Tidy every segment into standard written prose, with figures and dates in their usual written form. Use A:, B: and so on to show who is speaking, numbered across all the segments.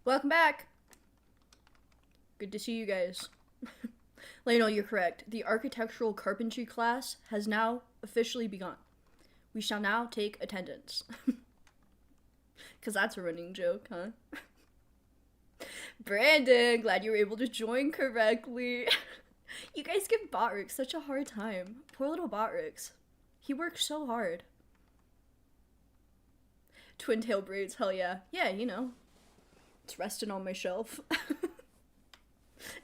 A: Welcome back! Good to see you guys. Let you know you're correct. The architectural carpentry class has now officially begun. We shall now take attendance. Because that's a running joke, huh? Brandon, glad you were able to join correctly. You guys give Botrix such a hard time. Poor little Botrix. He works so hard. Twin tail braids, hell yeah. Yeah, you know. It's resting on my shelf.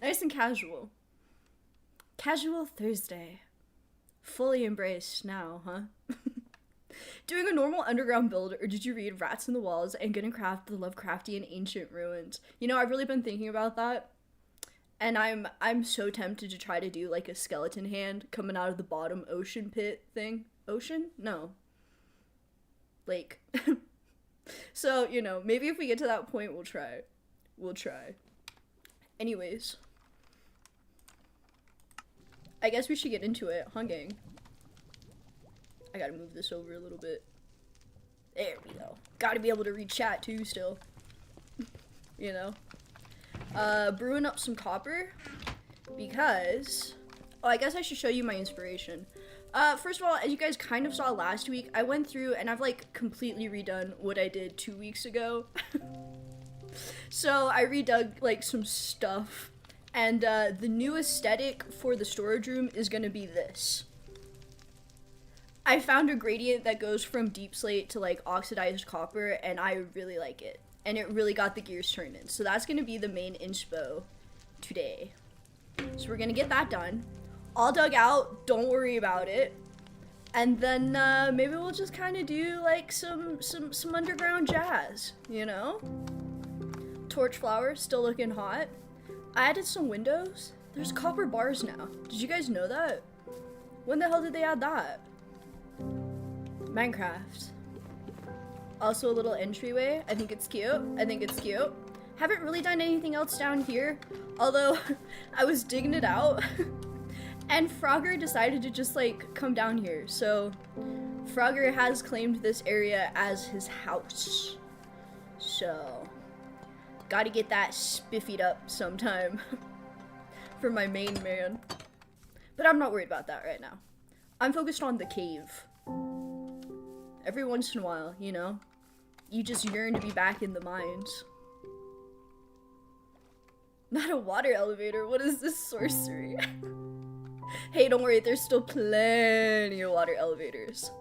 A: Nice and casual. Casual Thursday. Fully embraced now, huh? Doing a normal underground build, or did you read Rats in the Walls and Gonna Craft the Lovecraftian Ancient Ruins? You know, I've really been thinking about that. And I'm so tempted to try to do like a skeleton hand coming out of the bottom ocean pit thing. Ocean? No. Lake. So, you know, maybe if we get to that point, we'll try. We'll try. Anyways. I guess we should get into it, huh, gang? I gotta move this over a little bit. There we go. Gotta be able to read chat, too, still. You know? Brewing up some copper. Because... Oh, I guess I should show you my inspiration. First of all, as you guys kind of saw last week, I went through and I've like completely redone what I did 2 weeks ago. So I redug like some stuff, and the new aesthetic for the storage room is gonna be this. I found a gradient that goes from deep slate to like oxidized copper, and I really like it. And it really got the gears turning. So that's gonna be the main inspo today. So we're gonna get that done. All dug out, don't worry about it. And then maybe we'll just kind of do like some underground jazz, you know? Torch flower, still looking hot. I added some windows. There's copper bars now. Did you guys know that? When the hell did they add that? Minecraft. Also a little entryway. I think it's cute. I think it's cute. Haven't really done anything else down here. Although, I was digging it out. And Frogger decided to just like come down here. So Frogger has claimed this area as his house. So gotta get that spiffied up sometime for my main man. But I'm not worried about that right now. I'm focused on the cave. Every once in a while, you know? You just yearn to be back in the mines. Not a water elevator, what is this sorcery? Hey, don't worry, there's still plenty of water elevators.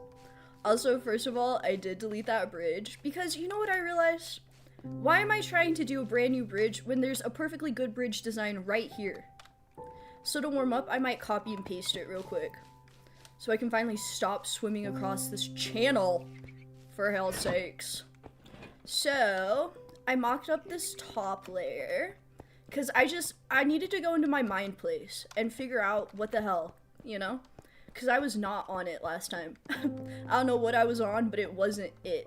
A: Also, first of all, I did delete that bridge because you know what I realized? Why am I trying to do a brand new bridge when there's a perfectly good bridge design right here? So to warm up, I might copy and paste it real quick. So I can finally stop swimming across this channel, for hell's sakes. So, I mocked up this top layer, because I needed to go into my mind place and figure out what the hell, you know? Because I was not on it last time. I don't know what I was on, but it wasn't it.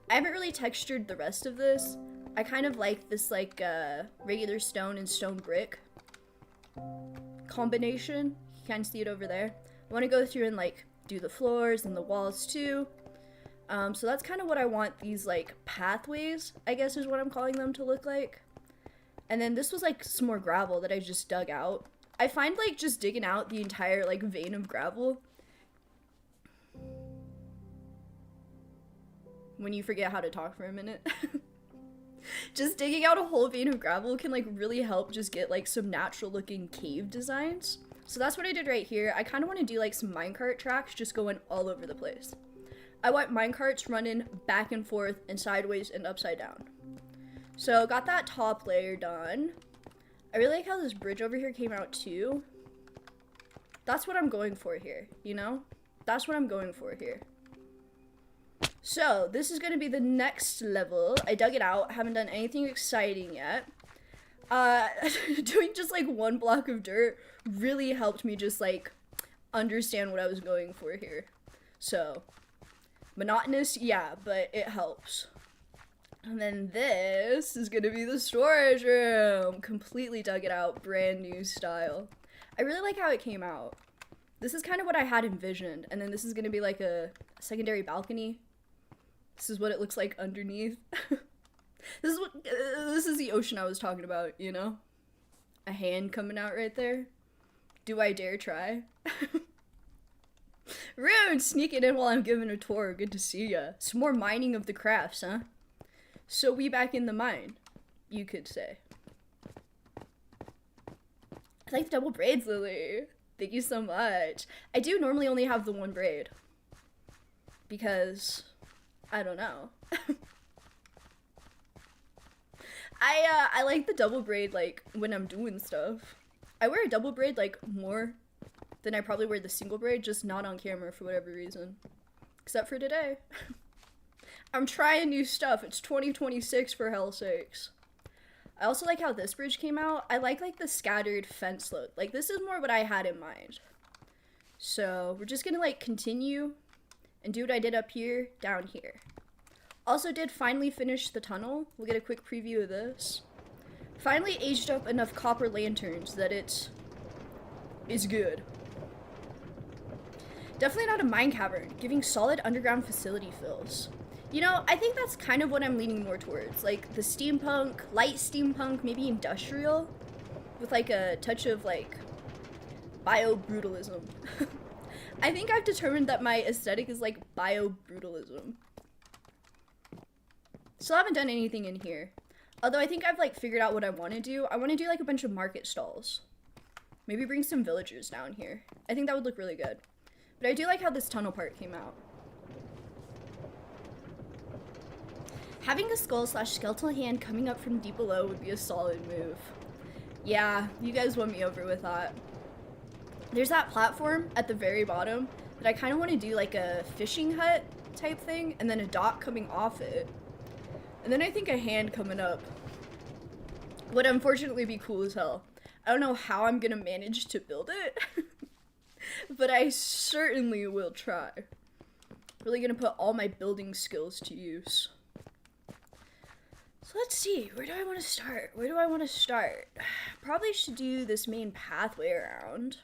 A: I haven't really textured the rest of this. I kind of like this, like, regular stone and stone brick combination. You can see it over there. I want to go through and, like, do the floors and the walls, too. So that's kind of what I want these, like, pathways, I guess is what I'm calling them, to look like. And then this was, like, some more gravel that I just dug out. I find, like, just digging out the entire, like, vein of gravel, when you forget how to talk for a minute. Just digging out a whole vein of gravel can, like, really help just get, like, some natural looking cave designs. So that's what I did right here. I kind of want to do, like, some minecart tracks just going all over the place. I want minecarts running back and forth and sideways and upside down. So got that top layer done. I really like how this bridge over here came out too. That's what I'm going for here, you know? That's what I'm going for here. So this is going to be the next level. I dug it out. Haven't done anything exciting yet. Doing just like one block of dirt really helped me just like understand what I was going for here. So monotonous, yeah, but it helps. And then this is gonna be the storage room. Completely dug it out, brand new style. I really like how it came out. This is kind of what I had envisioned. And then this is gonna be like a secondary balcony. This is what it looks like underneath. This is the ocean I was talking about, you know? A hand coming out right there. Do I dare try? Rude, sneaking in while I'm giving a tour. Good to see ya. Some more mining of the crafts, huh? So we back in the mine, you could say. I like the double braids, Lily. Thank you so much. I do normally only have the one braid. Because, I don't know. I like the double braid, like, when I'm doing stuff. I wear a double braid, like, more than I probably wear the single braid, just not on camera for whatever reason. Except for today. I'm trying new stuff. It's 2026 for hell's sakes. I also like how this bridge came out. I like the scattered fence look. Like, this is more what I had in mind. So, we're just gonna, like, continue and do what I did up here, down here. Also did finally finish the tunnel. We'll get a quick preview of this. Finally aged up enough copper lanterns that it is good. Definitely not a mine cavern, giving solid underground facility feels. You know, I think that's kind of what I'm leaning more towards. Like, the steampunk, light steampunk, maybe industrial, with, like, a touch of, like, bio-brutalism. I think I've determined that my aesthetic is, like, bio-brutalism. Still haven't done anything in here. Although I think I've, like, figured out what I want to do. I want to do, like, a bunch of market stalls. Maybe bring some villagers down here. I think that would look really good. But I do like how this tunnel part came out. Having a skull/skeletal hand coming up from deep below would be a solid move. Yeah, you guys won me over with that. There's that platform at the very bottom that I kind of want to do like a fishing hut type thing, and then a dock coming off it. And then I think a hand coming up would unfortunately be cool as hell. I don't know how I'm gonna manage to build it, but I certainly will try. Really gonna put all my building skills to use. So let's see, where do I want to start? Where do I want to start? Probably should do this main pathway around.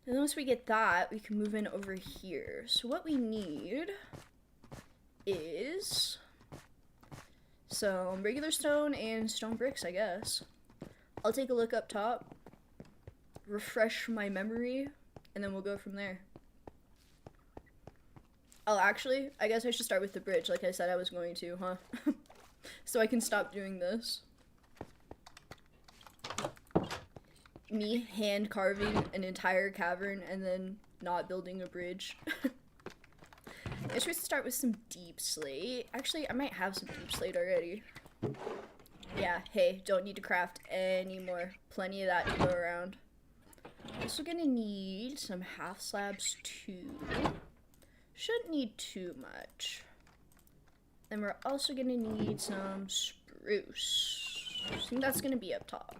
A: And once we get that, we can move in over here. So what we need is some regular stone and stone bricks, I guess. I'll take a look up top, refresh my memory, and then we'll go from there. Oh, actually, I guess I should start with the bridge, like I said I was going to, huh? So I can stop doing this. Me hand carving an entire cavern and then not building a bridge. I guess we should start with some deep slate. Actually, I might have some deep slate already. Yeah, hey, don't need to craft anymore. Plenty of that to go around. Also gonna need some half slabs too. Shouldn't need too much. Then we're also gonna need some spruce. I think that's gonna be up top.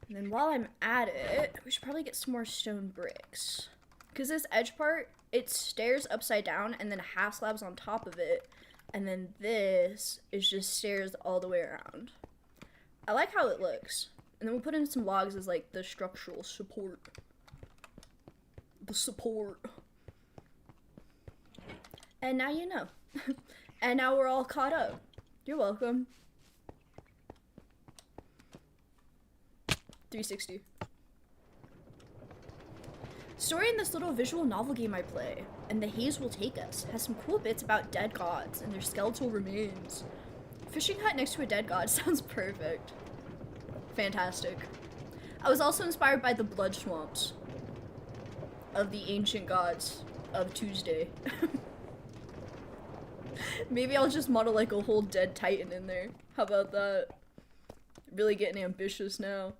A: And then while I'm at it, we should probably get some more stone bricks. Because this edge part, it stairs upside down and then half slabs on top of it. And then this is just stairs all the way around. I like how it looks. And then we'll put in some logs as like the structural support. The support. And now you know. And now we're all caught up. You're welcome. 360. Story in this little visual novel game I play, And the Haze Will Take Us, has some cool bits about dead gods and their skeletal remains. Fishing hut next to a dead god sounds perfect. Fantastic. I was also inspired by the blood swamps of the ancient gods of Tuesday. Maybe I'll just model like a whole dead titan in there. How about that? Really getting ambitious now.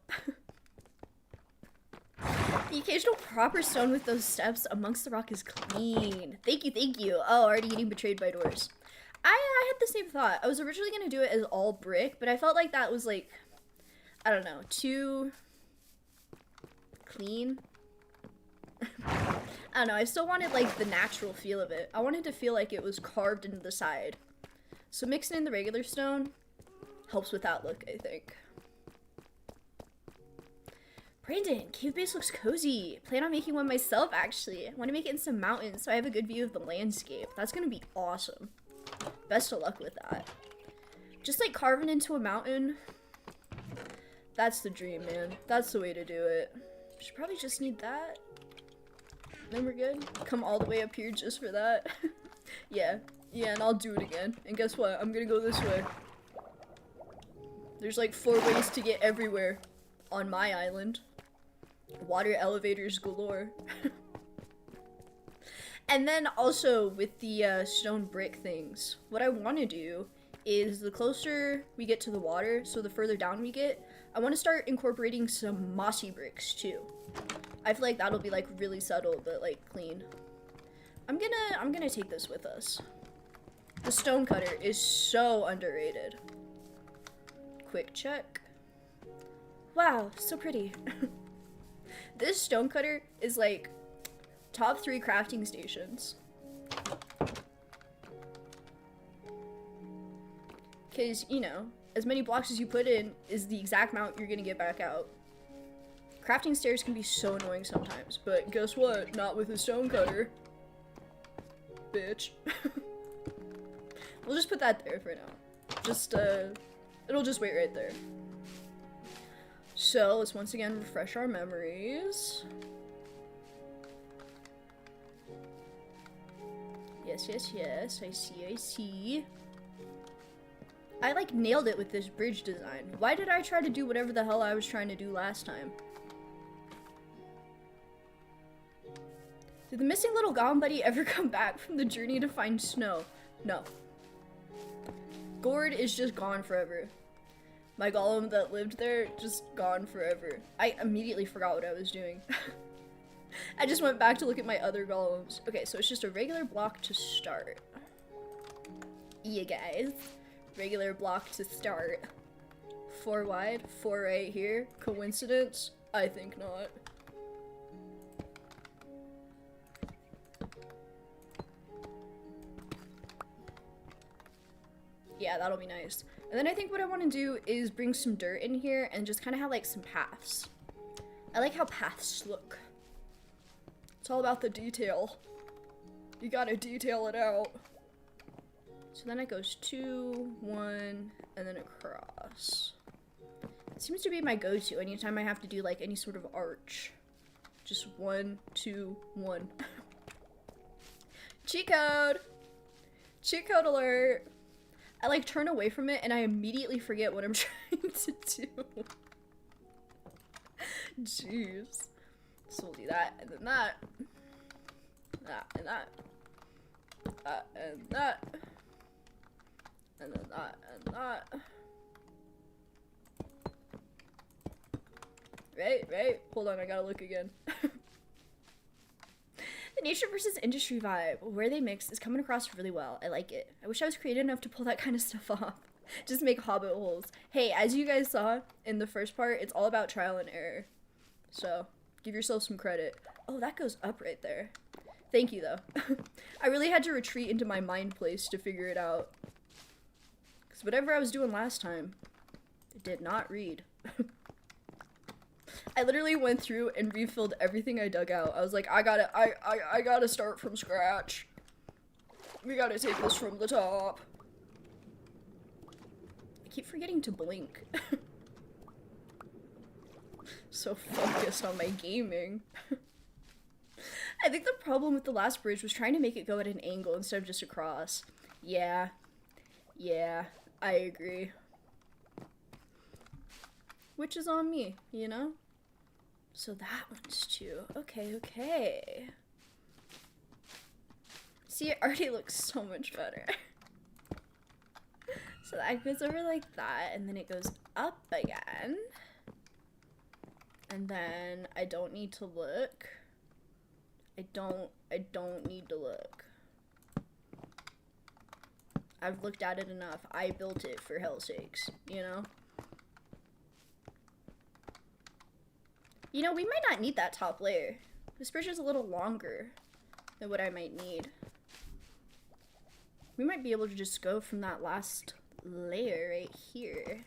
A: The occasional proper stone with those steps amongst the rock is clean. Thank you, thank you. Oh, already getting betrayed by doors. I had the same thought. I was originally going to do it as all brick, but I felt like that was like, I don't know, too clean. I don't know, I still wanted like the natural feel of it. I wanted to feel like it was carved into the side. So mixing in the regular stone helps with that look, I think. Brandon, cave base looks cozy. Plan on making one myself, actually. I want to make it in some mountains so I have a good view of the landscape. That's going to be awesome. Best of luck with that. Just like carving into a mountain. That's the dream, man. That's the way to do it. Should probably just need that. Then we're good. Come all the way up here just for that. Yeah, and I'll do it again. And guess what? I'm gonna go this way. There's like 4 ways to get everywhere on my island. Water elevators galore. And then also with the stone brick things, what I want to do is the closer we get to the water, so the further down we get, I want to start incorporating some mossy bricks too. I feel like that'll be like really subtle but like clean. I'm gonna take this with us. The stone cutter is so underrated. Quick check. Wow, so pretty. This stone cutter is like top 3 crafting stations. Cause, you know, as many blocks as you put in is the exact amount you're gonna get back out. Crafting stairs can be so annoying sometimes, but guess what? Not with a stone cutter. Bitch. We'll just put that there for now. Just, it'll just wait right there. So, let's once again refresh our memories. Yes, I see. I like nailed it with this bridge design. Why did I try to do whatever the hell I was trying to do last time? Did the missing little goblin buddy ever come back from the journey to find snow? No. Gord is just gone forever. My golem that lived there, just gone forever. I immediately forgot what I was doing. I just went back to look at my other golems. Okay, so it's just a regular block to start. Yeah, guys. Regular block to start. 4 wide, 4 right here. Coincidence? I think not. Yeah, that'll be nice. And then I think what I want to do is bring some dirt in here and just kind of have like some paths. I like how paths look. It's all about the detail. You gotta detail it out. So then it goes 2, 1, and then across. It seems to be my go-to anytime I have to do like any sort of arch. Just 1, 2, 1. Cheat code! Cheat code alert! I like turn away from it and I immediately forget what I'm trying to do. Jeez. So we'll do that and then that. That and that. That and that. And then that and that. Right? Hold on, I gotta look again. The nature versus industry vibe, where they mix, is coming across really well. I like it. I wish I was creative enough to pull that kind of stuff off. Just make hobbit holes. Hey, as you guys saw in the first part, it's all about trial and error. So, give yourself some credit. Oh, that goes up right there. Thank you, though. I really had to retreat into my mind place to figure it out. Because whatever I was doing last time, it did not read. I literally went through and refilled everything I dug out. I was like, I gotta start from scratch. We gotta take this from the top. I keep forgetting to blink. So focused on my gaming. I think the problem with the last bridge was trying to make it go at an angle instead of just across. Yeah, I agree. Which is on me, you know? So that one's 2. Okay. See, it already looks so much better. So that goes over like that, and then it goes up again. And then I don't need to look. I don't need to look. I've looked at it enough. I built it, for hell's sakes, you know? You know, we might not need that top layer. This bridge is a little longer than what I might need. We might be able to just go from that last layer right here.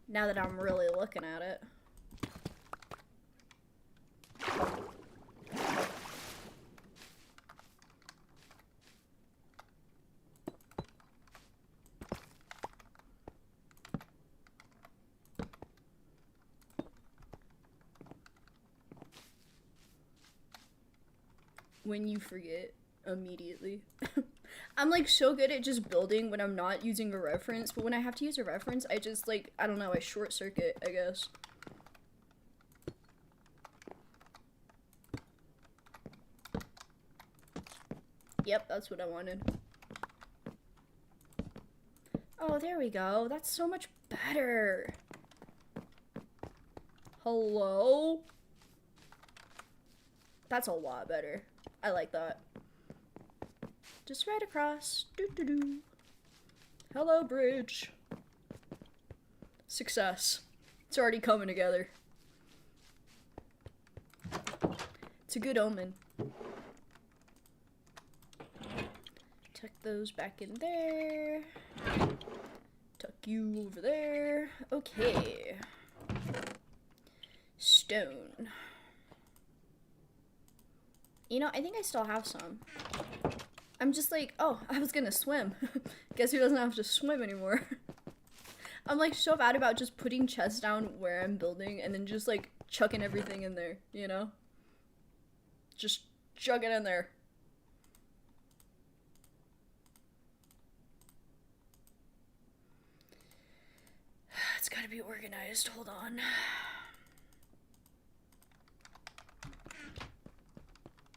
A: Now that I'm really looking at it. When you forget immediately. I'm like so good at just building when I'm not using a reference, but when I have to use a reference, I just like, I don't know, I short circuit, I guess. Yep, that's what I wanted. Oh, there we go. That's so much better. Hello? That's a lot better. I like that. Just right across. Doo-doo-doo. Hello, bridge. Success. It's already coming together. It's a good omen. Tuck those back in there. Tuck you over there. Okay. Stone. You know, I think I still have some. I'm just like, oh, I was gonna swim. Guess who doesn't have to swim anymore? I'm like so bad about just putting chests down where I'm building and then just like chucking everything in there, you know? Just chuck it in there. It's gotta be organized, hold on.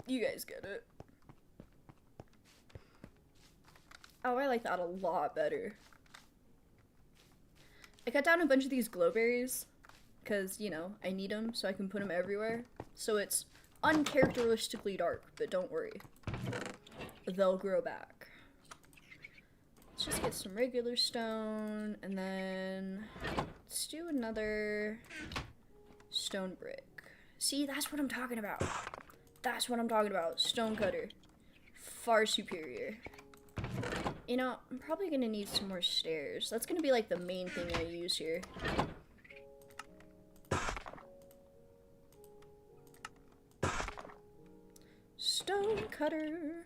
A: You guys get it. Oh, I like that a lot better. I cut down a bunch of these glowberries because, you know, I need them so I can put them everywhere. So it's uncharacteristically dark, but don't worry. They'll grow back. Let's just get some regular stone and then let's do another stone brick. See, that's what I'm talking about. That's what I'm talking about. Stone cutter. Far superior. You know, I'm probably gonna need some more stairs. That's gonna be like the main thing I use here. Stone cutter.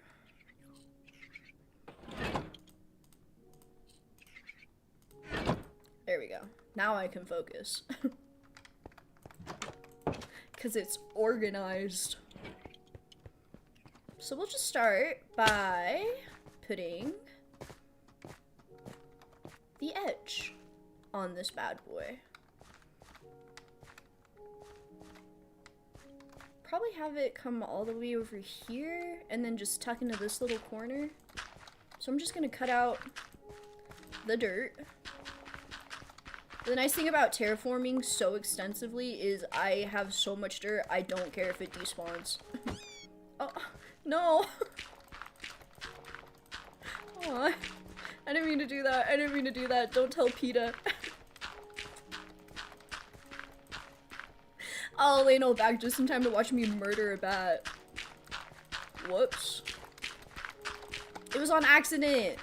A: There we go. Now I can focus. Because it's organized. So we'll just start by putting the edge on this bad boy. Probably have it come all the way over here and then just tuck into this little corner. So I'm just gonna cut out the dirt. The nice thing about terraforming so extensively is I have so much dirt, I don't care if it despawns. Oh, no! Aw, I didn't mean to do that, I didn't mean to do that, don't tell PETA. Oh, Leno back just in time to watch me murder a bat. Whoops. It was on accident!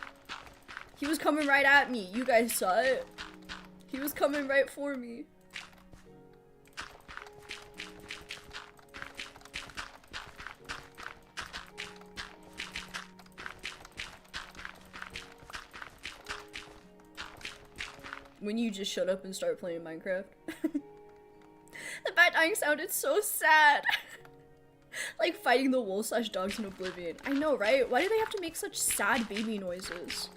A: He was coming right at me, you guys saw it. He was coming right for me. When you just shut up and start playing Minecraft. The bat dying sounded so sad. Like fighting the wolf/dogs in Oblivion. I know, right? Why do they have to make such sad baby noises?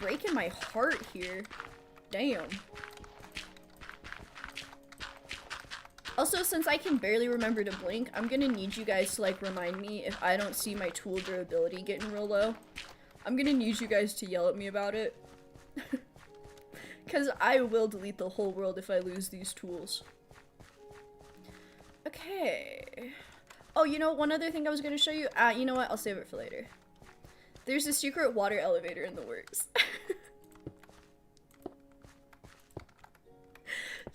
A: Breaking my heart here. Damn. Also, since I can barely remember to blink, I'm gonna need you guys to like remind me if I don't see my tool durability getting real low. I'm gonna need you guys to yell at me about it. Cause I will delete the whole world if I lose these tools. Okay. Oh, you know, one other thing I was gonna show you. You know what? I'll save it for later. There's a secret water elevator in the works.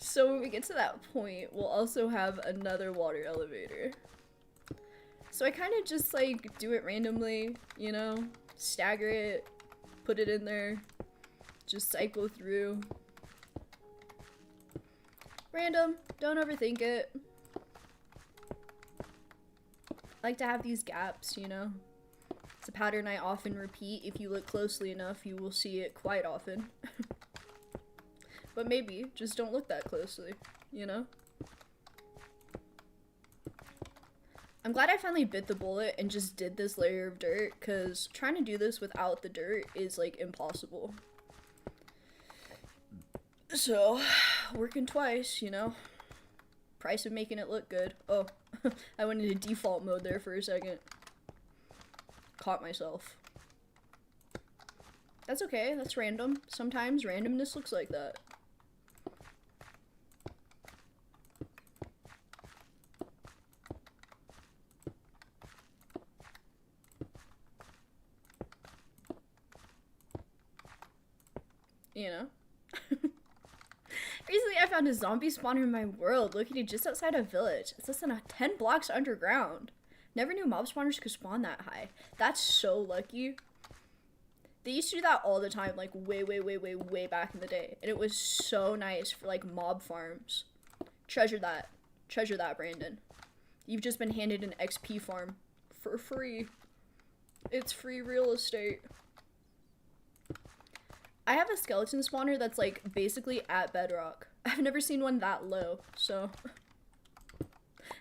A: So when we get to that point, we'll also have another water elevator. So I kind of just like do it randomly, you know, stagger it, put it in there, just cycle through. Random, don't overthink it. I like to have these gaps, you know. It's a pattern I often repeat. If you look closely enough, you will see it quite often. But maybe, just don't look that closely, you know? I'm glad I finally bit the bullet and just did this layer of dirt, because trying to do this without the dirt is, like, impossible. So, working twice, you know? Price of making it look good. Oh, I went into default mode there for a second. Caught myself. That's okay, that's random. Sometimes randomness looks like that. You know? Recently I found a zombie spawner in my world located just outside a village. It's less than 10 blocks underground. Never knew mob spawners could spawn that high. That's so lucky. They used to do that all the time, like way back in the day. And it was so nice for like mob farms. Treasure that. Treasure that, Brandon. You've just been handed an XP farm for free. It's free real estate. I have a skeleton spawner that's like basically at bedrock. I've never seen one that low, so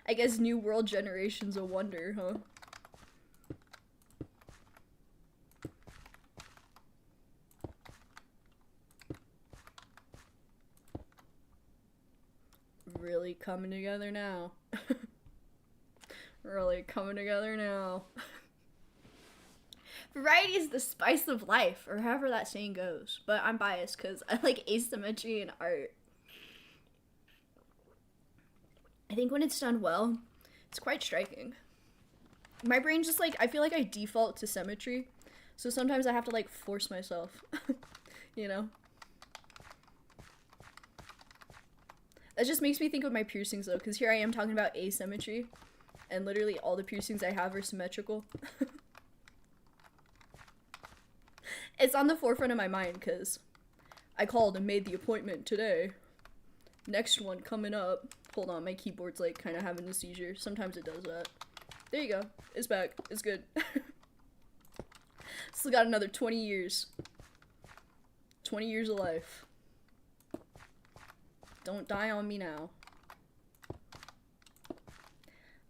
A: I guess New World Generation's a wonder, huh? Really coming together now. Really coming together now. Variety is the spice of life, or however that saying goes. But I'm biased because I like asymmetry in art. I think when it's done well, it's quite striking. My brain just like, I feel like I default to symmetry. So sometimes I have to like force myself, you know? That just makes me think of my piercings though, because here I am talking about asymmetry. And literally all the piercings I have are symmetrical. It's on the forefront of my mind because I called and made the appointment today. Next one coming up. Hold on, my keyboard's like kind of having a seizure. Sometimes it does that. There you go. It's back. It's good. Still got another 20 years. 20 years of life. Don't die on me now.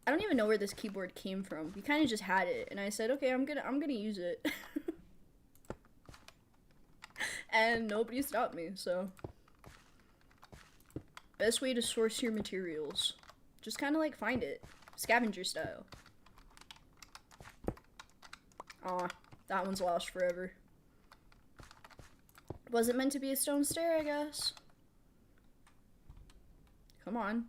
A: I don't even know where this keyboard came from. We kind of just had it, and I said, okay, I'm gonna use it. And nobody stopped me, so. Best way to source your materials. Just kind of like find it. Scavenger style. Aw, that one's lost forever. Wasn't meant to be a stone stair, I guess. Come on.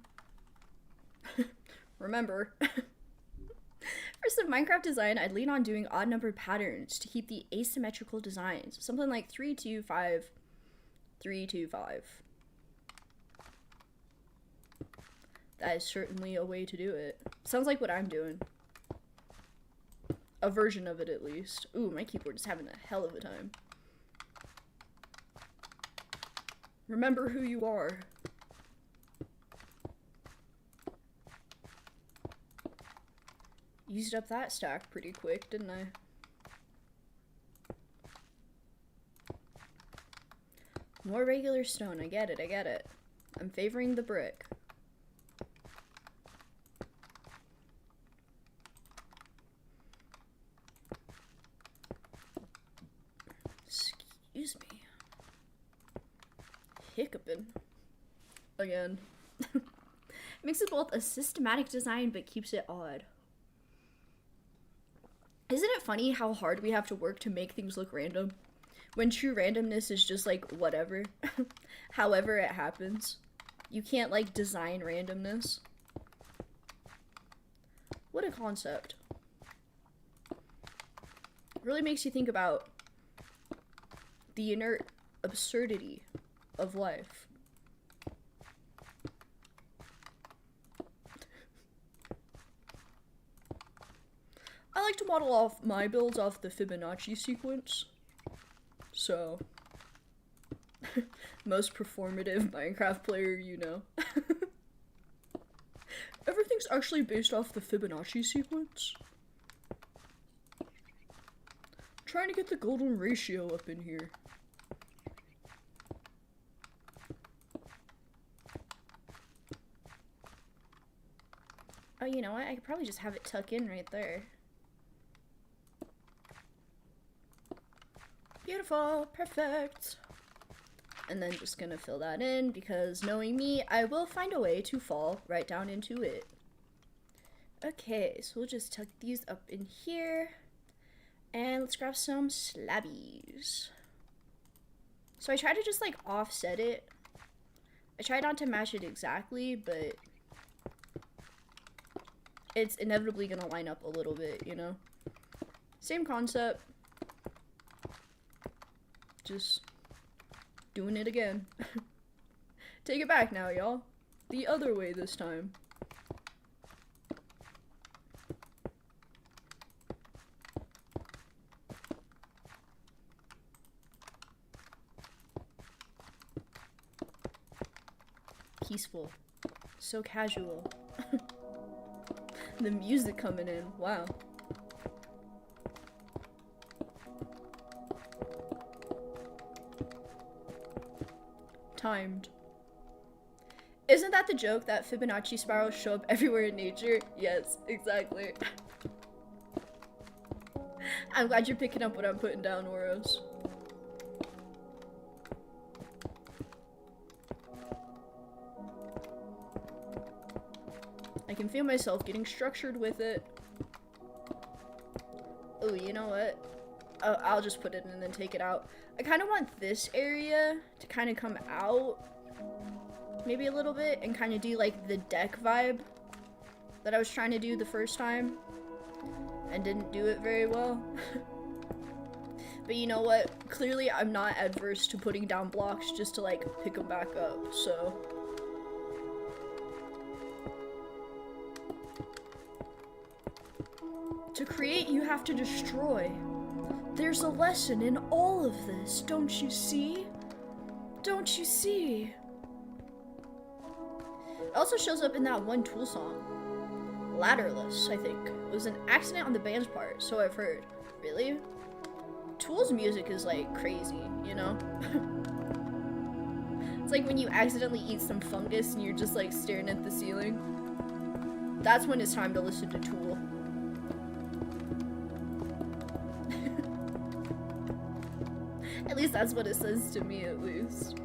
A: Remember. For some Minecraft design, I'd lean on doing odd numbered patterns to keep the asymmetrical designs. Something like 3, 2, 5, 3, 2, 5. That is certainly a way to do it. Sounds like what I'm doing. A version of it, at least. Ooh, my keyboard is having a hell of a time. Remember who you are. Used up that stack pretty quick, didn't I? More regular stone, I get it, I get it. I'm favoring the brick. Excuse me. Hiccuping. Again. Makes it both a systematic design but keeps it odd. Isn't it funny how hard we have to work to make things look random? When true randomness is just like whatever. However it happens. You can't like design randomness. What a concept. Really makes you think about the inert absurdity of life. I like to model off my builds off the Fibonacci sequence. So, most performative Minecraft player you know. Everything's actually based off the Fibonacci sequence. Trying to get the golden ratio up in here. Oh, you know what? I could probably just have it tuck in right there. Beautiful, perfect. And then just gonna fill that in because knowing me, I will find a way to fall right down into it. Okay, so we'll just tuck these up in here. And let's grab some slabbies. So I try to just like offset it. I try not to match it exactly, but it's inevitably gonna line up a little bit, you know? Same concept. Just doing it again. Take it back now, y'all. The other way this time. Peaceful. So casual. The music coming in. Wow. Timed. Isn't that the joke that Fibonacci spirals show up everywhere in nature? Yes, exactly. I'm glad you're picking up what I'm putting down, Oros. I can feel myself getting structured with it. Oh, you know what? Oh, I'll just put it in and then take it out. I kind of want this area to kind of come out maybe a little bit and kind of do like the deck vibe that I was trying to do the first time and didn't do it very well. But you know what? Clearly I'm not adverse to putting down blocks just to like pick them back up, so. To create, you have to destroy. There's a lesson in all of this, don't you see? Don't you see? It also shows up in that one Tool song. Ladderless, I think. It was an accident on the band's part, so I've heard. Really? Tool's music is like crazy, you know? It's like when you accidentally eat some fungus and you're just like staring at the ceiling. That's when it's time to listen to Tool. At least that's what it says to me, at least.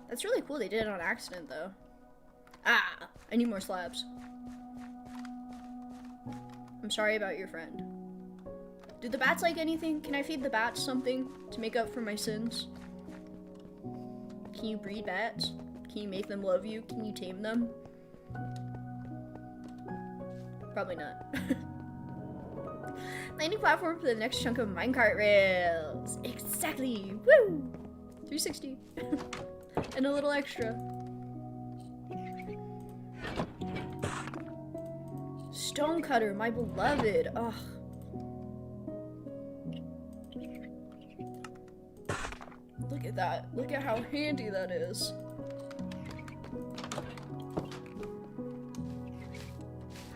A: That's really cool they did it on accident, though. Ah! I need more slabs. I'm sorry about your friend. Do the bats like anything? Can I feed the bats something to make up for my sins? Can you breed bats? Can you make them love you? Can you tame them? Probably not. Landing platform for the next chunk of minecart rails. Exactly. Woo! 360. And a little extra. Stonecutter, my beloved. Ugh. Look at that. Look at how handy that is.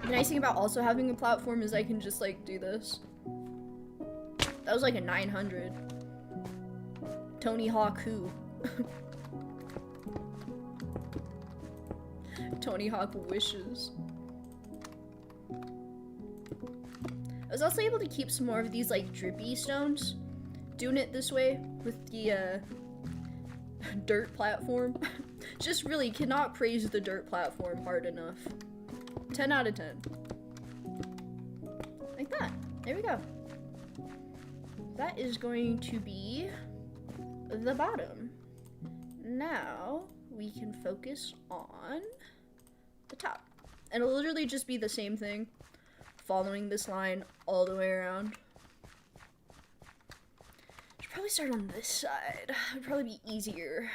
A: The nice thing about also having a platform is I can just like do this. That was like a 900. Tony Hawk who? Tony Hawk wishes. I was also able to keep some more of these like drippy stones. Doing it this way with the dirt platform. Just really cannot praise the dirt platform hard enough. 10 out of 10. Like that. There we go. That is going to be the bottom. Now we can focus on the top. And it'll literally just be the same thing, following this line all the way around. Should probably start on this side. It'd probably be easier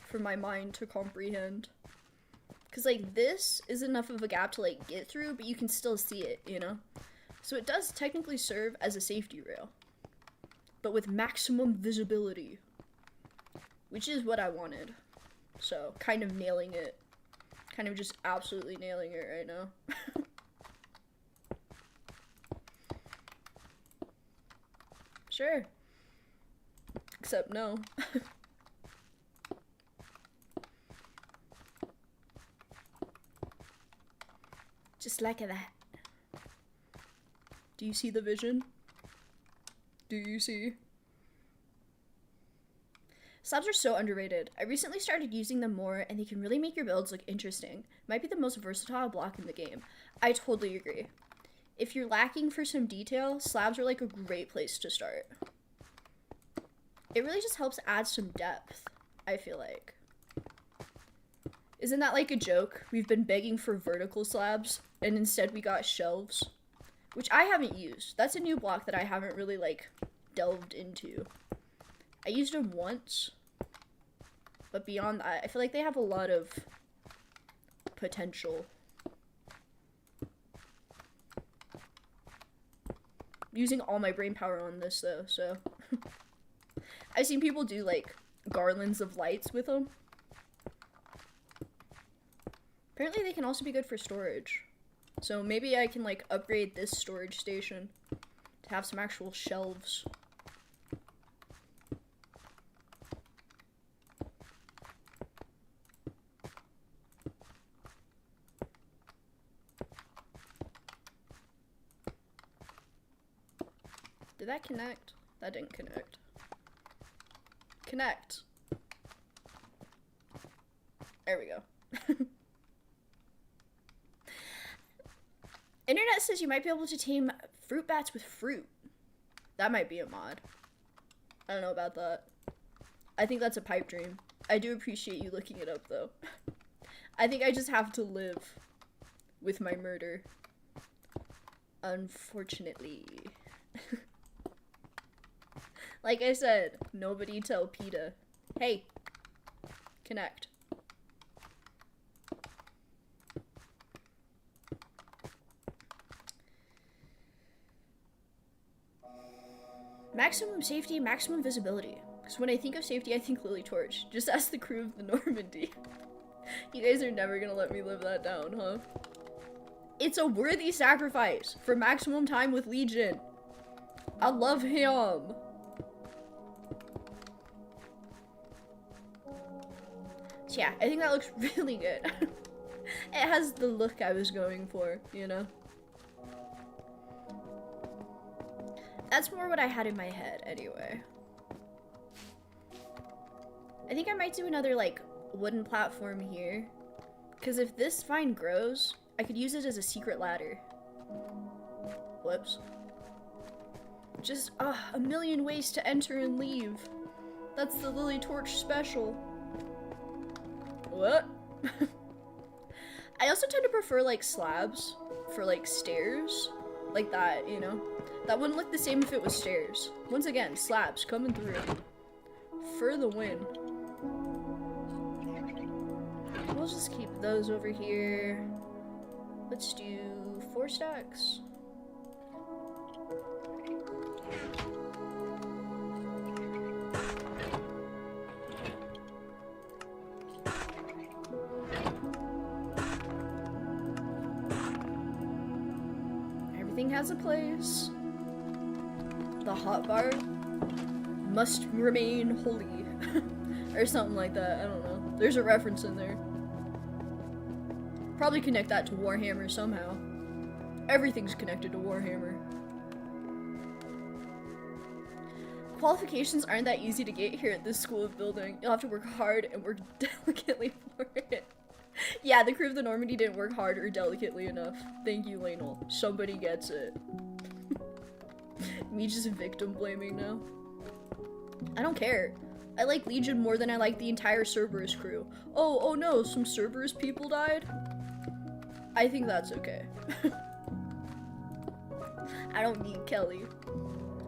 A: for my mind to comprehend. Because, like, this is enough of a gap to, like, get through, but you can still see it, you know? So it does technically serve as a safety rail, but with maximum visibility, which is what I wanted. So, kind of nailing it. Kind of just absolutely nailing it right now. Sure. Except no. Just like that. Do you see the vision? Do you see? Slabs are so underrated. I recently started using them more and they can really make your builds look interesting. Might be the most versatile block in the game. I totally agree. If you're lacking for some detail, slabs are like a great place to start. It really just helps add some depth, I feel like. Isn't that like a joke? We've been begging for vertical slabs and instead we got shelves, which I haven't used. That's a new block that I haven't really like delved into. I used them once, but beyond that, I feel like they have a lot of potential. Using all my brain power on this though, so. I've seen people do like garlands of lights with them. Apparently they can also be good for storage. So maybe I can like upgrade this storage station to have some actual shelves. Did that connect? That didn't connect. Connect. There we go. Internet says you might be able to tame fruit bats with fruit. That might be a mod. I don't know about that. I think that's a pipe dream. I do appreciate you looking it up though. I think I just have to live with my murder. Unfortunately. Like I said, nobody tell PETA. Hey, connect. Maximum safety, maximum visibility. Because when I think of safety, I think Lily Torch. Just ask the crew of the Normandy. You guys are never gonna let me live that down, huh? It's a worthy sacrifice for maximum time with Legion. I love him. So yeah, I think that looks really good. It has the look I was going for, you know? That's more what I had in my head, anyway. I think I might do another, like, wooden platform here. Because if this vine grows, I could use it as a secret ladder. Whoops. Just, a million ways to enter and leave. That's the Lily Torch special. What? I also tend to prefer, like, slabs for, like, stairs. Like that, you know? That wouldn't look the same if it was stairs. Once again, slabs coming through. For the win. We'll just keep those over here. Let's do 4 stacks. Everything has a place. The hotbar must remain holy. Or something like that, I don't know. There's a reference in there. Probably connect that to Warhammer somehow. Everything's connected to Warhammer. Qualifications aren't that easy to get here at this school of building. You'll have to work hard and work delicately for it. Yeah, the crew of the Normandy didn't work hard or delicately enough. Thank you, Lanel. Somebody gets it. Me just victim blaming now. I don't care. I like Legion more than I like the entire Cerberus crew. Oh no, some Cerberus people died? I think that's okay. I don't need Kelly.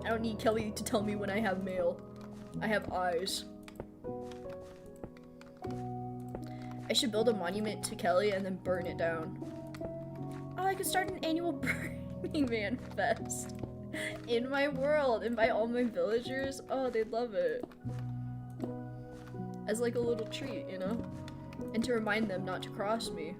A: I don't need Kelly to tell me when I have mail. I have eyes. I should build a monument to Kelly and then burn it down. Oh, I could start an annual Burning Man fest in my world. Invite all my villagers. Oh, they'd love it. As like a little treat, you know? And to remind them not to cross me.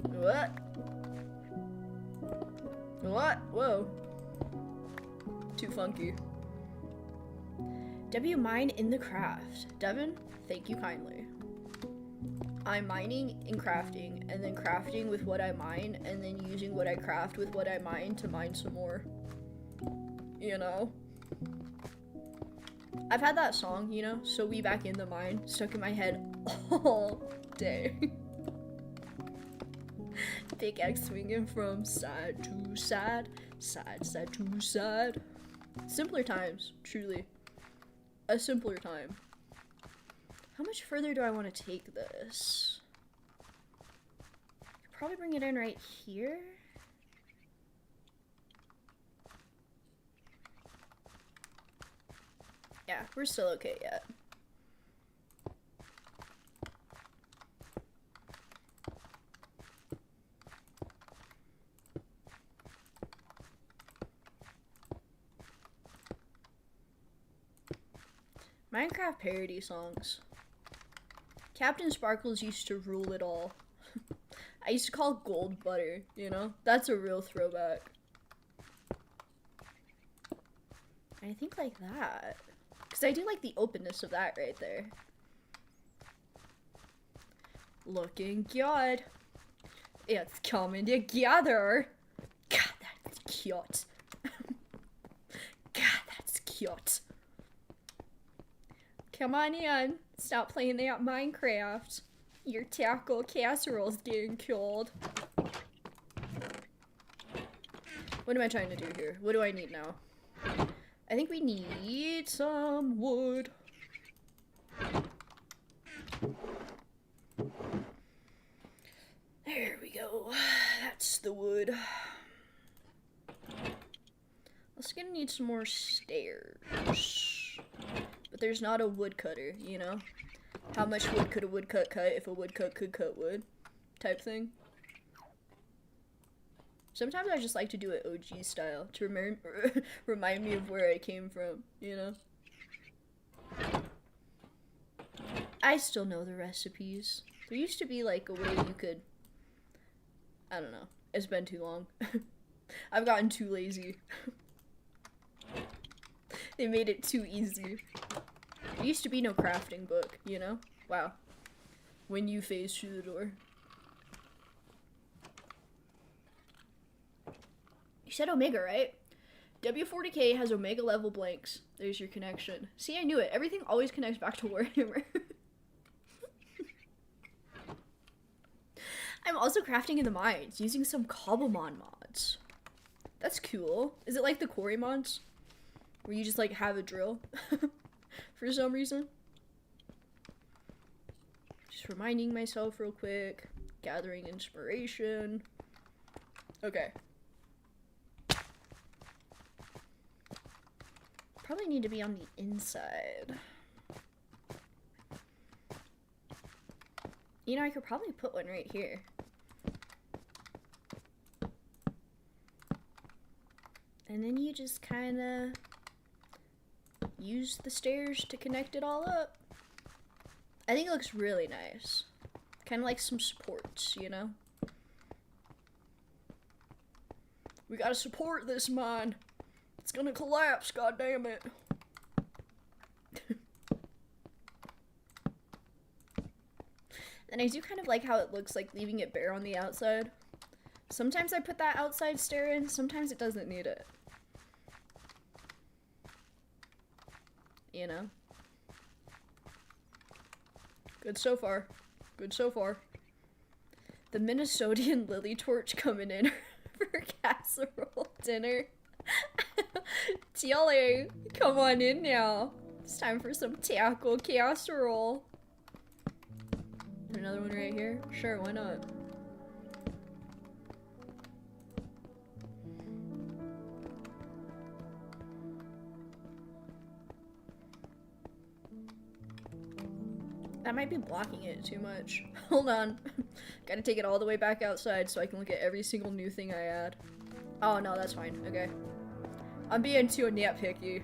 A: What? What? Whoa. Too funky. W mine in the craft. Devin, thank you kindly. I'm mining and crafting, and then crafting with what I mine, and then using what I craft with what I mine to mine some more. You know? I've had that song, you know, So We Back in the Mine, stuck in my head all day. Pickaxe swinging from side to side, side to side. Simpler times, truly. A simpler time. How much further do I want to take this? Could probably bring it in right here. Yeah, we're still okay yet. Minecraft parody songs. Captain Sparkles used to rule it all. I used to call it gold butter, you know? That's a real throwback. I think like that. Because I do like the openness of that right there. Looking good. It's coming together. God, that's cute. God, that's cute. Come on in. Stop playing that Minecraft. Your tackle casserole's getting cold. What am I trying to do here? What do I need now? I think we need some wood. There we go. That's the wood. Also gonna need some more stairs. But there's not a woodcutter, you know? How much wood could a woodcut cut if a woodcut could cut wood? Type thing. Sometimes I just like to do it OG style to remind me of where I came from, you know? I still know the recipes. There used to be like a way you could, I don't know. It's been too long. I've gotten too lazy. They made it too easy. There used to be no crafting book, you know? Wow. When you phase through the door. You said Omega, right? W40K has Omega level blanks. There's your connection. See, I knew it. Everything always connects back to Warhammer. I'm also crafting in the mines using some Cobblemon mods. That's cool. Is it like the quarry mods? Where you just like have a drill for some reason? Just reminding myself real quick. Gathering inspiration. Okay. Probably need to be on the inside. You know, I could probably put one right here. And then you just kind of use the stairs to connect it all up. I think it looks really nice. Kind of like some supports, you know? We gotta support this mine. It's gonna collapse, god damn it. And I do kind of like how it looks like leaving it bare on the outside. Sometimes I put that outside stair in, sometimes it doesn't need it. You know? Good so far. Good so far. The Minnesotan Lily Torch coming in for casserole dinner. TLA, come on in now. It's time for some taco casserole. Another one right here? Sure, why not? That might be blocking it too much. Hold on. Gotta take it all the way back outside so I can look at every single new thing I add. Oh no, that's fine. Okay. I'm being too nitpicky.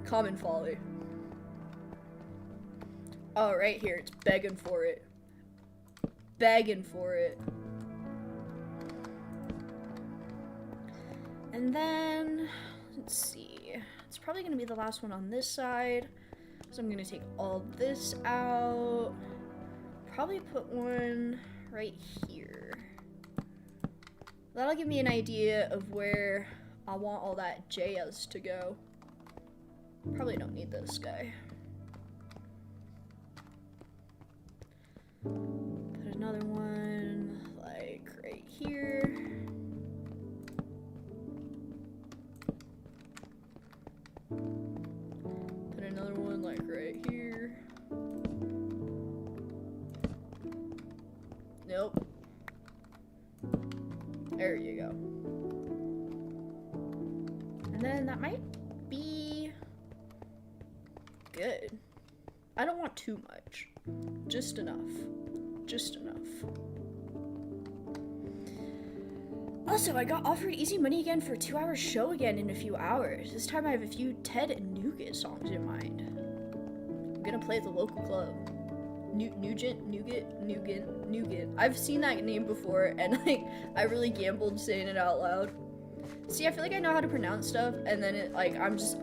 A: Common folly. Oh, right here. It's begging for it. Begging for it. And then, let's see. It's probably going to be the last one on this side. So I'm going to take all this out. Probably put one right here. That'll give me an idea of where I want all that jazz to go. Probably don't need this guy. Put another one, like, right here. Put another one, like, right here. Nope. There you go. And then that might be good. I don't want too much. Just enough. Just enough. Also, I got offered easy money again for a 2-hour show again in a few hours. This time I have a few Ted and Nougat songs in mind. I'm gonna play at the local club. Nougat. I've seen that name before, and like, I really gambled saying it out loud. See, I feel like I know how to pronounce stuff, and then it, like, I'm just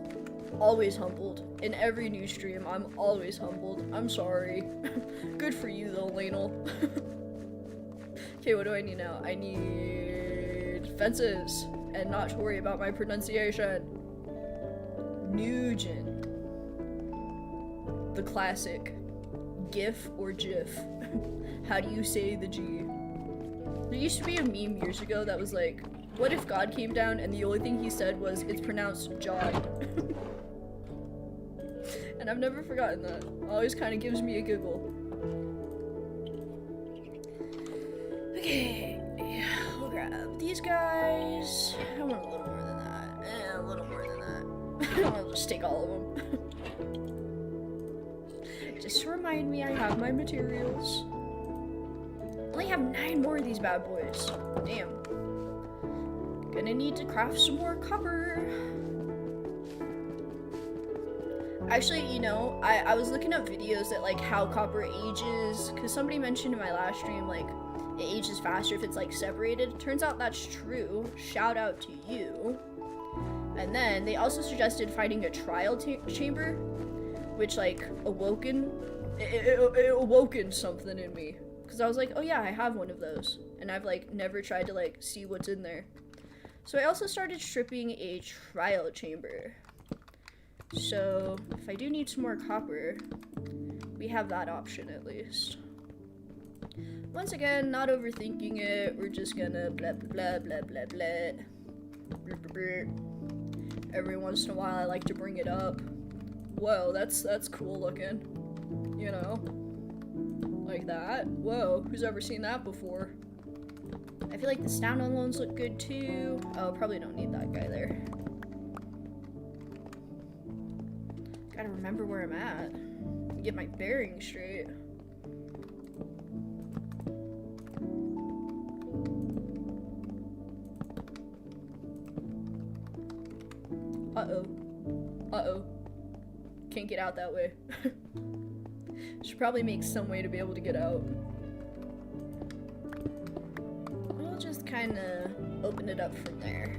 A: always humbled. In every new stream, I'm always humbled. I'm sorry. Good for you, though, Lanel. Okay, what do I need now? I need fences, and not to worry about my pronunciation. Nugent. The classic. GIF or GIF. How do you say the G? There used to be a meme years ago that was like, what if God came down and the only thing he said was, it's pronounced John? And I've never forgotten that. It always kind of gives me a giggle. Okay, we'll grab these guys. I want a little more than that. A little more than that. I'll just take all of them. Just to remind me I have my materials. Only have 9 more of these bad boys. Damn. Gonna need to craft some more copper. Actually, you know, I was looking up videos that like how copper ages, because somebody mentioned in my last stream like it ages faster if it's like separated. Turns out that's true. Shout out to you. And then they also suggested finding a trial chamber, which like awoken something in me, because I was like, oh yeah, I have one of those, and I've like never tried to like see what's in there. So I also started stripping a trial chamber. So if I do need some more copper, we have that option at least. Once again, not overthinking it. We're just gonna blah blah blah blah blah blah. Every once in a while, I like to bring it up. Whoa, that's cool looking. You know, like that. Whoa, who's ever seen that before? I feel like the standalone ones look good too. Oh, probably don't need that guy there. Gotta remember where I'm at. Get my bearings straight. Uh-oh. Uh-oh. Can't get out that way. Should probably make some way to be able to get out. We'll just kind of open it up from there.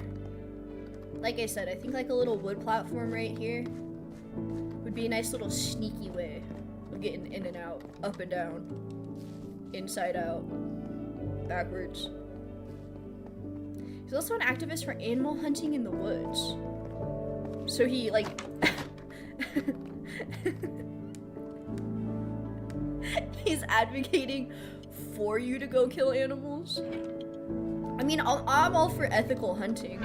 A: Like I said, I think like a little wood platform right here would be a nice little sneaky way of getting in and out, up and down, inside out, backwards. He's also an activist for animal hunting in the woods. So he, like, he's advocating for you to go kill animals. I mean, I'm all for ethical hunting.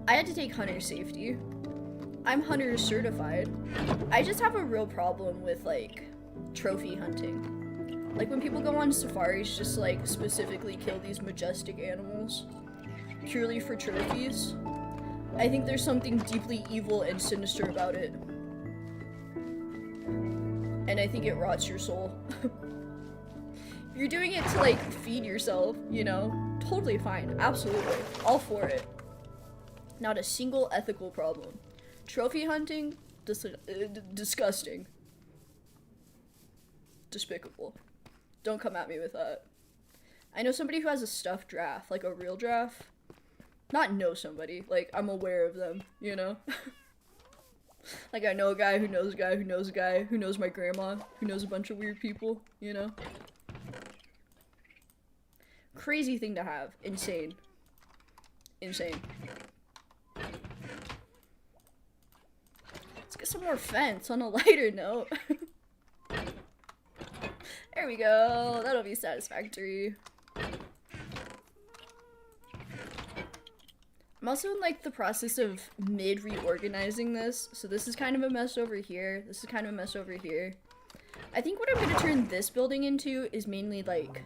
A: I had to take hunter safety. I'm hunter certified. I just have a real problem with, like, trophy hunting. Like, when people go on safaris just, like, specifically kill these majestic animals purely for trophies, I think there's something deeply evil and sinister about it. And I think it rots your soul. If you're doing it to, like, feed yourself, you know, totally fine. Absolutely. All for it. Not a single ethical problem. Trophy hunting? Disgusting. Despicable. Don't come at me with that. I know somebody who has a stuffed giraffe, like a real giraffe. Not know somebody, like, I'm aware of them, you know? Like, I know a guy who knows a guy who knows a guy who knows my grandma, who knows a bunch of weird people, you know? Crazy thing to have. Insane. Insane. Let's get some more fence on a lighter note. There we go. That'll be satisfactory. I'm also in, like, the process of mid-reorganizing this. So this is kind of a mess over here. This is kind of a mess over here. I think what I'm going to turn this building into is mainly, like,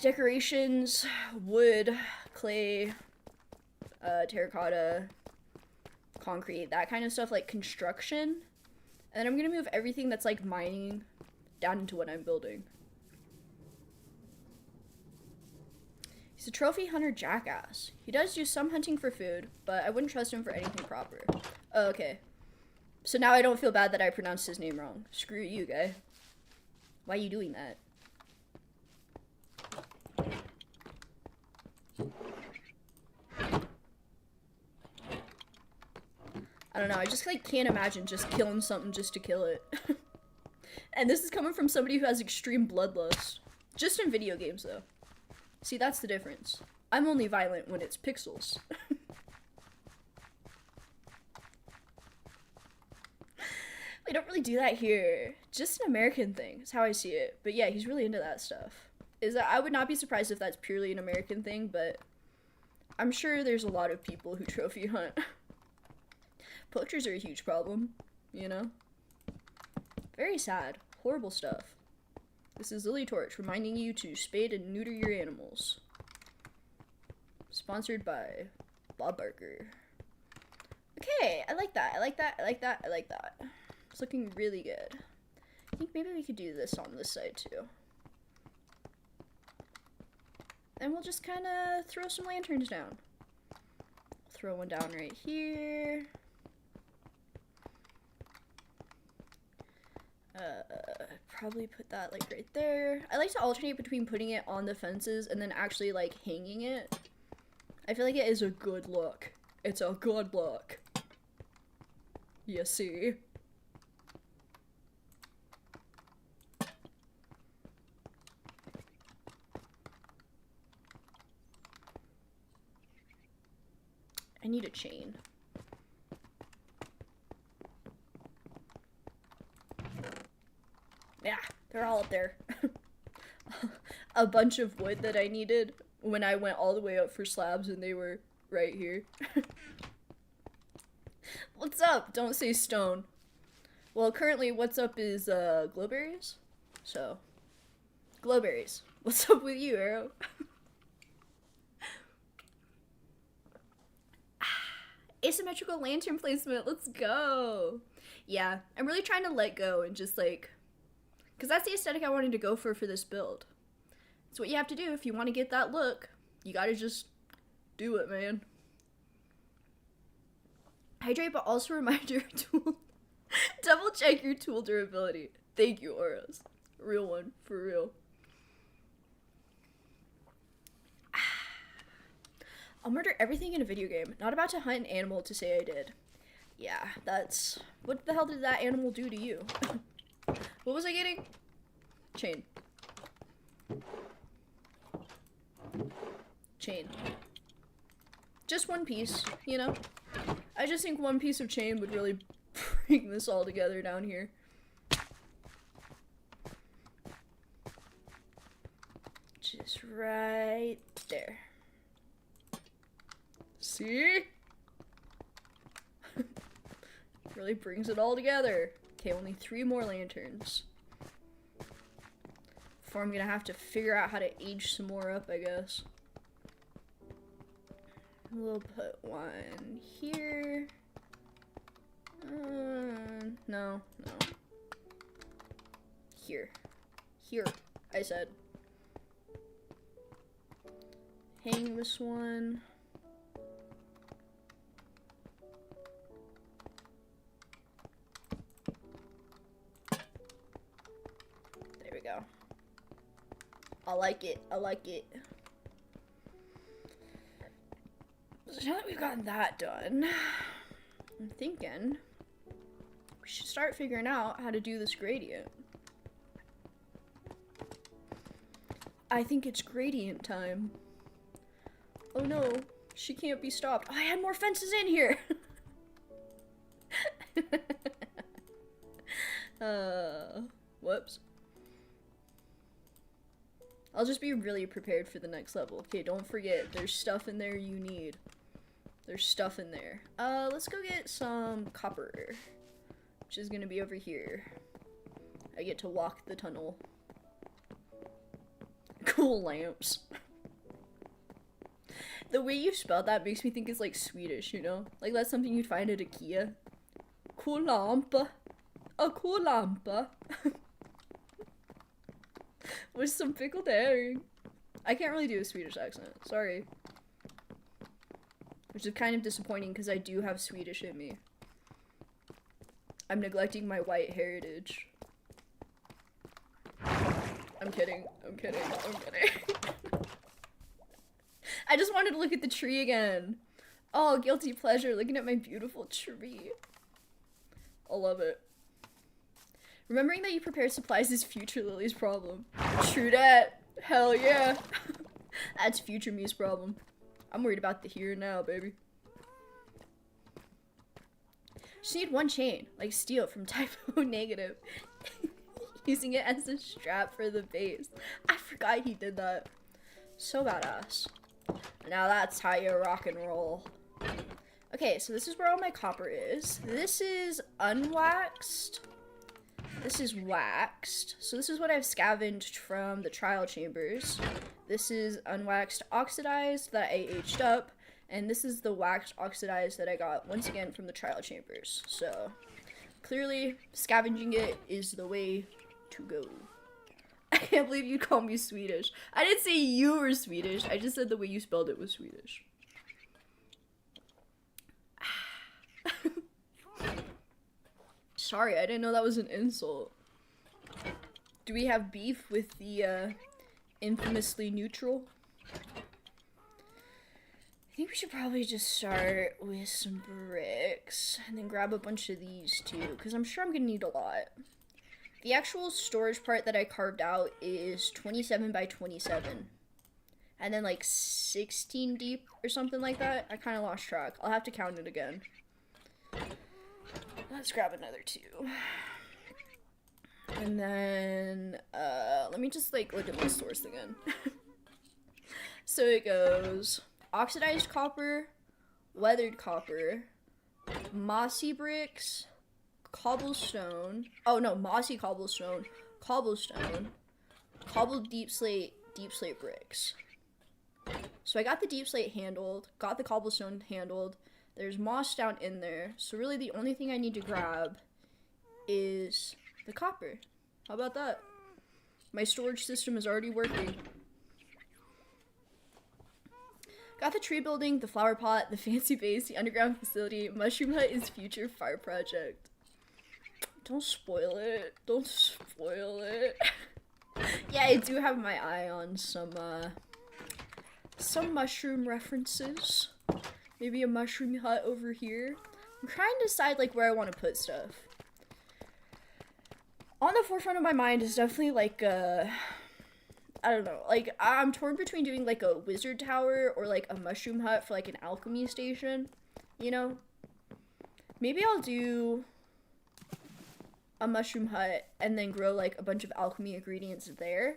A: decorations, wood, clay, terracotta, concrete, that kind of stuff, like construction. And then I'm going to move everything that's, like, mining down into what I'm building. He's a trophy hunter jackass. He does do some hunting for food, but I wouldn't trust him for anything proper. Oh, okay. So now I don't feel bad that I pronounced his name wrong. Screw you, guy. Why are you doing that? I don't know, I just, like, can't imagine just killing something just to kill it. And this is coming from somebody who has extreme bloodlust. Just in video games, though. See, that's the difference. I'm only violent when it's pixels. We don't really do that here. Just an American thing, is how I see it. But yeah, he's really into that stuff. I would not be surprised if that's purely an American thing, but I'm sure there's a lot of people who trophy hunt. Poachers are a huge problem, you know? Very sad. Horrible stuff. This is Lily Torch reminding you to spade and neuter your animals. Sponsored by Bob Barker. Okay, I like that. I like that. I like that. I like that. It's looking really good. I think maybe we could do this on this side too. And we'll just kind of throw some lanterns down. Throw one down right here. Probably put that like right there. I like to alternate between putting it on the fences and then actually like hanging it. I feel like it is a good look. It's a good look. You see? I need a chain. Yeah, they're all up there. A bunch of wood that I needed when I went all the way up for slabs and they were right here. What's up? Don't say stone. Well, currently what's up is glowberries. So, glowberries. What's up with you, Arrow? Asymmetrical lantern placement. Let's go. Yeah, I'm really trying to let go and just like, because that's the aesthetic I wanted to go for this build. It's what you have to do if you want to get that look. You gotta just do it, man. Hydrate, but also remind your tool. Double check your tool durability. Thank you, Oros. Real one, for real. I'll murder everything in a video game. Not about to hunt an animal to say I did. Yeah, that's... What the hell did that animal do to you? What was I getting? Chain. Chain. Just one piece, you know? I just think one piece of chain would really bring this all together down here. Just right there. See? Really brings it all together. Okay, only 3 more lanterns. Before I'm gonna have to figure out how to age some more up, I guess. We'll put one here. No. Here. Here, I said. Hang this one. There we go. I like it. I like it. So now that we've gotten that done, I'm thinking we should start figuring out how to do this gradient. I think it's gradient time. Oh no, she can't be stopped. Oh, I had more fences in here! Whoops. I'll just be really prepared for the next level. Okay, don't forget, there's stuff in there you need. There's stuff in there. Let's go get some copper, which is gonna be over here. I get to walk the tunnel. Cool lamps. The way you spelled that makes me think it's like Swedish, you know? Like that's something you'd find at IKEA. Cool lampa. A cool lampa. With some pickled herring. I can't really do a Swedish accent. Sorry. Which is kind of disappointing because I do have Swedish in me. I'm neglecting my white heritage. I'm kidding. I'm kidding. I'm kidding. I just wanted to look at the tree again. Oh, guilty pleasure, looking at my beautiful tree. I love it. Remembering that you prepare supplies is future Lily's problem. True that. Hell yeah. That's future me's problem. I'm worried about the here and now, baby. Just need one chain, like steel from Typo Negative. Using it as a strap for the base. I forgot he did that. So badass. Now that's how you rock and roll. Okay, so this is where all my copper is. This is unwaxed. This is waxed. So this is what I've scavenged from the trial chambers. This is unwaxed oxidized that I aged up. And this is the waxed oxidized that I got once again from the trial chambers. So clearly scavenging it is the way to go. I can't believe you called me Swedish. I didn't say you were Swedish. I just said the way you spelled it was Swedish. Sorry, I didn't know that was an insult. Do we have beef with the infamously neutral? I think we should probably just start with some bricks and then grab a bunch of these too, because I'm sure I'm gonna need a lot. The actual storage part that I carved out is 27 by 27. And then like 16 deep or something like that. I kind of lost track. I'll have to count it again. Let's grab another two. And then, let me just like look at my source again. So it goes oxidized copper, weathered copper, mossy bricks, cobblestone. Oh no, mossy cobblestone, cobblestone, cobbled deep slate bricks. So I got the deep slate handled, got the cobblestone handled. There's moss down in there. So really the only thing I need to grab is the copper. How about that? My storage system is already working. Got the tree building, the flower pot, the fancy base, the underground facility. Mushroom hut is future fire project. Don't spoil it. Don't spoil it. Yeah, I do have my eye on some mushroom references. Maybe a mushroom hut over here. I'm trying to decide like where I want to put stuff. On the forefront of my mind is definitely like I don't know, like I'm torn between doing like a wizard tower or like a mushroom hut for like an alchemy station, you know? Maybe I'll do a mushroom hut and then grow like a bunch of alchemy ingredients there,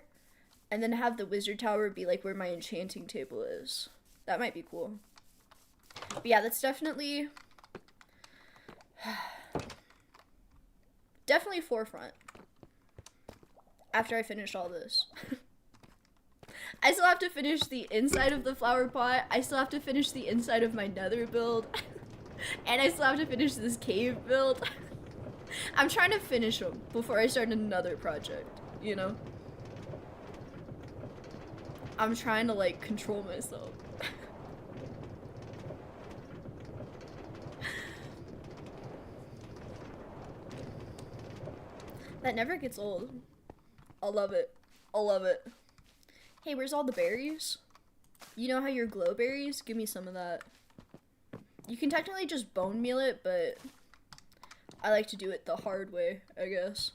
A: and then have the wizard tower be like where my enchanting table is. That might be cool. But yeah, that's definitely forefront after I finish all this. I still have to finish the inside of the flower pot. I still have to finish the inside of my nether build. And I still have to finish this cave build. I'm trying to finish them before I start another project, you know? I'm trying to like control myself. That never gets old. I love it. I love it. Hey, where's all the berries? You know how your glow berries? Give me some of that. You can technically just bone meal it, but I like to do it the hard way, I guess.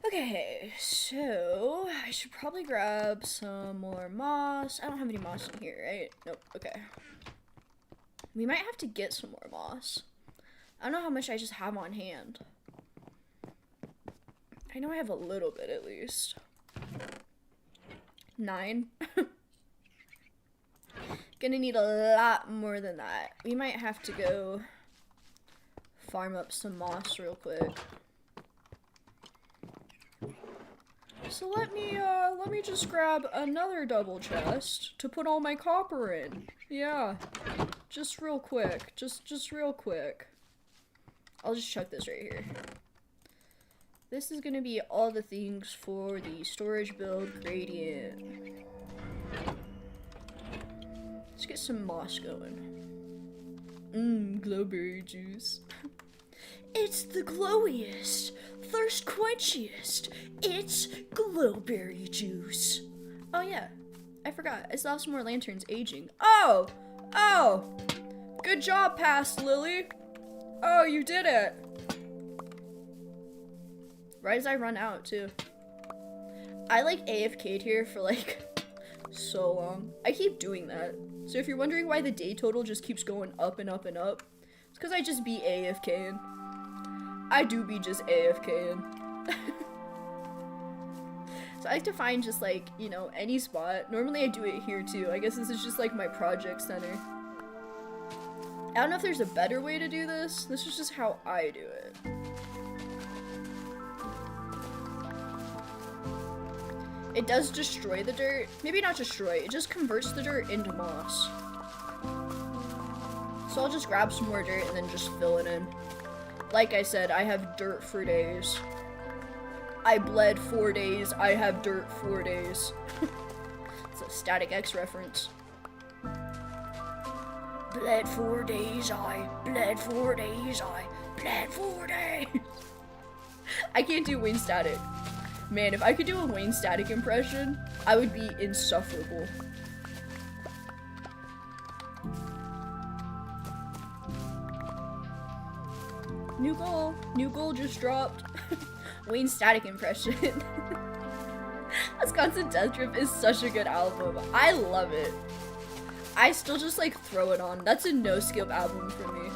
A: Okay, so I should probably grab some more moss. I don't have any moss in here, right? Nope, okay. We might have to get some more moss. I don't know how much I just have on hand. I know I have a little bit at least. 9. Gonna need a lot more than that. We might have to go farm up some moss real quick. So let me just grab another double chest to put all my copper in. Yeah. Just real quick. Just real quick. I'll just chuck this right here. This is gonna be all the things for the storage build gradient. Let's get some moss going. Glowberry juice. It's the glowiest, thirst quenchiest. It's glowberry juice. Oh yeah, I forgot. I still have some more lanterns aging. Oh! Good job, Past Lily. Oh, you did it. Right as I run out, too. I like AFK'd here for like so long. I keep doing that. So if you're wondering why the day total just keeps going up and up and up, it's because I just be AFKing. I do be just AFKing. So I like to find just like, you know, any spot. Normally I do it here too. I guess this is just like my project center. I don't know if there's a better way to do this. This is just how I do it. It does destroy the dirt. Maybe not destroy, it just converts the dirt into moss. So I'll just grab some more dirt and then just fill it in. Like I said, I have dirt for days. I bled 4 days, I have dirt 4 days. It's a Static X reference. Bled 4 days, I bled 4 days, I bled 4 days. I can't do Wayne Static. Man, if I could do a Wayne Static impression, I would be insufferable. New goal just dropped. Wayne Static impression. Wisconsin Death Trip is such a good album. I love it. I still just like throw it on. That's a no skip album for me.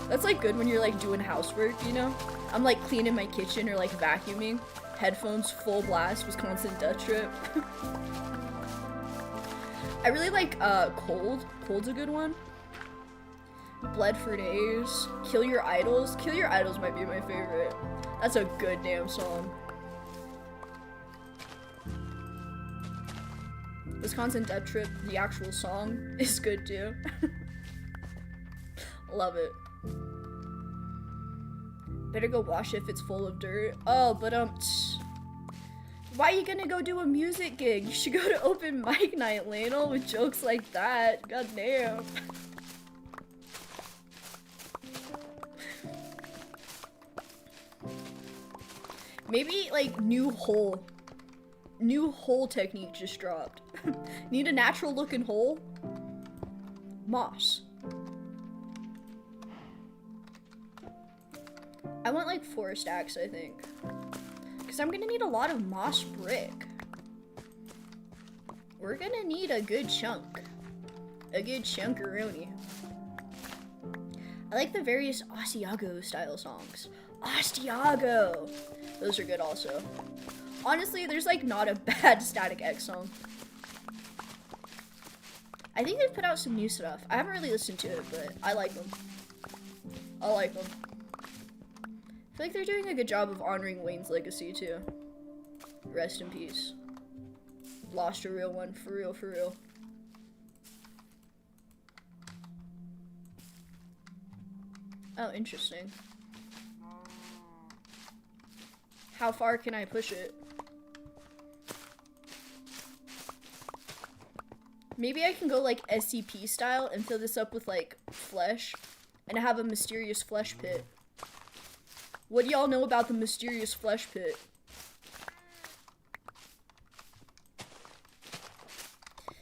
A: That's like good when you're like doing housework, you know? I'm like cleaning my kitchen or like vacuuming. Headphones full blast, Wisconsin Death Trip. I really like Cold. Cold's a good one. Bled for Days. Kill Your Idols. Kill Your Idols might be my favorite. That's a good damn song. Wisconsin Death Trip, the actual song, is good too. Love it. Better go wash if it's full of dirt. Oh, but why are you gonna go do a music gig? You should go to open mic night, Lanel, with jokes like that. God damn. Maybe like new hole technique just dropped. Need a natural looking hole? Moss. I want like 4 stacks, I think. Because I'm gonna need a lot of moss brick. We're gonna need a good chunk. A good chunkaroni. I like the various Asiago style songs. Asiago! Those are good also. Honestly, there's like not a bad Static X song. I think they've put out some new stuff. I haven't really listened to it, but I like them. I like them. I feel like they're doing a good job of honoring Wayne's legacy too. Rest in peace. Lost a real one, for real, for real. Oh, interesting. How far can I push it? Maybe I can go like SCP style and fill this up with like flesh and have a mysterious flesh pit. What do y'all know about the mysterious flesh pit?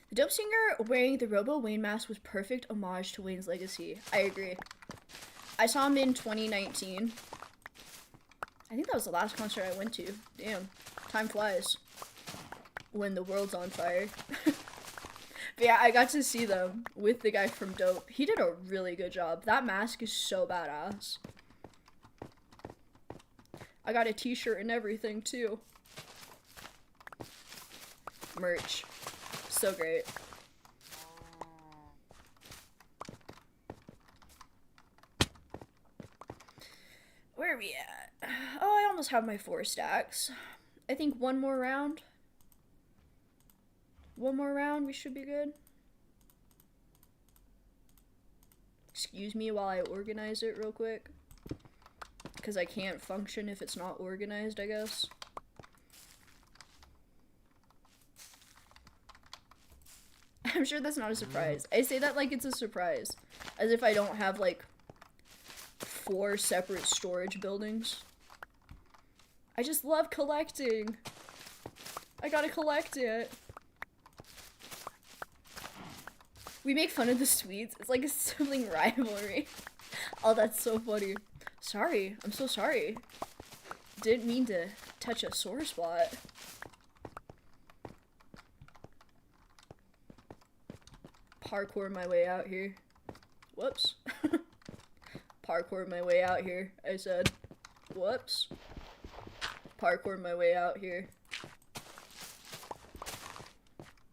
A: The dope singer wearing the Robo Wayne mask was perfect homage to Wayne's legacy. I agree. I saw him in 2019. I think that was the last concert I went to. Damn, time flies when the world's on fire. But yeah, I got to see them with the guy from Dope. He did a really good job. That mask is so badass. I got a t-shirt and everything too. Merch. So great. Where are we at? Oh, I almost have my 4 stacks. I think one more round. One more round, we should be good. Excuse me while I organize it real quick. Because I can't function if it's not organized, I guess. I'm sure that's not a surprise. I say that like it's a surprise. As if I don't have like 4 separate storage buildings. I just love collecting. I gotta collect it. We make fun of the Swedes. It's like a sibling rivalry. Oh, that's so funny. Sorry. I'm so sorry. Didn't mean to touch a sore spot. Parkour my way out here. Whoops. Parkour my way out here, I said. Whoops. Parkour my way out here.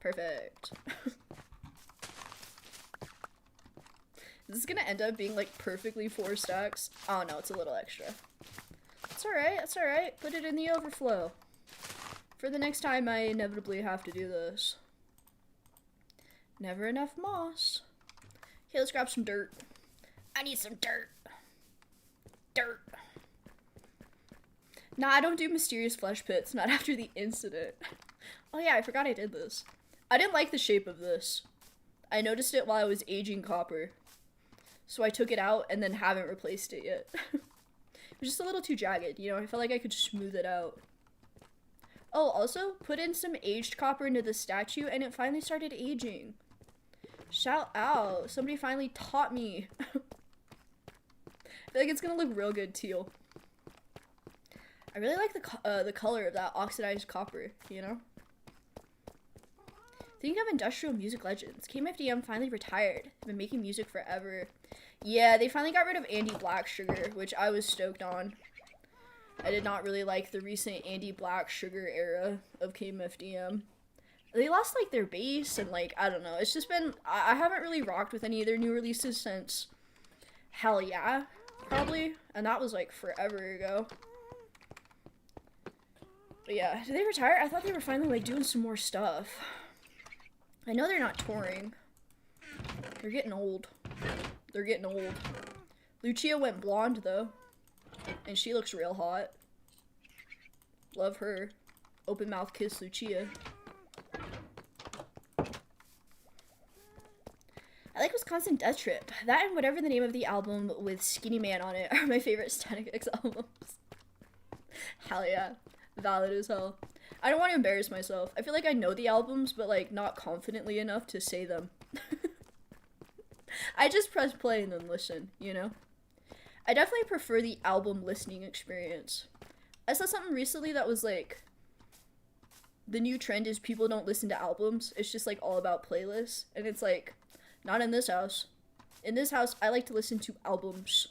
A: Perfect. This is gonna end up being like perfectly 4 stacks. Oh no, it's a little extra. It's alright, it's alright. Put it in the overflow. For the next time I inevitably have to do this. Never enough moss. Okay, let's grab some dirt. I need some dirt. Dirt. Nah, I don't do mysterious flesh pits, not after the incident. Oh yeah, I forgot I did this. I didn't like the shape of this. I noticed it while I was aging copper. So I took it out and then haven't replaced it yet. It was just a little too jagged, you know? I felt like I could smooth it out. Oh, also, put in some aged copper into the statue and it finally started aging. Shout out. Somebody finally taught me. I feel like it's gonna look real good teal. I really like the color of that oxidized copper, you know? Thinking of industrial music legends. KMFDM finally retired. They've been making music forever. Yeah, they finally got rid of Andy Blacksugar, which I was stoked on. I did not really like the recent Andy Blacksugar era of KMFDM. They lost, like, their bass, and, like, I don't know. It's just been... I haven't really rocked with any of their new releases since... Hell Yeah, probably. And that was, like, forever ago. But yeah, did they retire? I thought they were finally, like, doing some more stuff. I know they're not touring. They're getting old. They're getting old. Lucia went blonde, though. And she looks real hot. Love her. Open mouth kiss Lucia. I like Wisconsin Death Trip. That and whatever the name of the album with Skinny Man on it are my favorite Static X albums. Hell yeah. Valid as hell. I don't want to embarrass myself. I feel like I know the albums, but like not confidently enough to say them. I just press play and then listen, you know? I definitely prefer the album listening experience. I saw something recently that was like, the new trend is people don't listen to albums. It's just like all about playlists. And it's like, not in this house. In this house, I like to listen to albums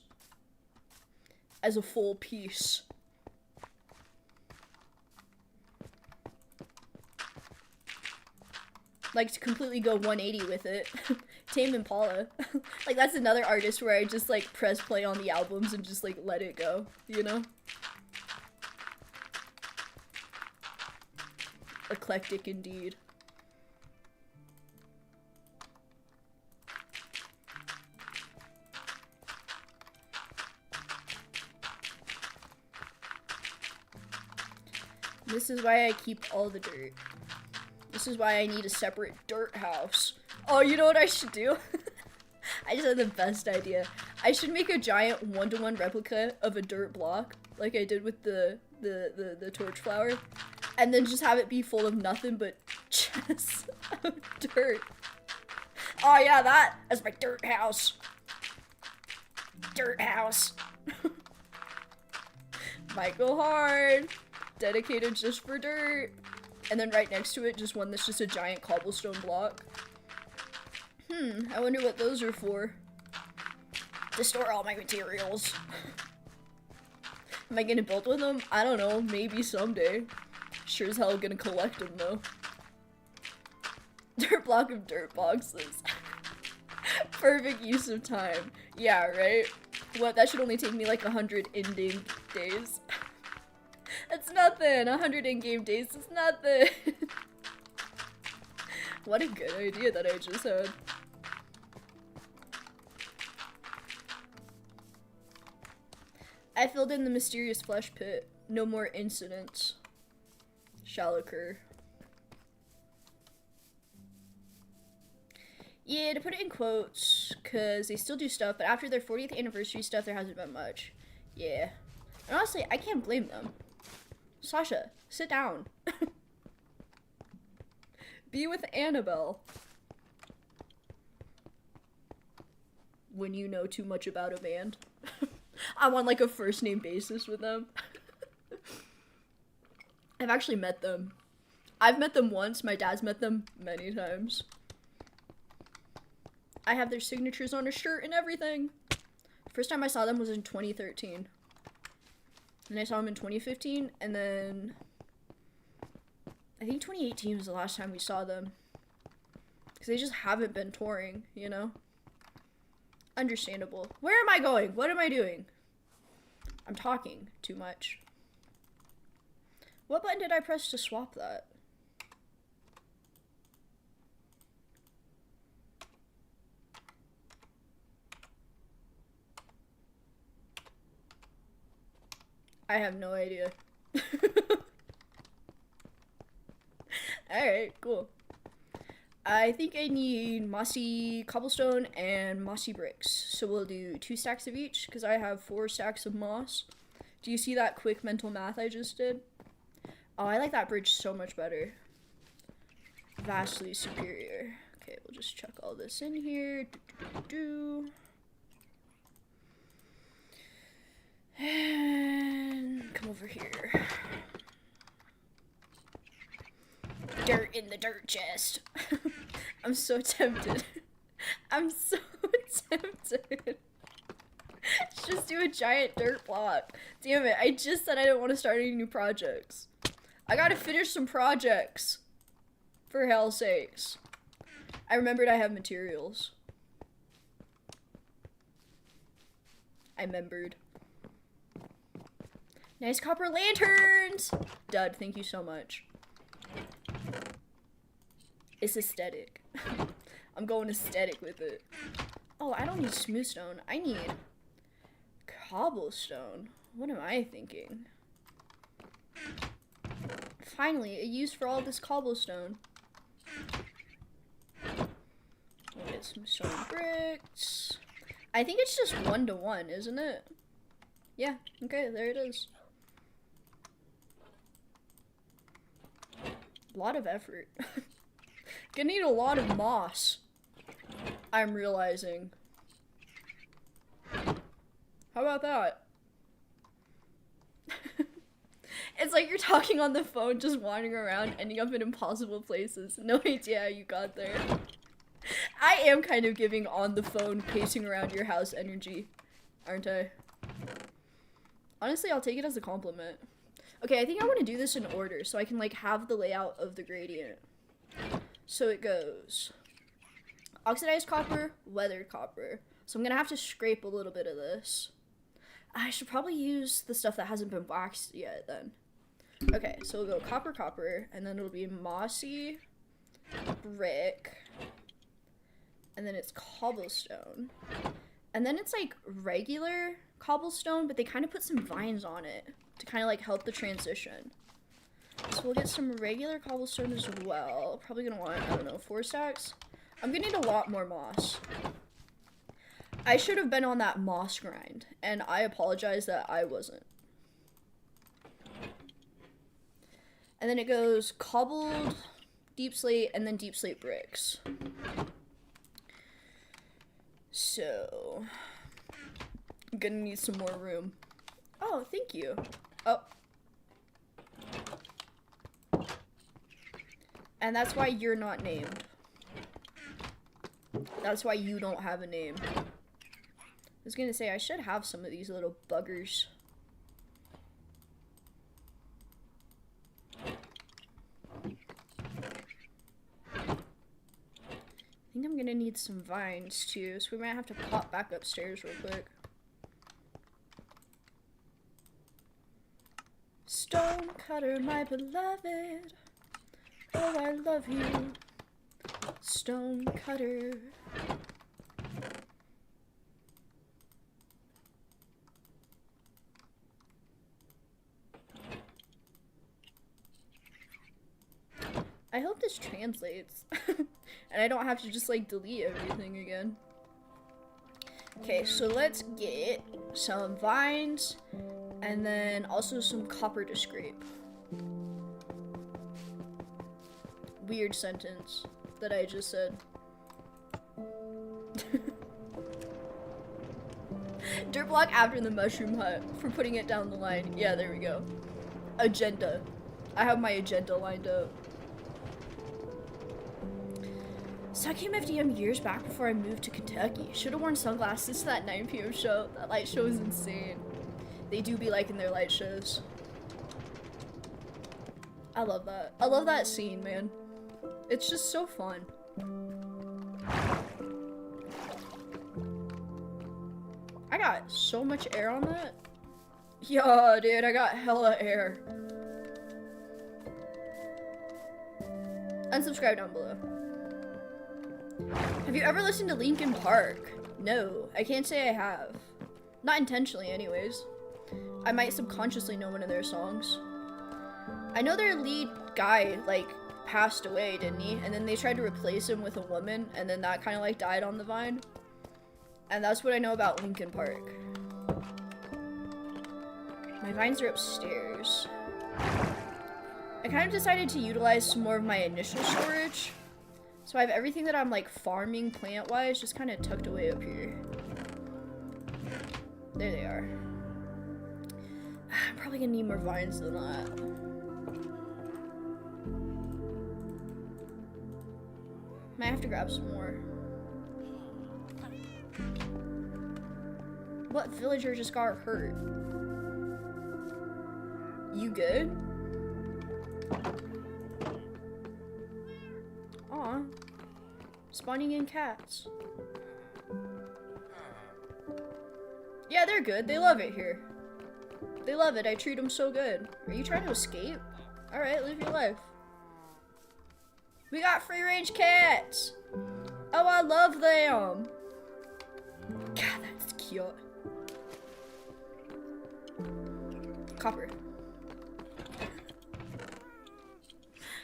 A: as a full piece. Like to completely go 180 with it. Tame Impala. Like that's another artist where I just like press play on the albums and just like let it go, you know? Eclectic indeed. This is why I keep all the dirt. This is why I need a separate dirt house. Oh, you know what I should do? I just had the best idea. I should make a giant one-to-one replica of a dirt block, like I did with the torch flower, and then just have it be full of nothing but chests of dirt. Oh yeah, that's my dirt house. Dirt house. Might go hard. Dedicated just for dirt. And then right next to it, just one that's just a giant cobblestone block. I wonder what those are for. To store all my materials. Am I gonna build with them? I don't know, maybe someday. Sure as hell gonna collect them though. Dirt block of dirt boxes. Perfect use of time. Yeah, right? What, that should only take me like 100 ending days. That's nothing. 100 in-game days is nothing. What a good idea that I just had. I filled in the mysterious flesh pit. No more incidents shall occur. Yeah, to put it in quotes, because they still do stuff, but after their 40th anniversary stuff, there hasn't been much. Yeah. And honestly, I can't blame them. Sasha, sit down. Be with Annabelle. When you know too much about a band. I'm on like a first name basis with them. I've actually met them. I've met them once. My dad's met them many times. I have their signatures on a shirt and everything. First time I saw them was in 2013. And I saw them in 2015, and then I think 2018 was the last time we saw them. Because they just haven't been touring, you know? Understandable. Where am I going? What am I doing? I'm talking too much. What button did I press to swap that? I have no idea. Alright, cool. I think I need mossy cobblestone and mossy bricks. So we'll do 2 stacks of each because I have 4 stacks of moss. Do you see that quick mental math I just did? Oh, I like that bridge so much better. Vastly superior. Okay, we'll just chuck all this in here. And come over here. Dirt in the dirt chest. I'm so tempted. I'm so tempted. Just do a giant dirt block. Damn it, I just said I didn't want to start any new projects. I gotta finish some projects. For hell's sakes. I remembered I have materials. I remembered. Nice copper lanterns! Dud, thank you so much. It's aesthetic. I'm going aesthetic with it. Oh, I don't need smooth stone. I need cobblestone. What am I thinking? Finally, a use for all this cobblestone. We'll get some stone bricks. I think it's just 1 to 1, isn't it? Yeah, okay, there it is. A lot of effort. Gonna need a lot of moss. I'm realizing. How about that? It's like you're talking on the phone, just wandering around, ending up in impossible places. No idea how you got there. I am kind of giving on the phone, pacing around your house energy, aren't I? Honestly, I'll take it as a compliment. Okay, I think I want to do this in order so I can like have the layout of the gradient. So it goes oxidized copper, weathered copper. So I'm gonna have to scrape a little bit of this. I should probably use the stuff that hasn't been waxed yet then. Okay, so we'll go copper, copper, and then it'll be mossy brick, and then it's cobblestone, and then it's like regular cobblestone, but they kind of put some vines on it to kind of like help the transition. So we'll get some regular cobblestone as well. Probably gonna want, I don't know, 4 stacks. I'm gonna need a lot more moss. I should have been on that moss grind, and I apologize that I wasn't. And then it goes cobbled, deep slate, and then deep slate bricks. So, I'm gonna need some more room. Oh, thank you. Oh. And that's why you're not named. That's why you don't have a name. I was gonna say, I should have some of these little buggers. I think I'm gonna need some vines too, so we might have to pop back upstairs real quick. Stone cutter, my beloved. Oh, I love you. Stone cutter. I hope this translates. And I don't have to just like delete everything again. Okay, so let's get some vines and then also some copper to scrape. Weird sentence that I just said. Dirt block after the mushroom hut for putting it down the line. Yeah, there we go. Agenda. I have my agenda lined up. So I came FDM years back before I moved to Kentucky. Should have worn sunglasses to that 9 p.m. show. That light show is insane. They do be liking their light shows. I love that. I love that scene, man. It's just so fun. I got so much air on that. Yo, dude, I got hella air. Unsubscribe down below. Have you ever listened to Linkin Park? No, I can't say I have. Not intentionally, anyways. I might subconsciously know one of their songs. I know their lead guy, like, passed away, didn't he? And then they tried to replace him with a woman, and then that kind of, like, died on the vine. And that's what I know about Linkin Park. My vines are upstairs. I kind of decided to utilize some more of my initial storage. So I have everything that I'm, like, farming plant-wise just kind of tucked away up here. There they are. I'm probably gonna need more vines than that. Might have to grab some more. What villager just got hurt? You good? Aw. Spawning in cats. Yeah, they're good. They love it here. They love it. I treat them so good. Are you trying to escape? Alright, live your life. We got free-range cats! Oh, I love them! God, that's cute. Copper.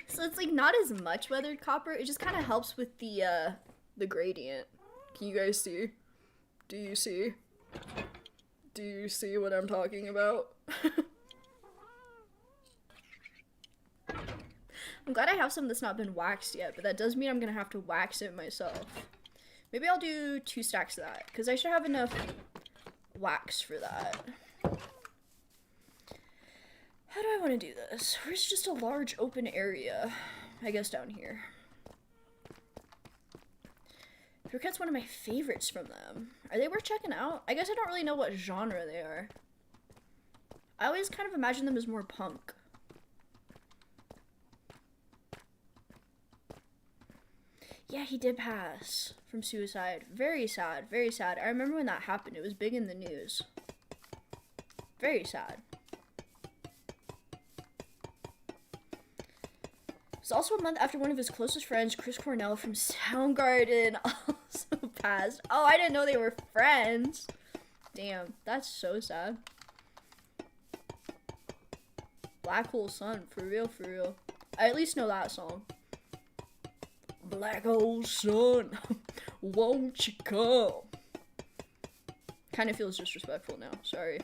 A: So it's like not as much weathered copper, it just kind of helps with the gradient. Can you guys see? Do you see? Do you see what I'm talking about? I'm glad I have some that's not been waxed yet, but that does mean I'm gonna have to wax it myself. Maybe I'll do 2 stacks of that, because I should have enough wax for that. How do I want to do this? Where's just a large open area? I guess down here. Croquette's one of my favorites from them. Are they worth checking out? I guess I don't really know what genre they are. I always kind of imagine them as more punk. Yeah, he did pass from suicide. Very sad, very sad. I remember when that happened. It was big in the news. Very sad. It's also a month after one of his closest friends, Chris Cornell from Soundgarden, also passed. Oh, I didn't know they were friends. Damn, that's so sad. Black Hole Sun, for real, for real. I at least know that song. Black hole sun, won't you come? Kind of feels disrespectful now, sorry.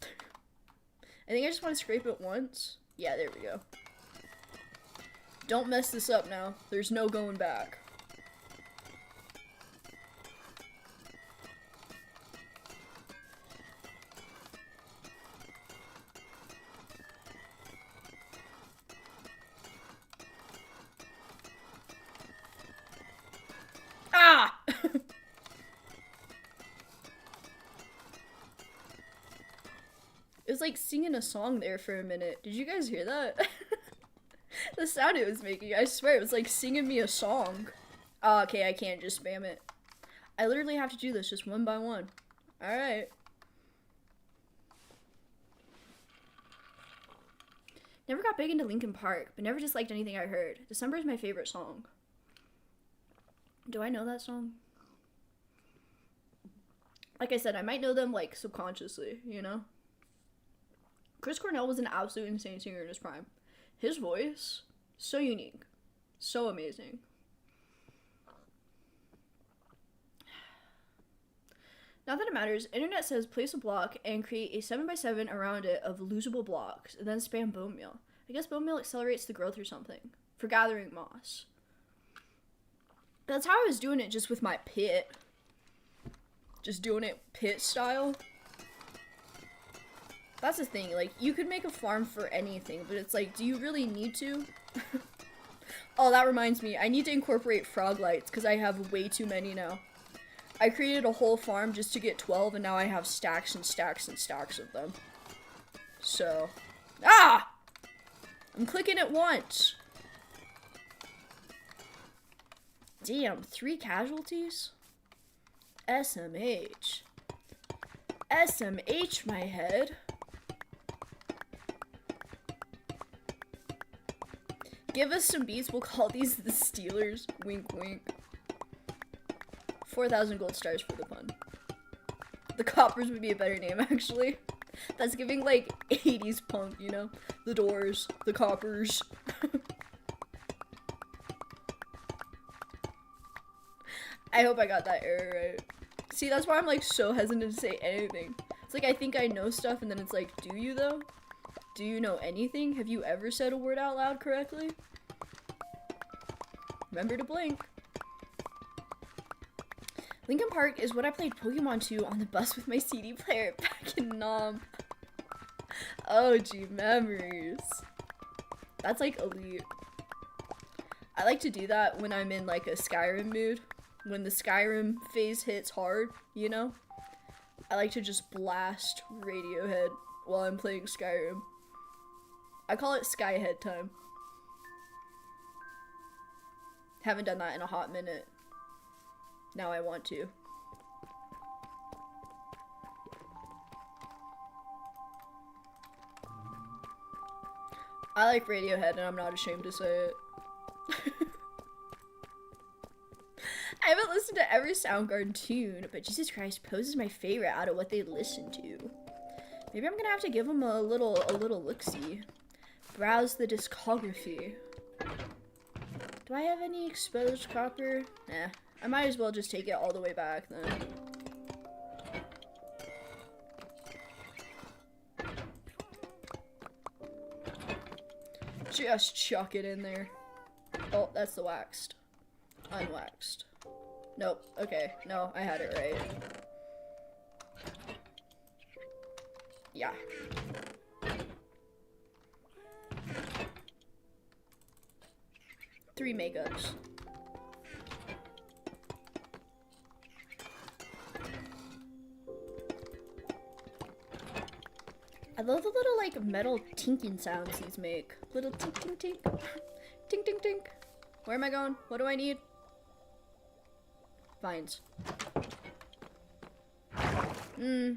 A: I think I just want to scrape it once. Yeah, there we go. Don't mess this up now. There's no going back. Ah! It was like singing a song there for a minute. Did you guys hear that? The sound it was making, I swear, it was like singing me a song. Oh, okay, I can't just spam it. I literally have to do this just one by one. Alright. Never got big into Linkin Park, but never disliked anything I heard. December is my favorite song. Do I know that song? Like I said, I might know them, like, subconsciously, you know? Chris Cornell was an absolute insane singer in his prime. His voice, so unique. So amazing. Not that it matters, internet says place a block and create a 7x7 around it of losable blocks, and then spam bone meal. I guess bone meal accelerates the growth or something. For gathering moss. That's how I was doing it just with my pit. Just doing it pit style. That's the thing, like, you could make a farm for anything, but it's like, do you really need to? Oh, that reminds me, I need to incorporate frog lights, because I have way too many now. I created a whole farm just to get 12, and now I have stacks and stacks and stacks of them. So, ah! I'm clicking it once. Damn, 3 casualties? SMH. SMH, my head. Give us some beats, we'll call these the Steelers. Wink, wink. 4,000 gold stars for the pun. The Coppers would be a better name, actually. That's giving, like, 80s punk, you know? The Doors, the Coppers. I hope I got that error right. See, that's why I'm like so hesitant to say anything. It's like I think I know stuff and then it's like, do you though? Do you know anything? Have you ever said a word out loud correctly? Remember to blink. Linkin Park is what I played Pokemon 2 on the bus with my CD player back in Nam. Oh, gee, memories. That's like elite. I like to do that when I'm in like a Skyrim mood. When the Skyrim phase hits hard, you know? I like to just blast Radiohead while I'm playing Skyrim. I call it Skyhead time. Haven't done that in a hot minute. Now I want to. I like Radiohead and I'm not ashamed to say it. I haven't listened to every Soundgarden tune, but Jesus Christ Pose is my favorite out of what they listen to. Maybe I'm gonna have to give them a little look-see. Browse the discography. Do I have any exposed copper? Nah. I might as well just take it all the way back then. Just chuck it in there. Oh, that's the waxed. Unwaxed. Nope. Okay. No, I had it right. Yeah. Three makeups. I love the little like metal tinking sounds these make. Little tink tink tink. Tink tink tink. Where am I going? What do I need? Vines. I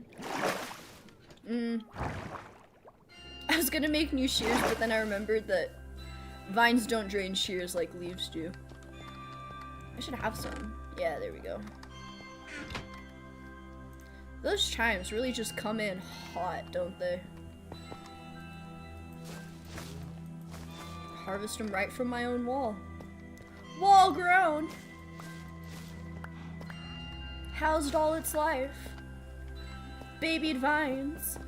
A: was gonna make new shears, but then I remembered that vines don't drain shears like leaves do. I should have some. Yeah, there we go. Those chimes really just come in hot, don't they? Harvest them right from my own wall. Wall grown! Housed all its life. Babied vines.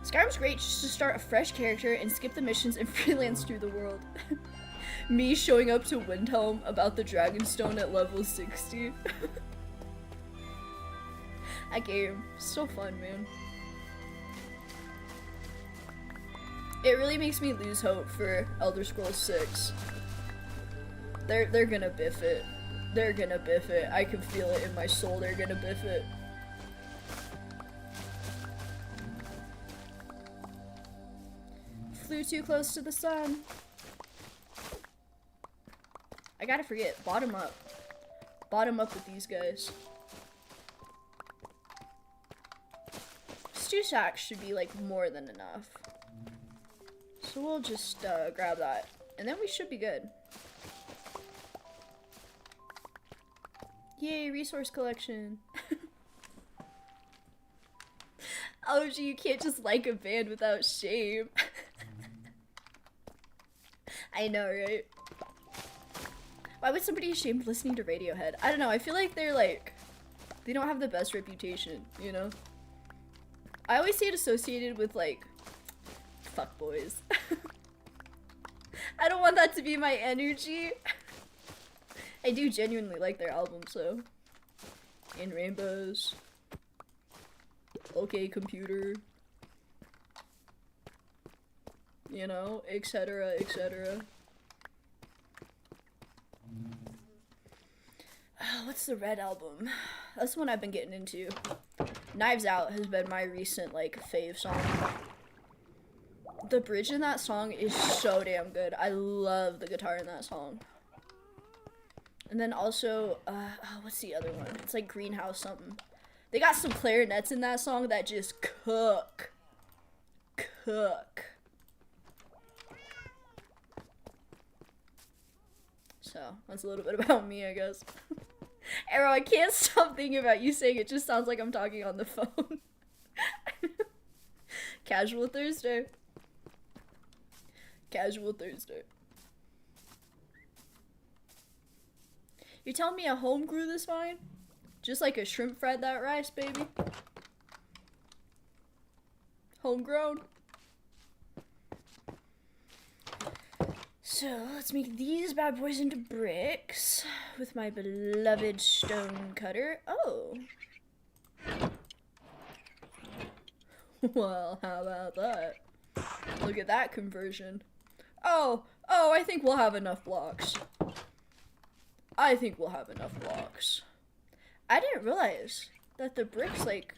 A: Skyrim's great just to start a fresh character and skip the missions and freelance through the world. Me showing up to Windhelm about the Dragonstone at level 60. That game, so fun, man. It really makes me lose hope for Elder Scrolls 6. They're gonna biff it. They're gonna biff it. I can feel it in my soul. They're gonna biff it. Flew too close to the sun. I gotta forget. Bottom up. Bottom up with these guys. Stew sacks should be like more than enough. So we'll just grab that. And then we should be good. Yay, resource collection. Oh, gee, you can't just like a band without shame. I know, right? Why would somebody be ashamed of listening to Radiohead? I don't know, I feel like they're like, they don't have the best reputation, you know? I always see it associated with like, fuckboys. I don't want that to be my energy. I do genuinely like their albums though. In Rainbows. Okay Computer. You know, etc, etc. What's the Red album? That's the one I've been getting into. Knives Out has been my recent like fave song. The bridge in that song is so damn good. I love the guitar in that song. And then also, what's the other one? It's like Greenhouse something. They got some clarinets in that song that just cook. Cook. So, that's a little bit about me, I guess. Arrow, I can't stop thinking about you saying it just sounds like I'm talking on the phone. Casual Thursday. Casual Thursday. You're telling me a home grew this vine? Just like a shrimp fried that rice, baby. Homegrown. So let's make these bad boys into bricks with my beloved stone cutter. Oh. Well, how about that? Look at that conversion. Oh, I think we'll have enough blocks. I think we'll have enough blocks. I didn't realize that the bricks, like,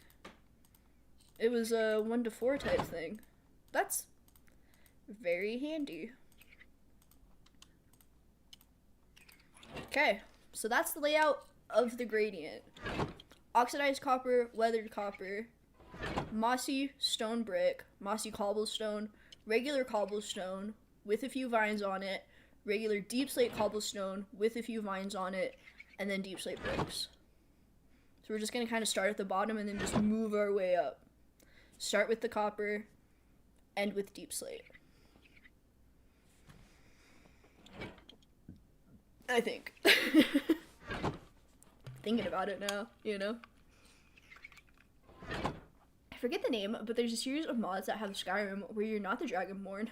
A: it was a 1 to 4 type thing. That's very handy. Okay, so that's the layout of the gradient. Oxidized copper, weathered copper, mossy stone brick, mossy cobblestone, regular cobblestone with a few vines on it, regular deep slate cobblestone with a few vines on it, and then deep slate bricks. So we're just going to kind of start at the bottom and then just move our way up. Start with the copper, end with deep slate. I think. Thinking about it now, you know? I forget the name, but there's a series of mods that have Skyrim where you're not the Dragonborn,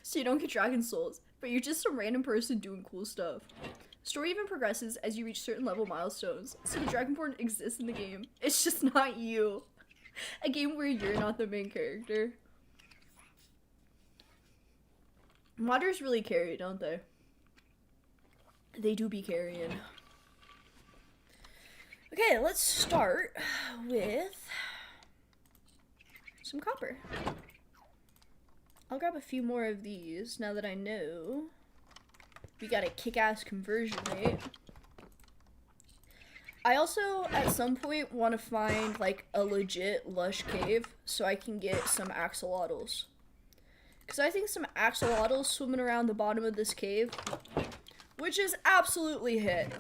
A: so you don't get dragon souls, but you're just some random person doing cool stuff. Story even progresses as you reach certain level milestones, so the Dragonborn exists in the game. It's just not you. A game where you're not the main character. Modders really carry, don't they? They do be carrying. Okay, let's start with some copper. I'll grab a few more of these now that I know we got a kick-ass conversion rate. I also, at some point, want to find, like, a legit lush cave so I can get some axolotls. Because I think some axolotls swimming around the bottom of this cave, which is absolutely hit.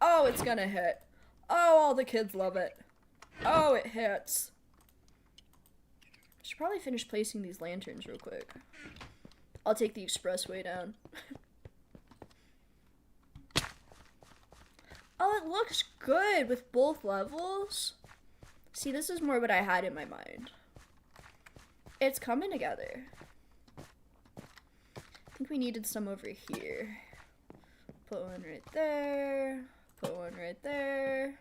A: Oh, it's gonna hit. Oh, all the kids love it. Oh, it hits. I should probably finish placing these lanterns real quick. I'll take the expressway down. Oh, it looks good with both levels. See, this is more what I had in my mind. It's coming together. I think we needed some over here. Put one right there. Put one right there.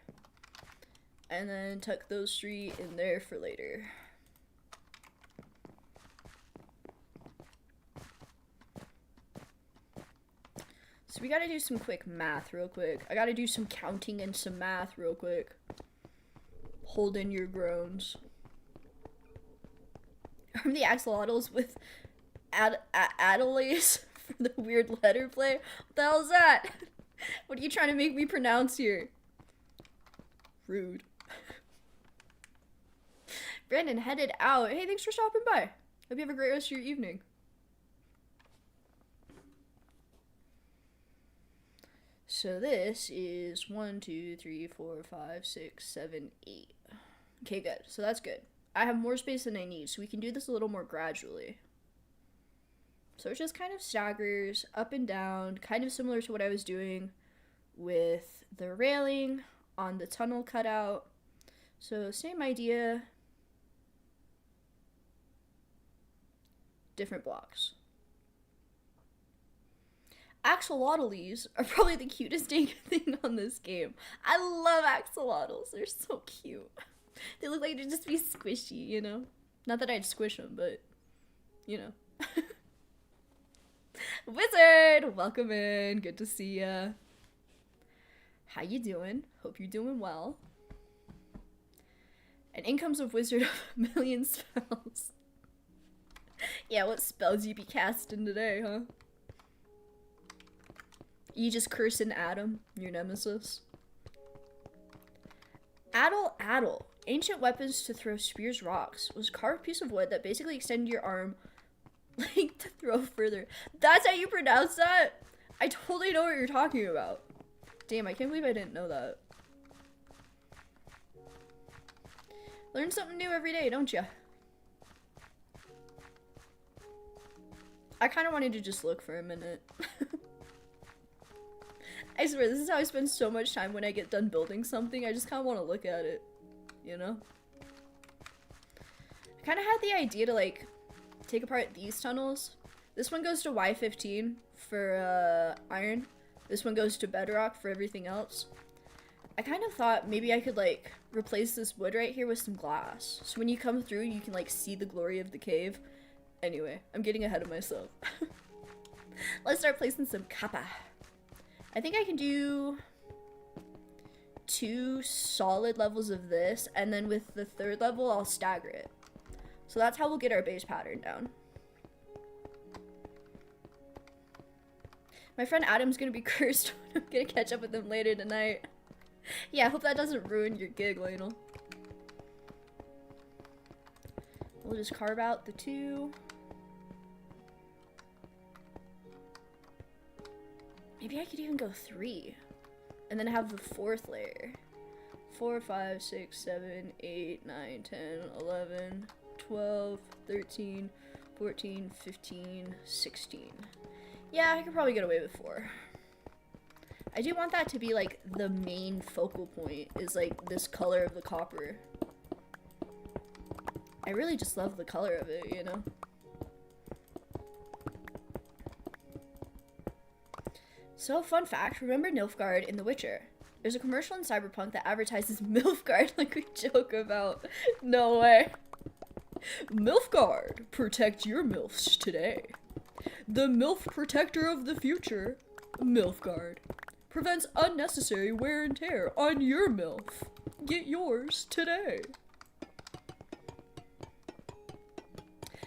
A: And then tuck those 3 in there for later. So we gotta do some quick math real quick. I gotta do some counting and some math real quick. Hold in your groans. From the axolotls with Adelaise for the weird letter play. What the hell is that? What are you trying to make me pronounce here? Rude. Brandon headed out. Hey, thanks for stopping by. Hope you have a great rest of your evening. So this is 1, 2, 3, 4, 5, 6, 7, 8. Okay, good. So that's good. I have more space than I need, so we can do this a little more gradually. So it just kind of staggers up and down, kind of similar to what I was doing with the railing on the tunnel cutout. So same idea, different blocks. Axolotls are probably the cutest dang thing on this game. I love axolotls. They're so cute. They look like they'd just be squishy, you know? Not that I'd squish them, but, you know. Wizard! Welcome in. Good to see ya. How you doing? Hope you're doing well. And in comes a wizard of a million spells. Yeah, what spells you be casting today, huh? You just cursing Adam, your nemesis. Addle. Ancient weapons to throw spears, rocks. Was a carved piece of wood that basically extended your arm like to throw further. That's how you pronounce that? I totally know what you're talking about. Damn, I can't believe I didn't know that. Learn something new every day, don't ya? I kind of wanted to just look for a minute. I swear, this is how I spend so much time when I get done building something. I just kind of want to look at it, you know? I kind of had the idea to, like, take apart these tunnels. This one goes to Y15 for iron. This one goes to bedrock for everything else. I kind of thought maybe I could, like, replace this wood right here with some glass. So when you come through, you can, like, see the glory of the cave. Anyway, I'm getting ahead of myself. Let's start placing some kappa. I think I can do 2 solid levels of this, and then with the 3rd level, I'll stagger it. So that's how we'll get our base pattern down. My friend Adam's gonna be cursed when I'm gonna catch up with him later tonight. Yeah, I hope that doesn't ruin your gig, Lionel. We'll just carve out the 2. Maybe I could even go 3. And then have the 4th layer. 4, 5, 6, 7, 8, 9, 10, 11, 12, 13, 14, 15, 16. Yeah, I could probably get away with 4. I do want that to be like the main focal point, is like this color of the copper. I really just love the color of it, you know? So, fun fact, remember Nilfgaard in The Witcher? There's a commercial in Cyberpunk that advertises Milfgaard like we joke about. No way. Milfgaard, protect your MILFs today. The MILF protector of the future, Milfgaard, prevents unnecessary wear and tear on your MILF. Get yours today.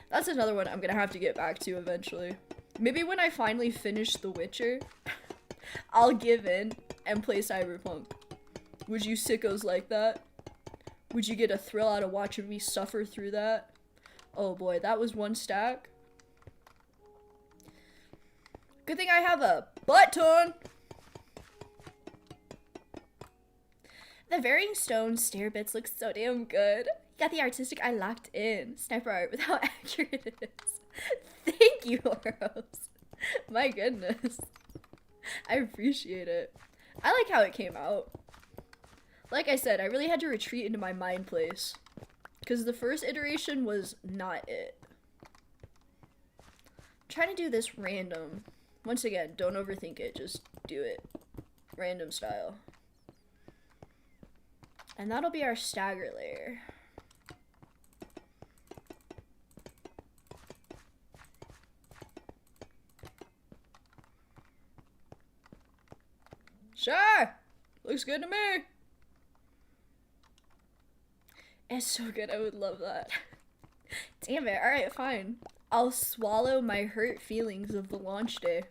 A: That's another one I'm gonna have to get back to eventually. Maybe when I finally finish The Witcher, I'll give in and play Cyberpunk. Would you sickos like that? Would you get a thrill out of watching me suffer through that? Oh boy, that was 1 stack. Good thing I have a butt ton. The varying stone stair bits look so damn good. Got the artistic eye locked in. Sniper art with how accurate it is. Thank you, Oros. My goodness. I appreciate it. I like how it came out. Like I said, I really had to retreat into my mind place. Because the first iteration was not it. I'm trying to do this random. Once again, don't overthink it. Just do it. Random style. And that'll be our stagger layer. Sure! Looks good to me! It's so good, I would love that. Damn it, alright, fine. I'll swallow my hurt feelings of the launch day.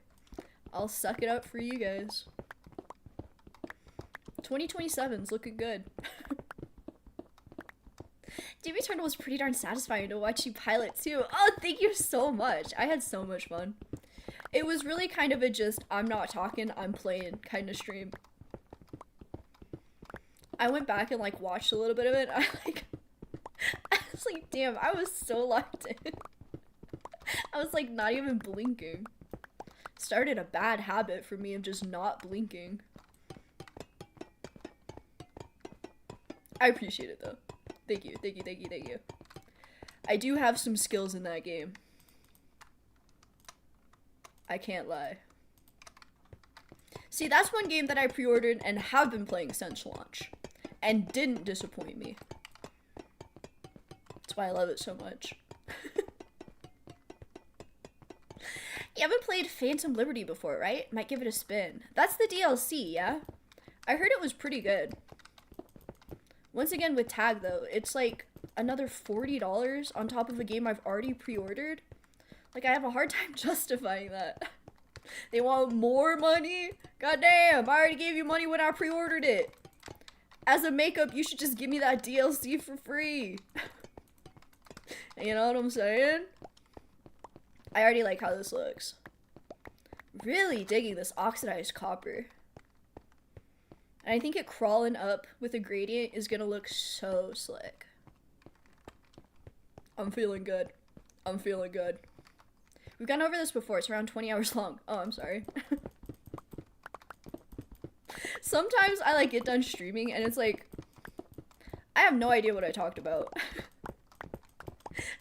A: I'll suck it up for you guys. 2027's looking good. Doom Eternal was pretty darn satisfying to watch you pilot too. Oh, thank you so much. I had so much fun. It was really kind of a just, I'm not talking, I'm playing kind of stream. I went back and like watched a little bit of it. I was like, damn, I was so locked in. I was like not even blinking. Started a bad habit for me of just not blinking. I appreciate it though. Thank you, thank you, thank you, thank you. I do have some skills in that game. I can't lie. See, that's one game that I pre-ordered and have been playing since launch. And didn't disappoint me. That's why I love it so much. You haven't played Phantom Liberty before, right? Might give it a spin. That's the DLC, yeah? I heard it was pretty good. Once again with Tag though, it's like another $40 on top of a game I've already pre-ordered. Like I have a hard time justifying that. They want more money? Goddamn, I already gave you money when I pre-ordered it. As a makeup, you should just give me that DLC for free. You know what I'm saying? I already like how this looks. Really digging this oxidized copper. And I think it crawling up with a gradient is gonna look so slick. I'm feeling good. I'm feeling good. We've gone over this before. It's around 20 hours long. Oh, I'm sorry. Sometimes I like get done streaming and it's like, I have no idea what I talked about.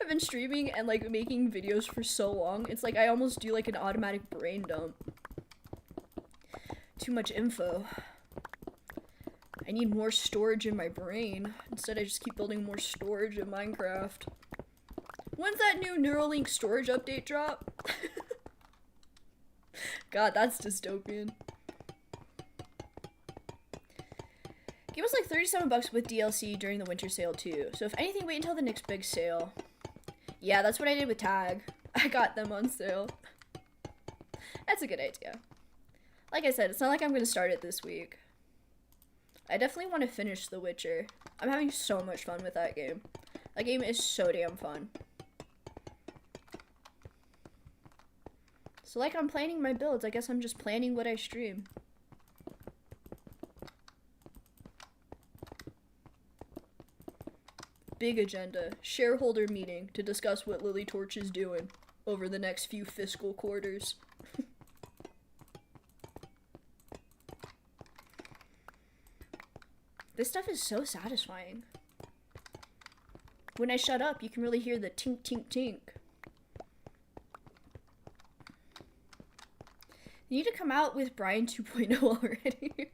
A: I've been streaming and like making videos for so long. It's like I almost do like an automatic brain dump. Too much info. I need more storage in my brain. Instead, I just keep building more storage in Minecraft. When's that new Neuralink storage update drop? God, that's dystopian. Give us like $37 with DLC during the winter sale too. So if anything, wait until the next big sale. Yeah, that's what I did with Tag. I got them on sale. That's a good idea. Like I said, it's not like I'm gonna start it this week. I definitely want to finish The Witcher. I'm having so much fun with that game. That game is so damn fun. So like I'm planning my builds, I guess I'm just planning what I stream. Big agenda. Shareholder meeting to discuss what Lily Torch is doing over the next few fiscal quarters. This stuff is so satisfying. When I shut up, you can really hear the tink, tink, tink. You need to come out with Brian 2.0 already.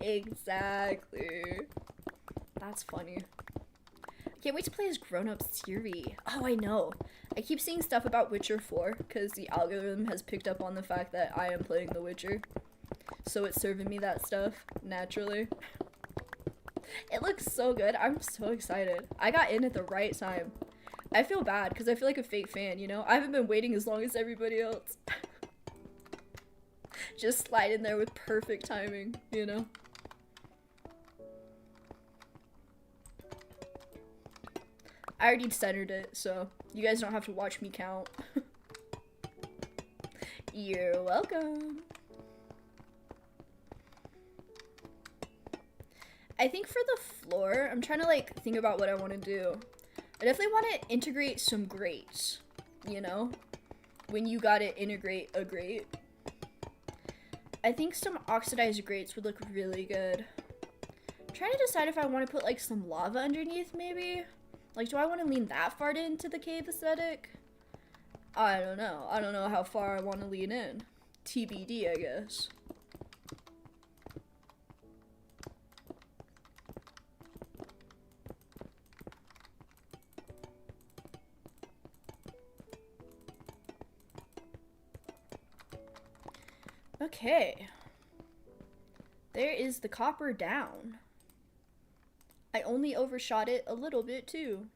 A: Exactly. That's funny. I can't wait to play as grown-up Ciri. Oh, I know. I keep seeing stuff about Witcher 4 because the algorithm has picked up on the fact that I am playing The Witcher. So it's serving me that stuff, naturally. It looks so good. I'm so excited. I got in at the right time. I feel bad because I feel like a fake fan, you know? I haven't been waiting as long as everybody else. Just slide in there with perfect timing, you know? I already centered it, so you guys don't have to watch me count. You're welcome. I think for the floor, I'm trying to like think about what I want to do. I definitely want to integrate some grates, you know? When you gotta integrate a grate. I think some oxidized grates would look really good. I'm trying to decide if I want to put like some lava underneath maybe. Like, do I want to lean that far into the cave aesthetic? I don't know. I don't know how far I want to lean in. TBD, I guess. Okay. There is the copper down. I only overshot it a little bit too.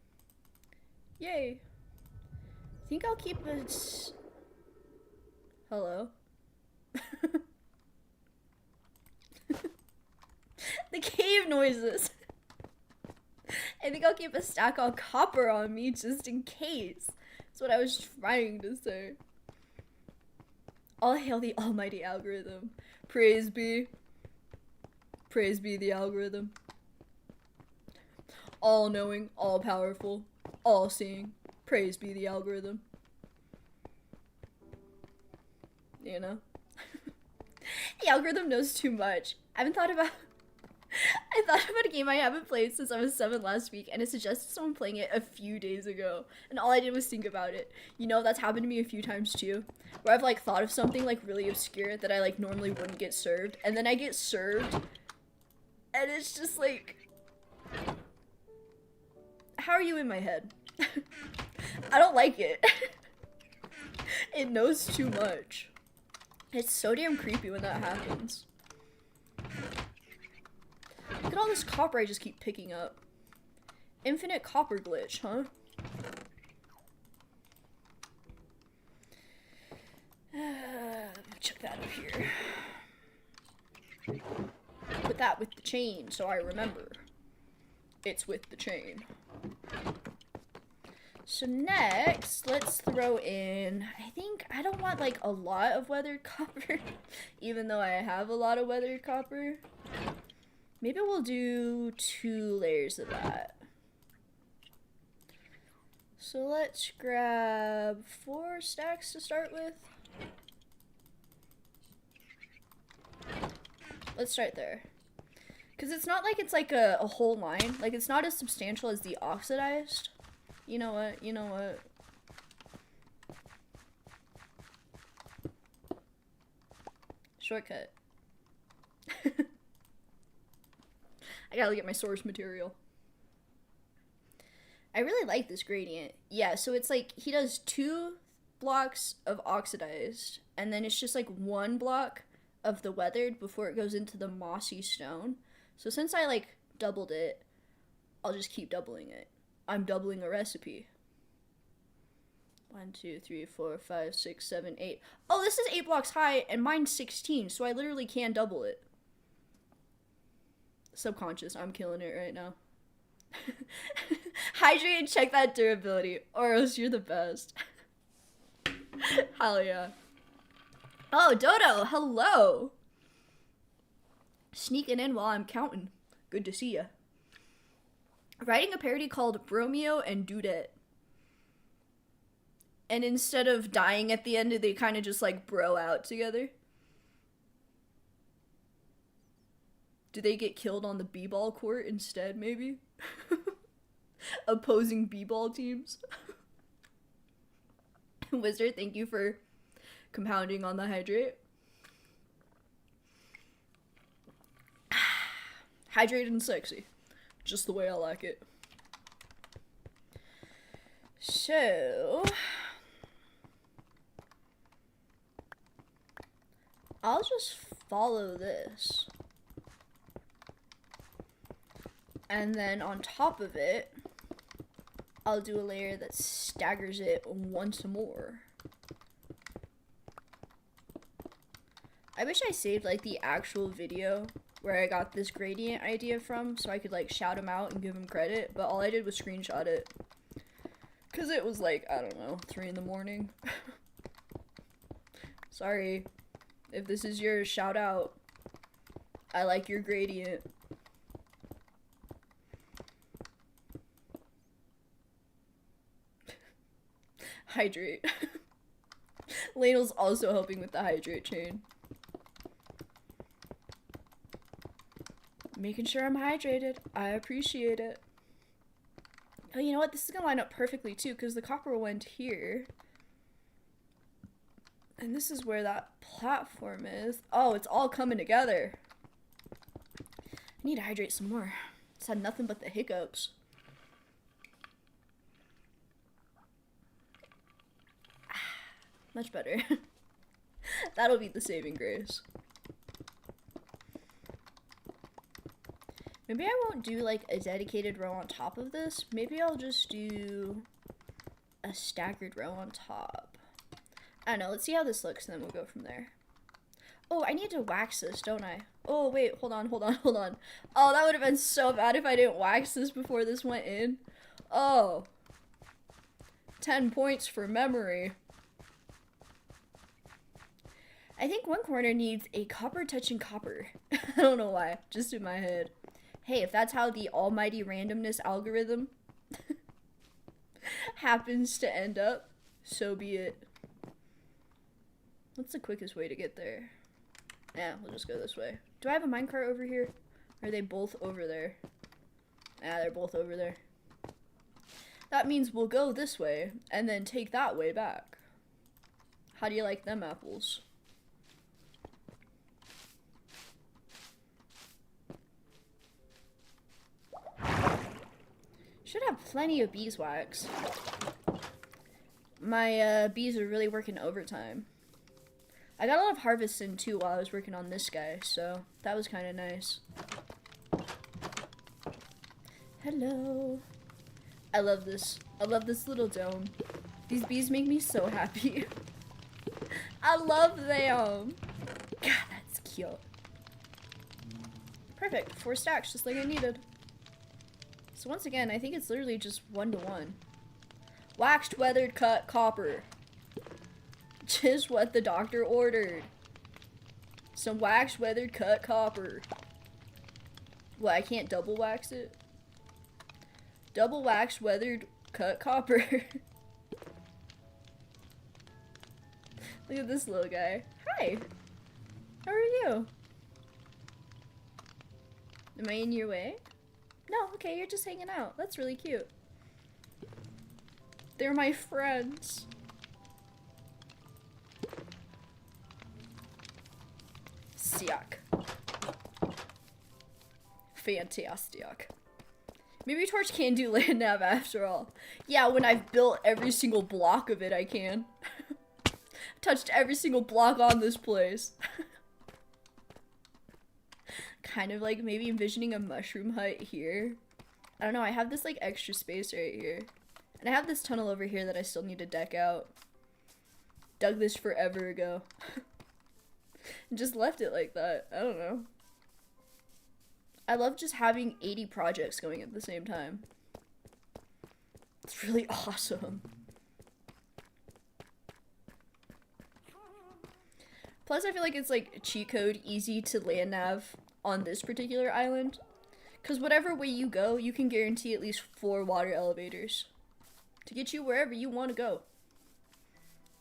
A: Yay. I think I'll keep it. Hello? The cave noises. I think I'll keep a stack of copper on me just in case. That's what I was trying to say. All hail the almighty algorithm. Praise be. Praise be the algorithm. All-knowing, all-powerful, all-seeing. Praise be the algorithm. You know? The algorithm knows too much. I thought about a game I haven't played since I was 7 last week, and it suggested someone playing it a few days ago, and all I did was think about it. You know, that's happened to me a few times too, where I've like thought of something like really obscure that I like normally wouldn't get served, and then I get served, and it's just like, how are you in my head? I don't like it. It knows too much. It's so damn creepy when that happens. Look at all this copper I just keep picking up. Infinite copper glitch, huh? Check that up here. Put that with the chain so I remember. It's with the chain. So next, let's throw in, I don't want like a lot of weathered copper, even though I have a lot of weathered copper. Maybe we'll do 2 layers of that. So let's grab 4 stacks to start with. Let's start there. Because it's not like it's like a whole line. Like, it's not as substantial as the oxidized. You know what? You know what? Shortcut. I gotta look at my source material. I really like this gradient. Yeah, so it's like he does 2 blocks of oxidized, and then it's just like 1 block of the weathered before it goes into the mossy stone. So since I like doubled it, I'll just keep doubling it. I'm doubling a recipe. 1, 2, 3, 4, 5, 6, 7, 8. Oh, this is 8 blocks high, and mine's 16, so I literally can double it. Subconscious, I'm killing it right now. Hydrate and check that durability, or else you're the best. Hell yeah. Oh, Dodo, hello. Sneaking in while I'm counting. Good to see ya. Writing a parody called Bromeo and Dudette. And instead of dying at the end, they kind of just like bro out together. Do they get killed on the b-ball court instead, maybe? Opposing b-ball teams. Wizard, thank you for compounding on the hydrate. Hydrated and sexy. Just the way I like it. So... I'll just follow this. And then on top of it, I'll do a layer that staggers it once more. I wish I saved like the actual video where I got this gradient idea from so I could like shout him out and give him credit, but all I did was screenshot it. Cause it was like, I don't know, 3 in the morning. Sorry. If this is your shout out, I like your gradient. Hydrate. Ladle's also helping with the hydrate chain. Making sure I'm hydrated. I appreciate it. Oh, you know what? This is gonna line up perfectly too, because the copper went here. And this is where that platform is. Oh, it's all coming together. I need to hydrate some more. It's had nothing but the hiccups. Much better. That'll be the saving grace. Maybe I won't do like a dedicated row on top of this. Maybe I'll just do a staggered row on top. I don't know, let's see how this looks and then we'll go from there. Oh, I need to wax this, don't I? Oh, wait, hold on. Oh, that would have been so bad if I didn't wax this before this went in. Oh. 10 points for memory. I think one corner needs a copper touching copper. I don't know why, just in my head. Hey, if that's how the almighty randomness algorithm happens to end up, so be it. What's the quickest way to get there? Yeah, we'll just go this way. Do I have a minecart over here? Or are they both over there? Ah, they're both over there. That means we'll go this way, and then take that way back. How do you like them apples? Should have plenty of beeswax. My bees are really working overtime. I got a lot of harvests in too while I was working on this guy, so that was kind of nice. Hello. I love this. I love this little dome. These bees make me so happy. I love them. God, that's cute. Perfect. 4 stacks, just like I needed. So once again, I think it's literally just 1-to-1. Waxed, weathered, cut, copper. Just what the doctor ordered. Some waxed, weathered, cut, copper. What, I can't double wax it? Double waxed, weathered, Cut copper. Look at this little guy. Hi. How are you? Am I in your way? No, okay, you're just hanging out. That's really cute. They're my friends. Siak. Fantastic. Maybe Torch can do land nav after all. Yeah, when I've built every single block of it, I can. Touched every single block on this place. Kind of like maybe envisioning a mushroom hut here. I don't know, I have this like extra space right here. And I have this tunnel over here that I still need to deck out. Dug this forever ago. And just left it like that. I don't know. I love just having 80 projects going at the same time. It's really awesome. Plus, I feel like it's like cheat code easy to land nav on this particular island. Because whatever way you go, you can guarantee at least 4 water elevators to get you wherever you want to go.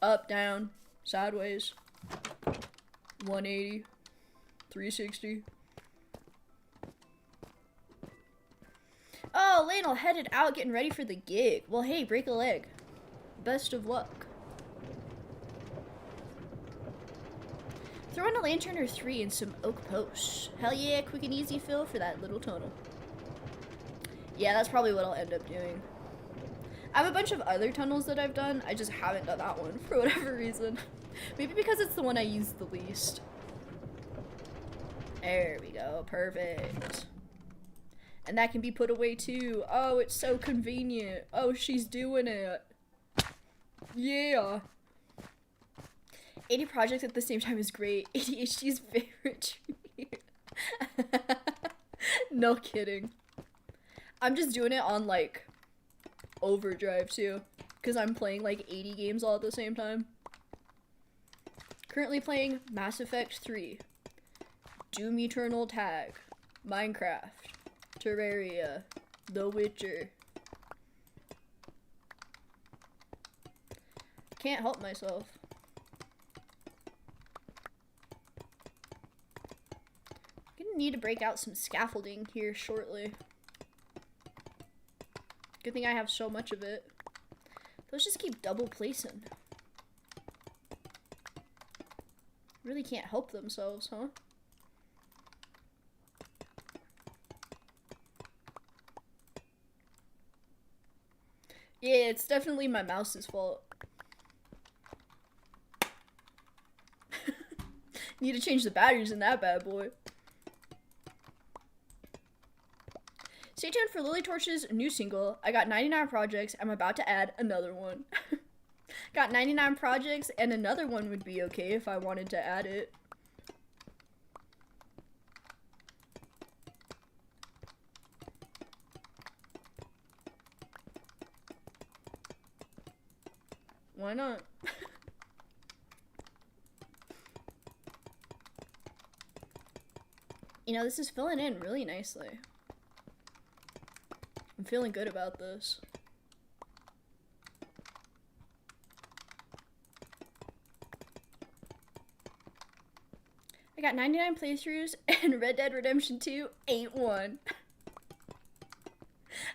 A: Up, down, sideways, 180, 360. Oh, Lionel headed out getting ready for the gig. Well, hey, break a leg. Best of luck. Throw in a lantern or 3 and some oak posts. Hell yeah, quick and easy fill for that little tunnel. Yeah, that's probably what I'll end up doing. I have a bunch of other tunnels that I've done. I just haven't done that one for whatever reason. Maybe because it's the one I use the least. There we go, perfect. And that can be put away too. Oh, it's so convenient. Oh, she's doing it. Yeah. 80 projects at the same time is great. ADHD's favorite treat. No kidding. I'm just doing it on like overdrive too. Because I'm playing like 80 games all at the same time. Currently playing Mass Effect 3. Doom Eternal Tag. Minecraft. Terraria, The Witcher. Can't help myself. Gonna need to break out some scaffolding here shortly. Good thing I have so much of it. Those just keep double placing. Really can't help themselves, huh? Yeah, it's definitely my mouse's fault. Need to change the batteries in that bad boy. Stay tuned for Lily Torch's new single. I got 99 projects. I'm about to add another one. Got 99 projects and another one would be okay if I wanted to add it. Why not? You know, this is filling in really nicely. I'm feeling good about this. I got 99 playthroughs and Red Dead Redemption 2 ain't one.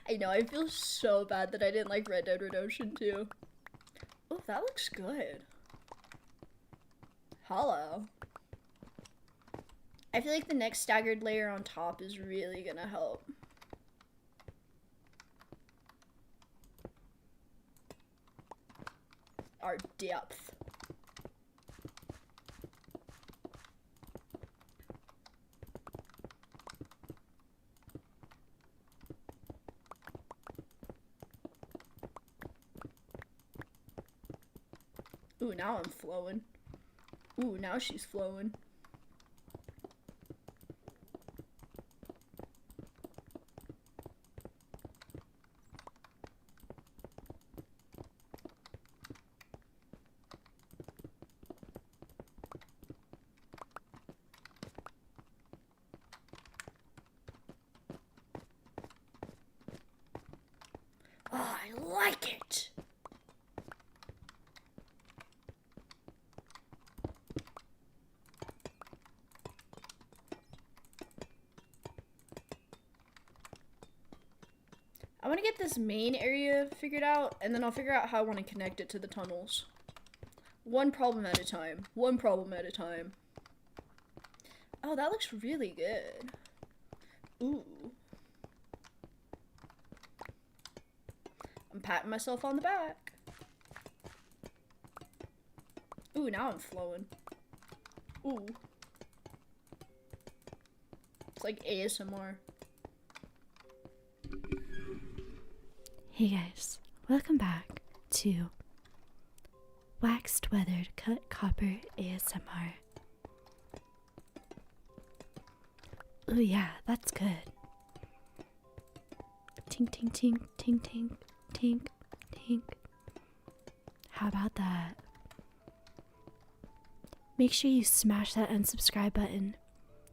A: I know, I feel so bad that I didn't like Red Dead Redemption 2. Oh, that looks good. Hello. I feel like the next staggered layer on top is really gonna help. Our depth. Ooh, now I'm flowing. Ooh, now she's flowing. Oh, I like it. I want to get this main area figured out, and then I'll figure out how I want to connect it to the tunnels. One problem at a time. One problem at a time. Oh, that looks really good. Ooh. I'm patting myself on the back. Ooh, now I'm flowing. Ooh. It's like ASMR.
B: Hey guys, welcome back to Waxed Weathered Cut Copper ASMR. Oh yeah, that's good. Tink, tink, tink, tink, tink, tink, tink. How about that? Make sure you smash that unsubscribe button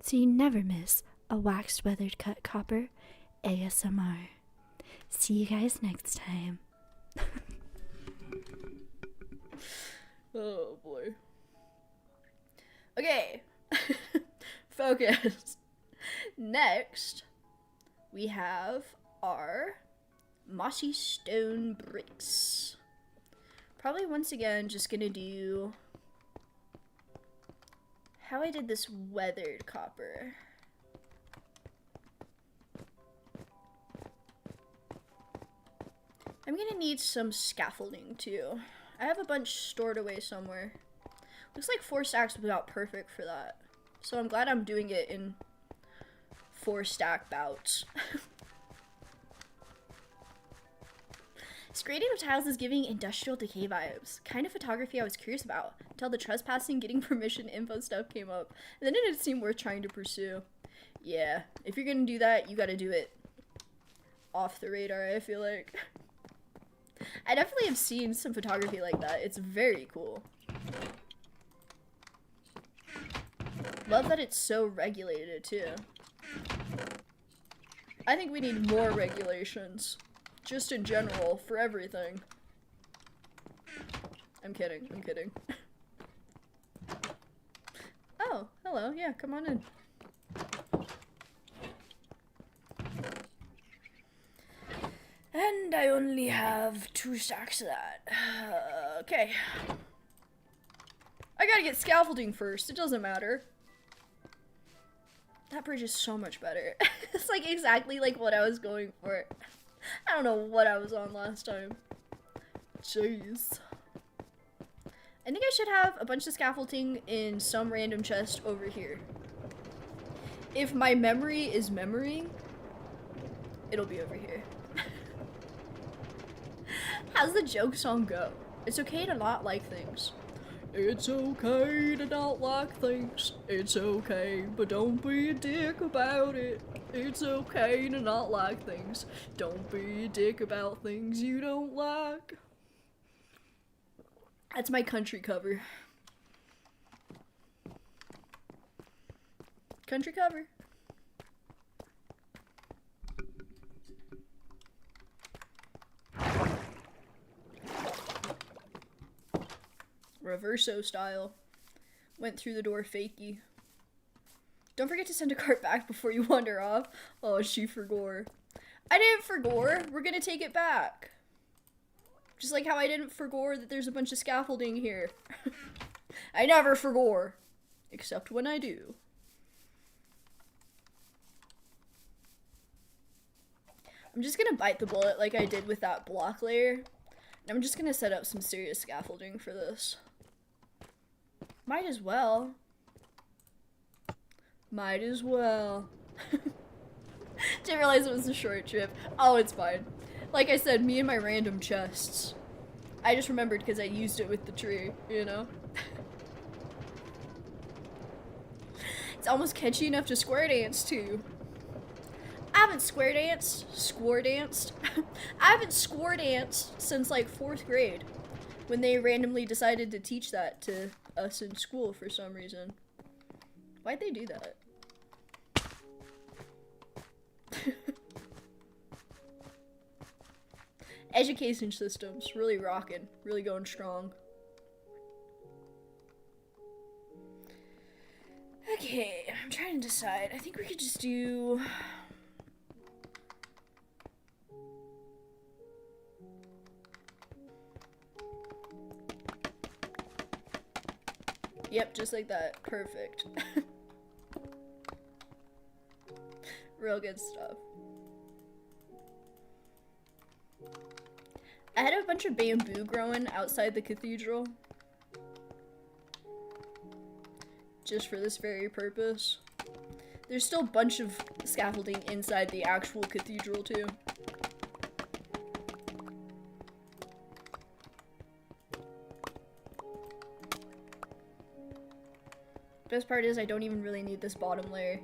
B: so you never miss a Waxed Weathered Cut Copper ASMR. See you guys next time.
A: Oh boy. Okay. Focus. Next, we have our mossy stone bricks. Probably once again just gonna do how I did this weathered copper. I'm gonna need some scaffolding too. I have a bunch stored away somewhere. Looks like 4 stacks was about perfect for that. So I'm glad I'm doing it in 4 stack bouts. This grading of tiles is giving industrial decay vibes. Kind of photography I was curious about, until the trespassing, getting permission info stuff came up. And then it didn't seem worth trying to pursue. Yeah, if you're gonna do that, you gotta do it off the radar, I feel like. I definitely have seen some photography like that. It's very cool. Love that it's so regulated too. I think we need more regulations. Just in general, for everything. I'm kidding, I'm kidding. Oh, hello, yeah, come on in. And I only have 2 stacks of that. Okay. I gotta get scaffolding first, it doesn't matter. That bridge is so much better. It's like exactly like what I was going for. I don't know what I was on last time. Jeez. I think I should have a bunch of scaffolding in some random chest over here. If my memory is memorying, it'll be over here. How's the joke song go? It's okay to not like things. It's okay to not like things. It's okay, but don't be a dick about it. It's okay to not like things. Don't be a dick about things you don't like. That's my country cover. Country cover. Reverso style. Went through the door fakey. Don't forget to send a cart back before you wander off. Oh, she forgore. I didn't forgore. We're gonna take it back. Just like how I didn't forgore that there's a bunch of scaffolding here. I never forgore. Except when I do. I'm just gonna bite the bullet like I did with that block layer. And I'm just gonna set up some serious scaffolding for this. Might as well. Might as well. Didn't realize it was a short trip. Oh, it's fine. Like I said, me and my random chests. I just remembered because I used it with the tree, you know? It's almost catchy enough to square dance too. I haven't square danced. I haven't square danced since like 4th grade. When they randomly decided to teach that to us in school for some reason. Why'd they do that? Education systems, really rocking, really going strong. Okay, I'm trying to decide. I think we could just do... Yep, just like that. Perfect. Real good stuff. I had a bunch of bamboo growing outside the cathedral. Just for this very purpose. There's still a bunch of scaffolding inside the actual cathedral too. Best part is I don't even really need this bottom layer.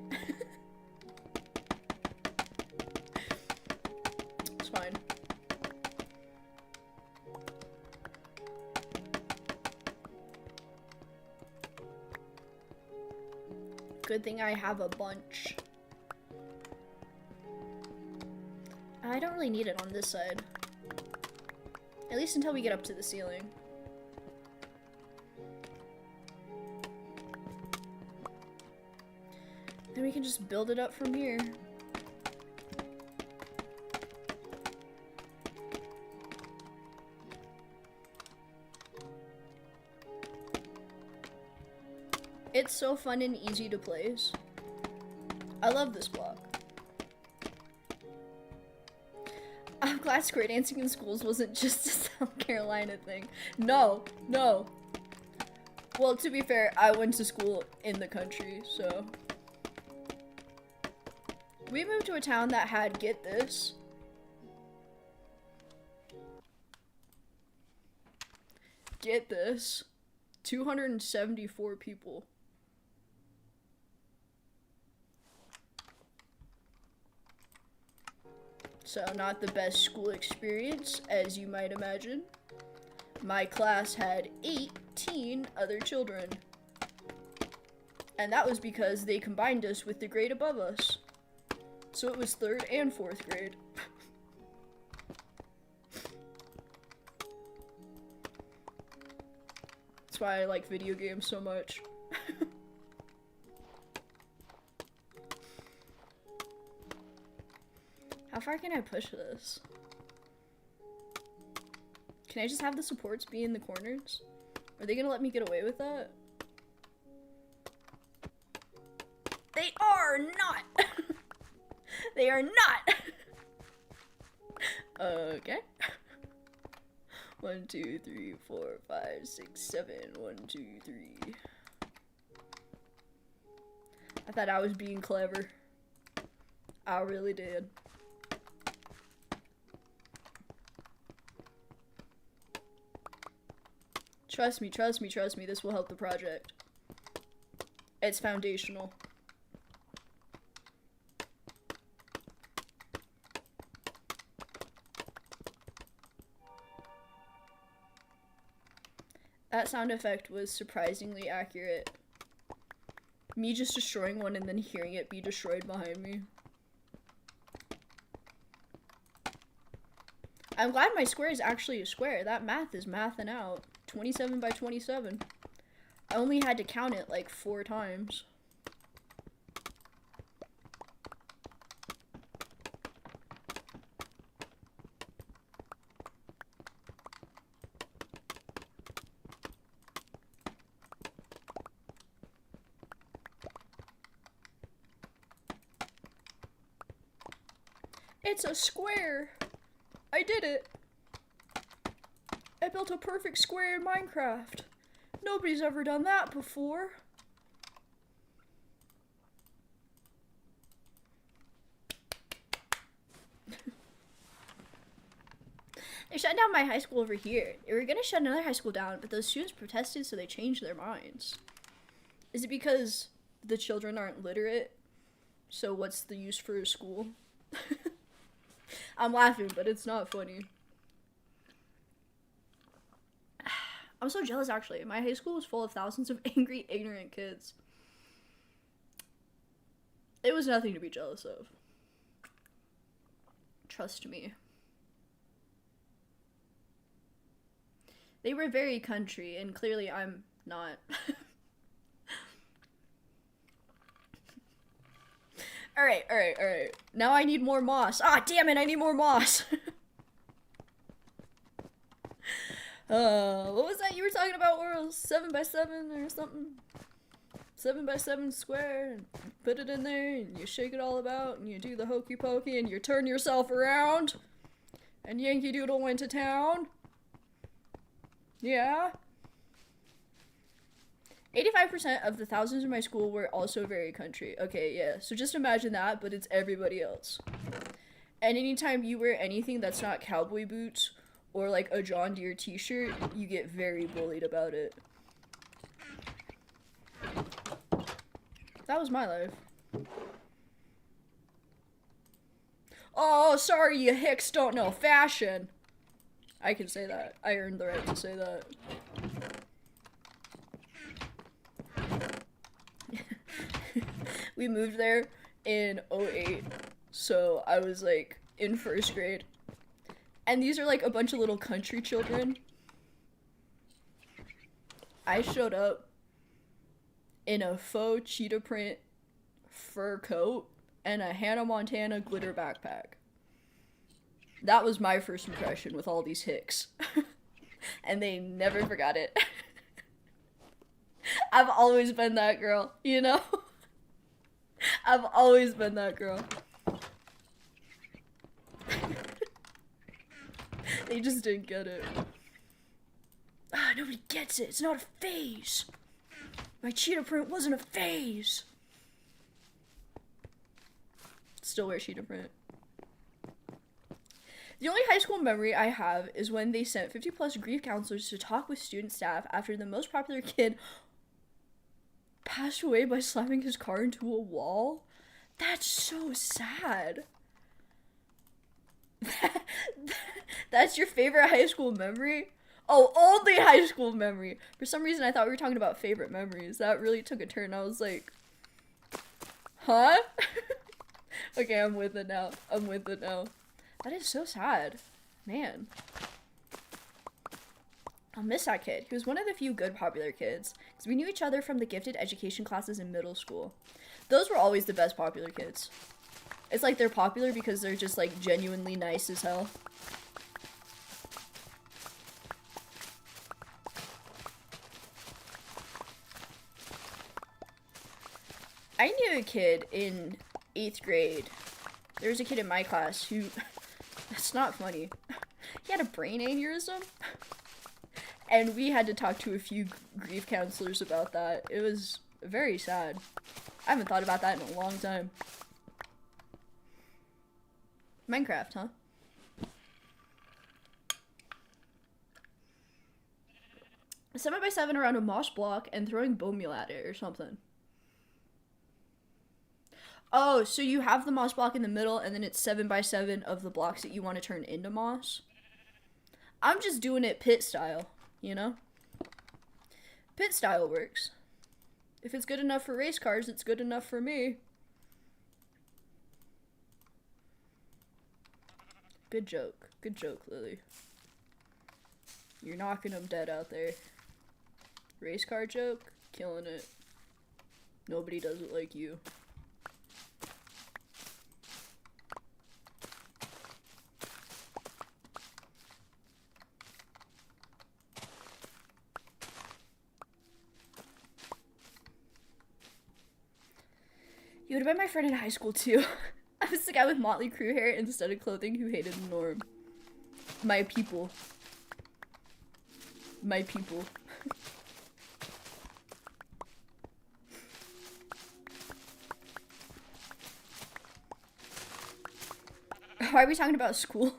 A: It's fine. Good thing I have a bunch. I don't really need it on this side. At least until we get up to the ceiling. Then we can just build it up from here. It's so fun and easy to place. I love this block. I'm glad square dancing in schools wasn't just a South Carolina thing. No, no. Well, to be fair, I went to school in the country, so... We moved to a town that had, get this, get this, 274 people. So not the best school experience, as you might imagine. My class had 18 other children. And that was because they combined us with the grade above us. So it was 3rd and 4th grade. That's why I like video games so much. How far can I push this? Can I just have the supports be in the corners? Are they gonna let me get away with that? They are not! They are not! Okay. 1, 2, 3, 4, 5, 6, 7. 1, 2, 3. I thought I was being clever. I really did. Trust me, trust me, trust me, this will help the project. It's foundational. That sound effect was surprisingly accurate. Me just destroying one and then hearing it be destroyed behind me. I'm glad my square is actually a square. That math is mathing out. 27 by 27. I only had to count it like 4 times. It's a square! I did it! I built a perfect square in Minecraft. Nobody's ever done that before. They shut down my high school over here. They were gonna shut another high school down, but those students protested, so they changed their minds. Is it because the children aren't literate? So what's the use for a school? I'm laughing, but it's not funny. I'm so jealous, actually. My high school was full of thousands of angry, ignorant kids. It was nothing to be jealous of. Trust me. They were very country, and clearly I'm not. Alright. Now I need more moss. Ah, damn it, I need more moss. What was that you were talking about, Oral? 7x7 or something? 7x7 square, and you put it in there, and you shake it all about, and you do the hokey pokey, and you turn yourself around, and Yankee Doodle went to town. Yeah. 85% of the thousands in my school were also very country. Okay, yeah. So just imagine that, but it's everybody else. And anytime you wear anything that's not cowboy boots or like a John Deere t-shirt, you get very bullied about it. That was my life. Oh, sorry, you hicks don't know fashion. I can say that. I earned the right to say that. We moved there in 08, so I was like in first grade. And these are like a bunch of little country children. I showed up in a faux cheetah print fur coat and a Hannah Montana glitter backpack. That was my first impression with all these hicks. And they never forgot it. I've always been that girl, you know? I've always been that girl. They just didn't get it. Ah, nobody gets it. It's not a phase. My cheetah print wasn't a phase. Still wear cheetah print. The only high school memory I have is when they sent 50+ grief counselors to talk with student staff after the most popular kid passed away by slamming his car into a wall. That's so sad. That's your favorite high school memory? Oh, only high school memory. For some reason, I thought we were talking about favorite memories. That really took a turn. I was like, huh? Okay, I'm with it now. That is so sad. Man. I'll miss that kid. He was one of the few good popular kids, because we knew each other from the gifted education classes in middle school. Those were always the best popular kids. It's like they're popular because they're just like genuinely nice as hell. I knew a kid in 8th grade. There was a kid in my class who, that's not funny, he had a brain aneurysm. And we had to talk to a few grief counselors about that. It was very sad. I haven't thought about that in a long time. Minecraft, huh? A 7x7 around a moss block and throwing bone meal at it or something. Oh, so you have the moss block in the middle and then it's 7x7 of the blocks that you want to turn into moss? I'm just doing it pit style, you know? Pit style works. If it's good enough for race cars, it's good enough for me. Good joke, Lily. You're knocking them dead out there. Race car joke? Killing it. Nobody does it like you. You would have been my friend in high school too. I was the guy with Motley Crue hair instead of clothing who hated the norm. My people. My people. Why are we talking about school?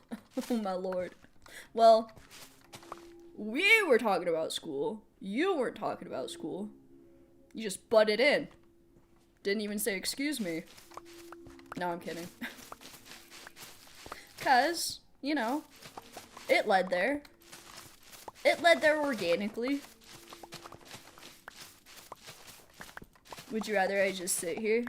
A: Oh my lord. Well, we were talking about school. You weren't talking about school. You just butted in. Didn't even say excuse me. No, I'm kidding. Cause, you know, it led there. It led there organically. Would you rather I just sit here?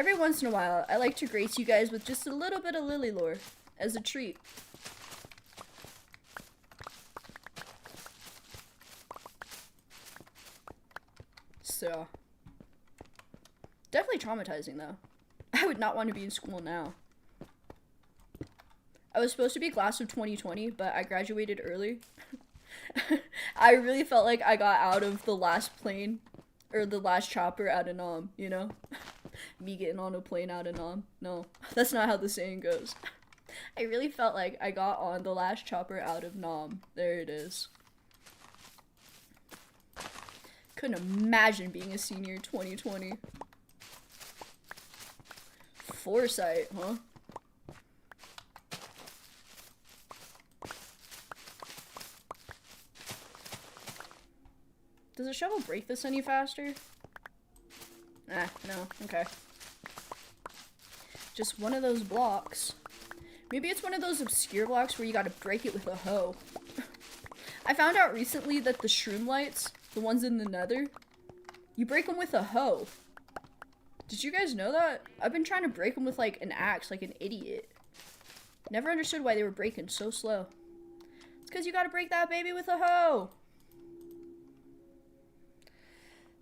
A: every once in a while, I like to grace you guys with just a little bit of Lily lore as a treat. So, definitely traumatizing though. I would not want to be in school now. I was supposed to be class of 2020, but I graduated early. I really felt like I got out of the last plane, or the last chopper out of Nam, you know? Me getting on a plane out of Nam. No, that's not how the saying goes. I really felt like I got on the last chopper out of Nam. There it is. Couldn't imagine being a senior in 2020. Foresight, huh? Does a shovel break this any faster? No, okay. Just one of those blocks. Maybe it's one of those obscure blocks where you gotta break it with a hoe. I found out recently that the shroom lights, the ones in the nether, you break them with a hoe. Did you guys know that? I've been trying to break them with like an axe, like an idiot. Never understood why they were breaking so slow. It's because you gotta break that baby with a hoe.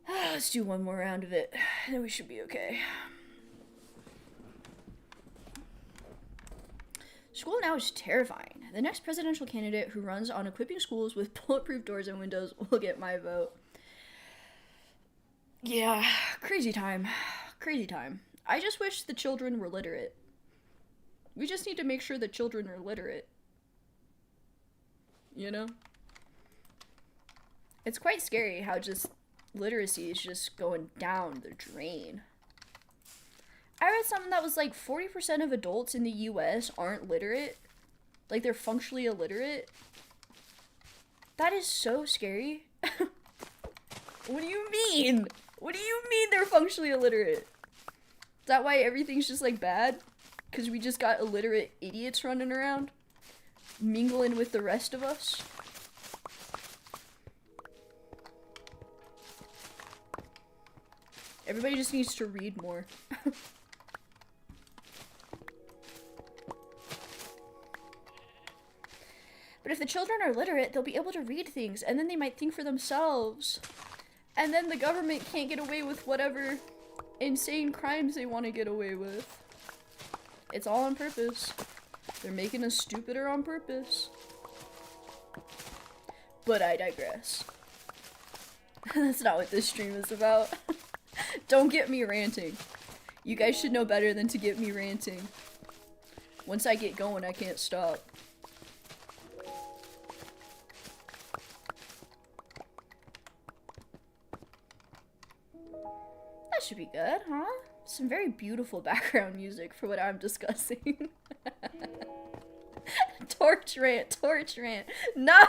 A: Let's do one more round of it, then we should be okay. School now is terrifying. The next presidential candidate who runs on equipping schools with bulletproof doors and windows will get my vote. Yeah, crazy time. Crazy time. I just wish the children were literate. We just need to make sure the children are literate. You know? It's quite scary how just literacy is just going down the drain. I read something that was like 40% of adults in the US aren't literate. Like they're functionally illiterate. That is so scary. What do you mean? What do you mean they're functionally illiterate? Is that why everything's just like bad? Because we just got illiterate idiots running around? Mingling with the rest of us? Everybody just needs to read more. But if the children are literate, they'll be able to read things, and then they might think for themselves. And then the government can't get away with whatever insane crimes they want to get away with. It's all on purpose. They're making us stupider on purpose. But I digress. That's not what this stream is about. Don't get me ranting. You guys should know better than to get me ranting. Once I get going, I can't stop. That should be good, huh? Some very beautiful background music for what I'm discussing. Torch rant, torch rant. No!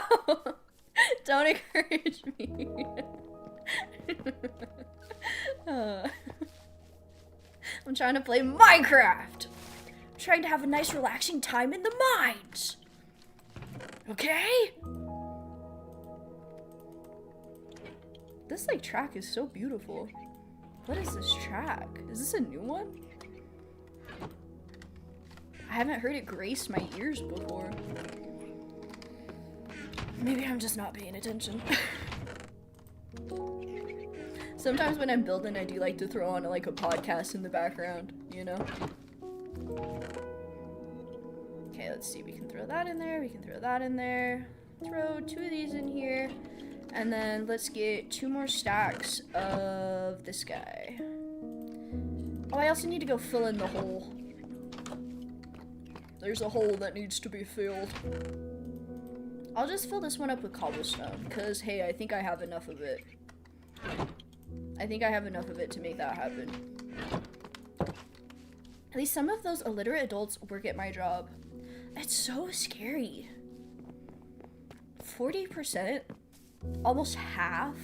A: Don't encourage me. I'm trying to play Minecraft. I'm trying to have a nice relaxing time in the mines. Okay? This like track is so beautiful. What is this track? Is this a new one? I haven't heard it grace my ears before. Maybe I'm just not paying attention. Sometimes when I'm building, I do like to throw on like a podcast in the background, you know? Okay, let's see. We can throw that in there. We can throw that in there. Throw 2 of these in here. And then let's get 2 more stacks of this guy. Oh, I also need to go fill in the hole. There's a hole that needs to be filled. I'll just fill this one up with cobblestone, because, hey, I think I have enough of it. I think I have enough of it to make that happen. At least some of those illiterate adults work at my job. It's so scary. 40%? Almost half?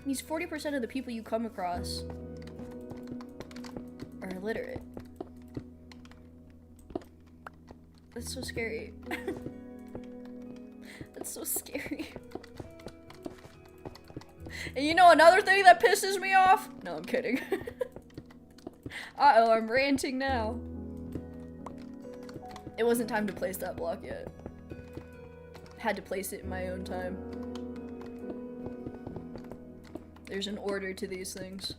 A: Means 40% of the people you come across are illiterate. That's so scary. That's so scary. And you know another thing that pisses me off? No, I'm kidding. Uh-oh, I'm ranting now. It wasn't time to place that block yet. Had to place it in my own time. There's an order to these things.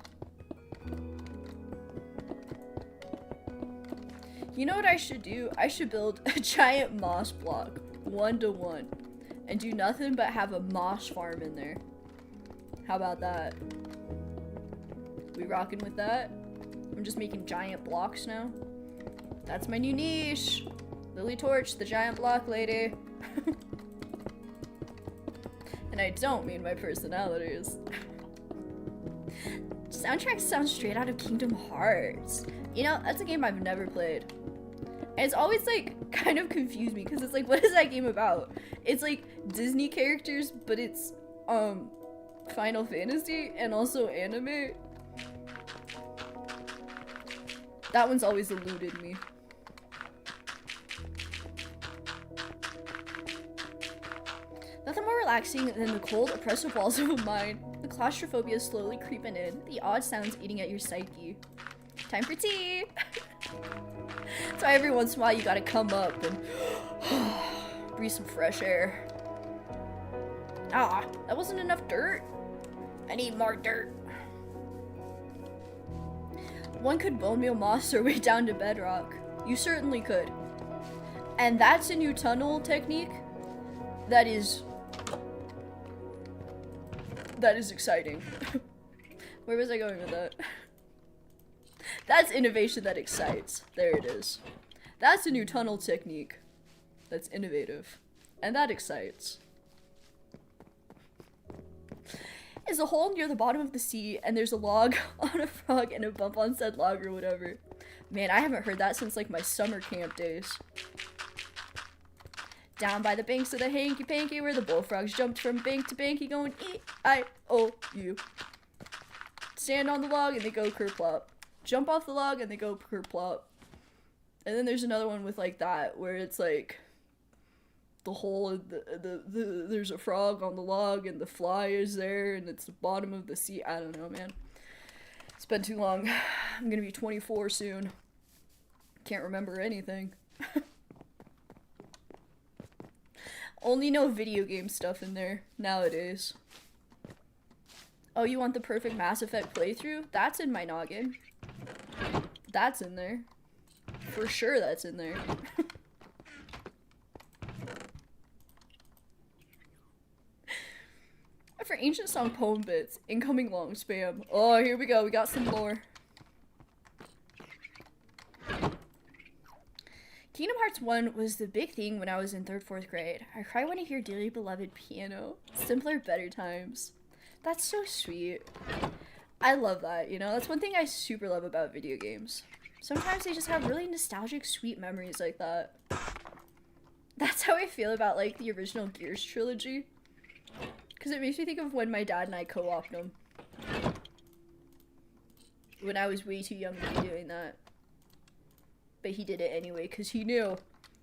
A: You know what I should do? I should build a giant moss block, 1-to-1, and do nothing but have a moss farm in there. How about that? We rocking with that? I'm just making giant blocks now. That's my new niche. Lily Torch, the giant block lady. And I don't mean my personalities. Soundtrack sounds straight out of Kingdom Hearts. You know, that's a game I've never played. And it's always like kind of confused me because it's like, what is that game about? It's like Disney characters, but it's Final Fantasy and also anime. That one's always eluded me. Nothing more relaxing than the cold, oppressive walls of a mine. The claustrophobia is slowly creeping in, the odd sounds eating at your psyche. Time for tea! So every once in a while you gotta come up and breathe some fresh air. Ah, that wasn't enough dirt. I need more dirt. One could bone meal moss their way down to bedrock. You certainly could. And that's a new tunnel technique that is exciting. Where was I going with that? That's innovation that excites. There it is. That's a new tunnel technique that's innovative. And that excites. Is a hole near the bottom of the sea, and there's a log on a frog and a bump on said log or whatever. Man, I haven't heard that since like my summer camp days. Down by the banks of the hanky-panky where the bullfrogs jumped from bank to banky going E-I-O-U. Stand on the log and they go kerplop. Jump off the log and they go kerplop. And then there's another one with like that where it's like the hole in there's a frog on the log and the fly is there and it's the bottom of the sea. I don't know, man. It's been too long. I'm gonna be 24 soon. Can't remember anything. Only know video game stuff in there nowadays. Oh, you want the perfect Mass Effect playthrough? That's in my noggin. That's in there. For sure that's in there. For Ancient Song poem bits, incoming long spam. Oh, here we go. We got some more. Kingdom Hearts 1 was the big thing when I was in 3rd, 4th grade. I cry when I hear dearly beloved piano. Simpler, better times. That's so sweet. I love that, you know? That's one thing I super love about video games. Sometimes they just have really nostalgic, sweet memories like that. That's how I feel about, like, the original Gears trilogy. Because it makes me think of when my dad and I co-opted them. When I was way too young to be doing that. But he did it anyway, because he knew.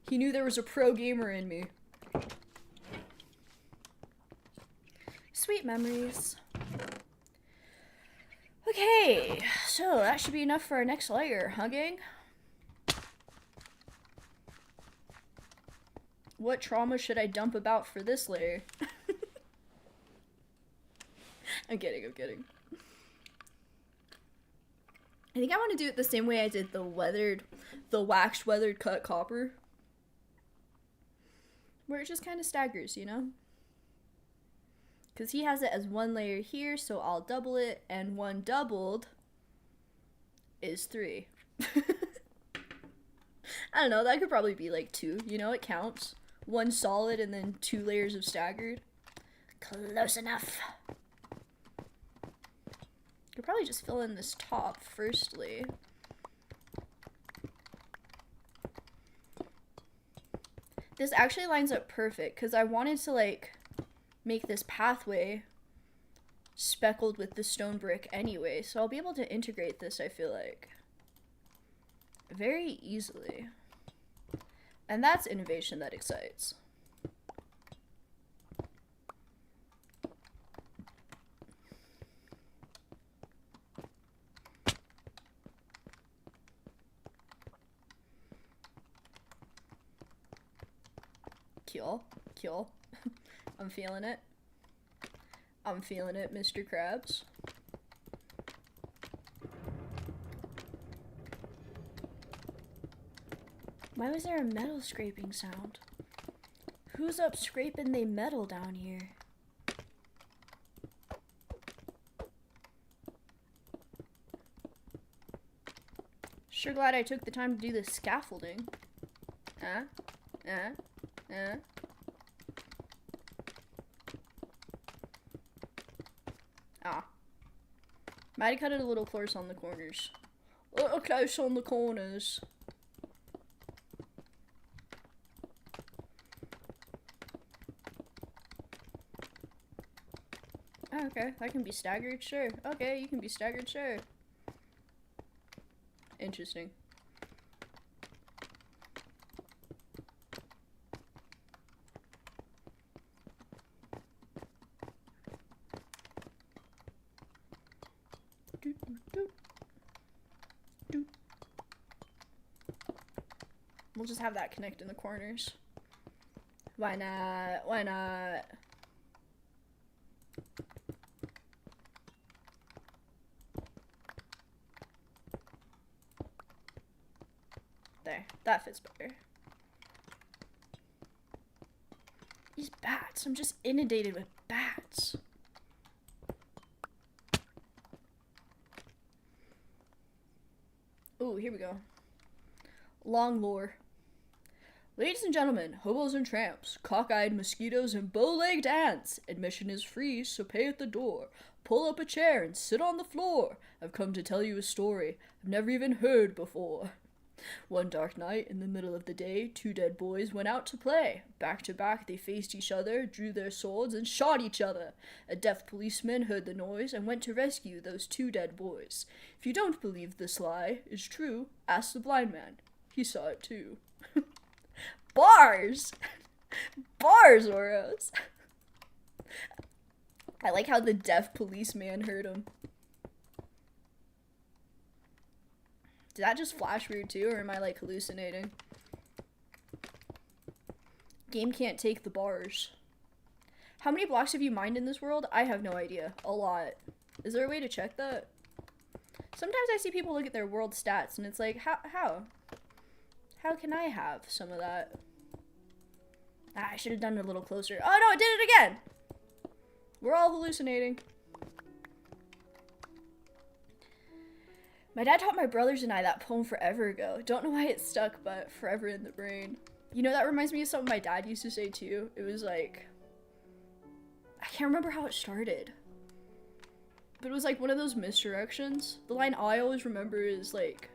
A: He knew there was a pro gamer in me. Sweet memories. Okay, so that should be enough for our next layer, huh, gang? What trauma should I dump about for this layer? I'm kidding, I'm kidding. I think I want to do it the same way I did the waxed weathered cut copper. Where it just kind of staggers, you know? Because he has it as one layer here, so I'll double it, and one doubled is 3. I don't know, that could probably be like 2, you know, it counts. 1 solid and then 2 layers of staggered. Close enough. Could probably just fill in this top firstly. This actually lines up perfect because I wanted to like make this pathway speckled with the stone brick anyway, so I'll be able to integrate this, I feel like, very easily. And that's innovation that excites. Kill. Kill. I'm feeling it. I'm feeling it, Mr. Krabs. Why was there a metal scraping sound? Who's up scraping they metal down here? Sure glad I took the time to do this scaffolding. Ah. Might have cut it a little close on the corners. A little close on the corners. Oh, okay, that can be staggered, sure. Okay, you can be staggered, sure. Interesting. We'll just have that connect in the corners. Why not? Why not? There, that fits better. These bats, I'm just inundated with bats. Ooh, here we go. Long lore. Ladies and gentlemen, hobos and tramps, cockeyed mosquitoes and bow-legged ants, admission is free, so pay at the door. Pull up a chair and sit on the floor. I've come to tell you a story I've never even heard before. One dark night, in the middle of the day, two dead boys went out to play. Back to back, they faced each other, drew their swords, and shot each other. A deaf policeman heard the noise and went to rescue those two dead boys. If you don't believe this lie is true, ask the blind man. He saw it too. Bars! Bars, Oros! I like how the deaf policeman heard him. Did that just flash weird too, or am I like hallucinating? Game can't take the bars. How many blocks have you mined in this world? I have no idea. A lot. Is there a way to check that? Sometimes I see people look at their world stats and it's like, how? How can I have some of that? Ah, I should have done it a little closer. Oh no, it did it again! We're all hallucinating. My dad taught my brothers and I that poem forever ago. Don't know why it stuck, but forever in the brain. You know, that reminds me of something my dad used to say too. It was like, I can't remember how it started, but it was like one of those misdirections. The line I always remember is like,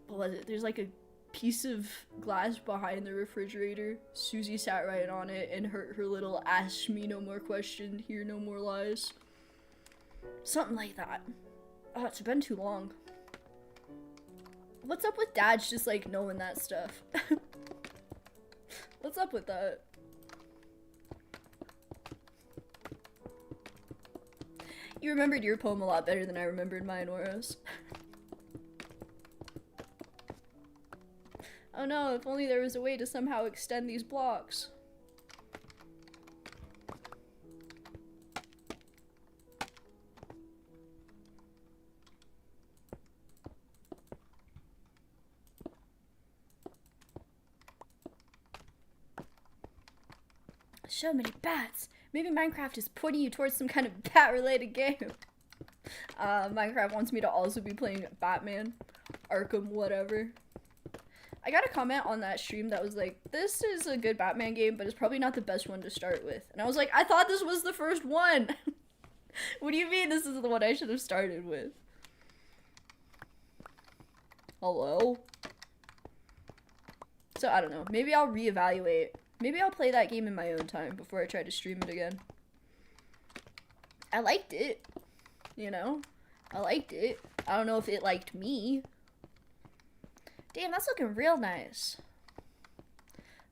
A: what was it? There's like a piece of glass behind the refrigerator. Susie sat right on it and her little ask me no more question, hear no more lies. Something like that. Oh, it's been too long. What's up with dads just like knowing that stuff? What's up with that? You remembered your poem a lot better than I remembered mine, Oros. Oh no, if only there was a way to somehow extend these blocks. So many bats. Maybe Minecraft is pointing you towards some kind of bat-related game. Minecraft wants me to also be playing Batman, Arkham, whatever. I got a comment on that stream that was like, this is a good Batman game, but it's probably not the best one to start with. And I was like, I thought this was the first one. What do you mean this is the one I should have started with? Hello? So I don't know. Maybe I'll reevaluate. Maybe I'll play that game in my own time before I try to stream it again. I liked it. You know? I liked it. I don't know if it liked me. Damn, that's looking real nice.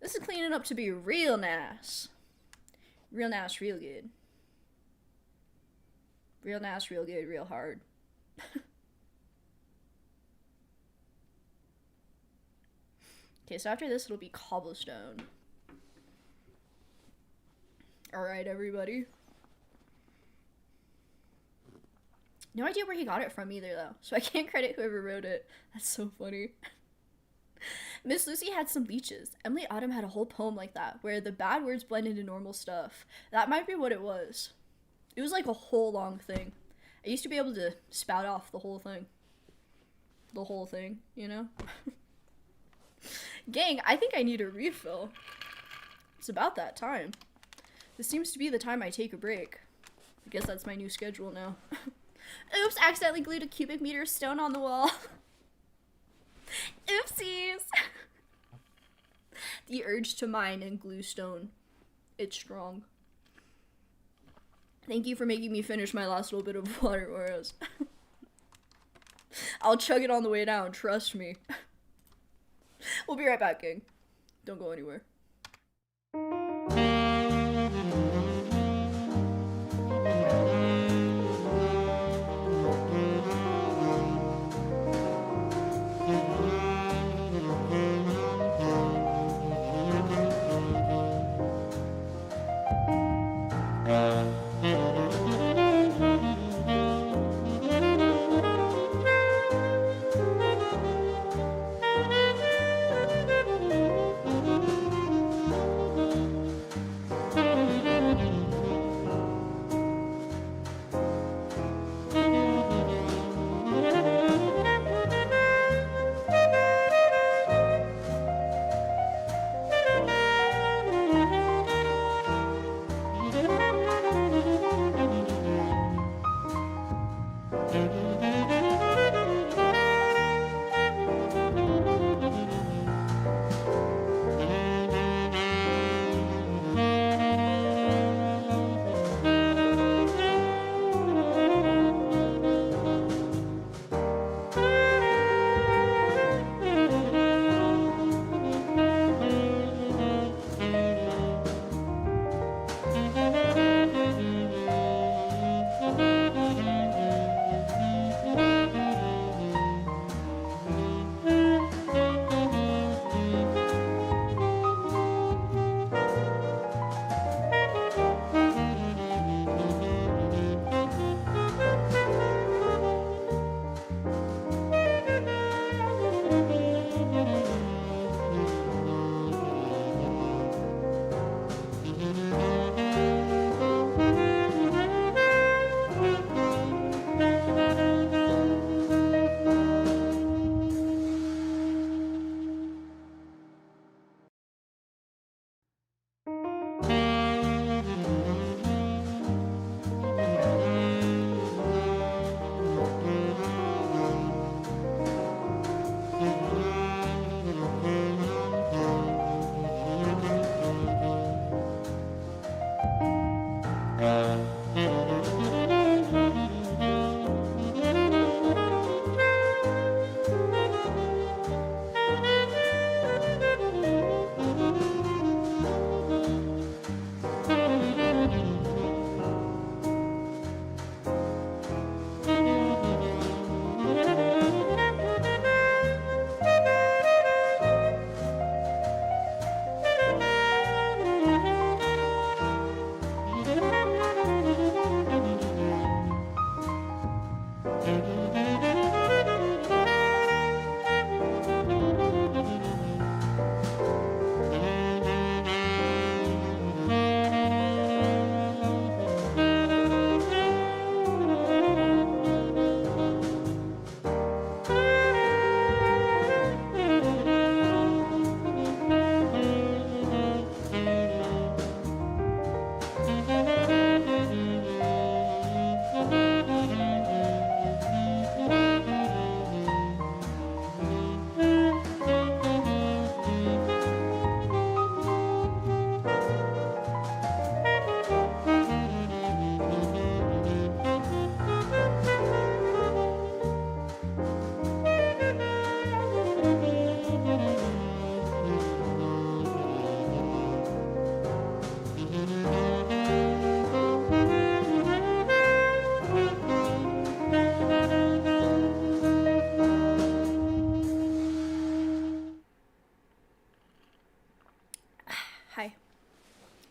A: This is cleaning up to be real nice. Real nice, real good. Real nice, real good, real hard. Okay, so after this, it'll be cobblestone. Alright, everybody. No idea where he got it from either, though, so I can't credit whoever wrote it. That's so funny. Miss Lucy had some leeches. Emily Autumn had a whole poem like that, where the bad words blend into normal stuff. That might be what it was. It was like a whole long thing. I used to be able to spout off the whole thing. The whole thing, you know? Gang, I think I need a refill. It's about that time. This seems to be the time I take a break. I guess that's my new schedule now. Oops, accidentally glued a cubic meter of stone on the wall. Oopsies! The urge to mine and glue stone. It's strong. Thank you for making me finish my last little bit of water, Oreos. I'll chug it on the way down, trust me. We'll be right back, gang. Don't go anywhere.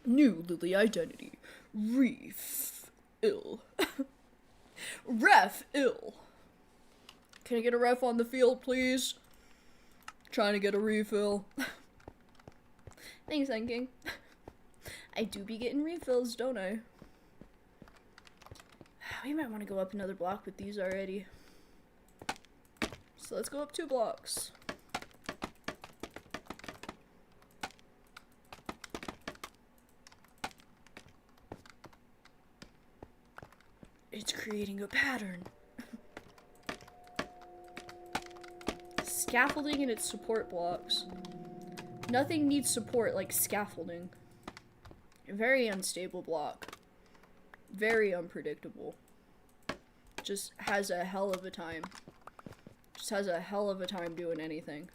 A: New Lily identity. Reef. Ill. Ref. Ill. Can I get a ref on the field, please? Trying to get a refill. Thanks, King. I do be getting refills, don't I? We might want to go up another block with these already. So let's go up 2 blocks. It's creating a pattern. Scaffolding and its support blocks. Nothing needs support like scaffolding. A very unstable block. Very unpredictable. Just has a hell of a time. Just has a hell of a time doing anything.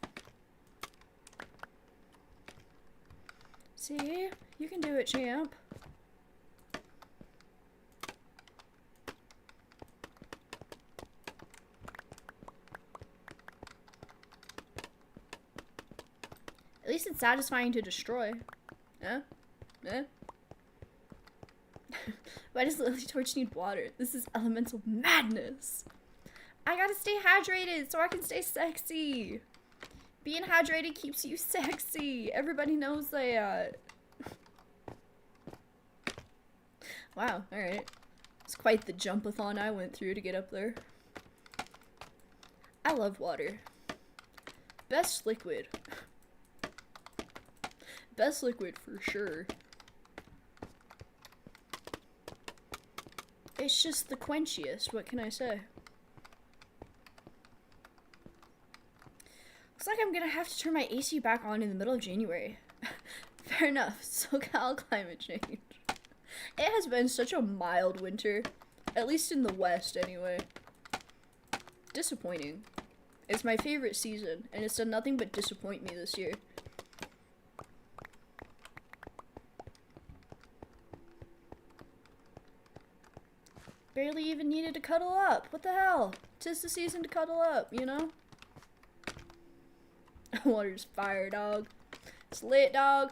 A: See? You can do it, champ. At least it's satisfying to destroy. Eh? Eh? Why does Lily Torch need water? This is elemental madness. I gotta stay hydrated so I can stay sexy. Being hydrated keeps you sexy. Everybody knows that. Wow, alright. It's quite the jump-a-thon I went through to get up there. I love water. Best liquid. Best liquid for sure. It's just the quenchiest, what can I say? Looks like I'm gonna have to turn my AC back on in the middle of January. Fair enough, SoCal climate change. It has been such a mild winter, at least in the West anyway. Disappointing. It's my favorite season, and it's done nothing but disappoint me this year. Barely even needed to cuddle up. What the hell? 'Tis the season to cuddle up, you know? Water's fire, dog. It's lit, dog.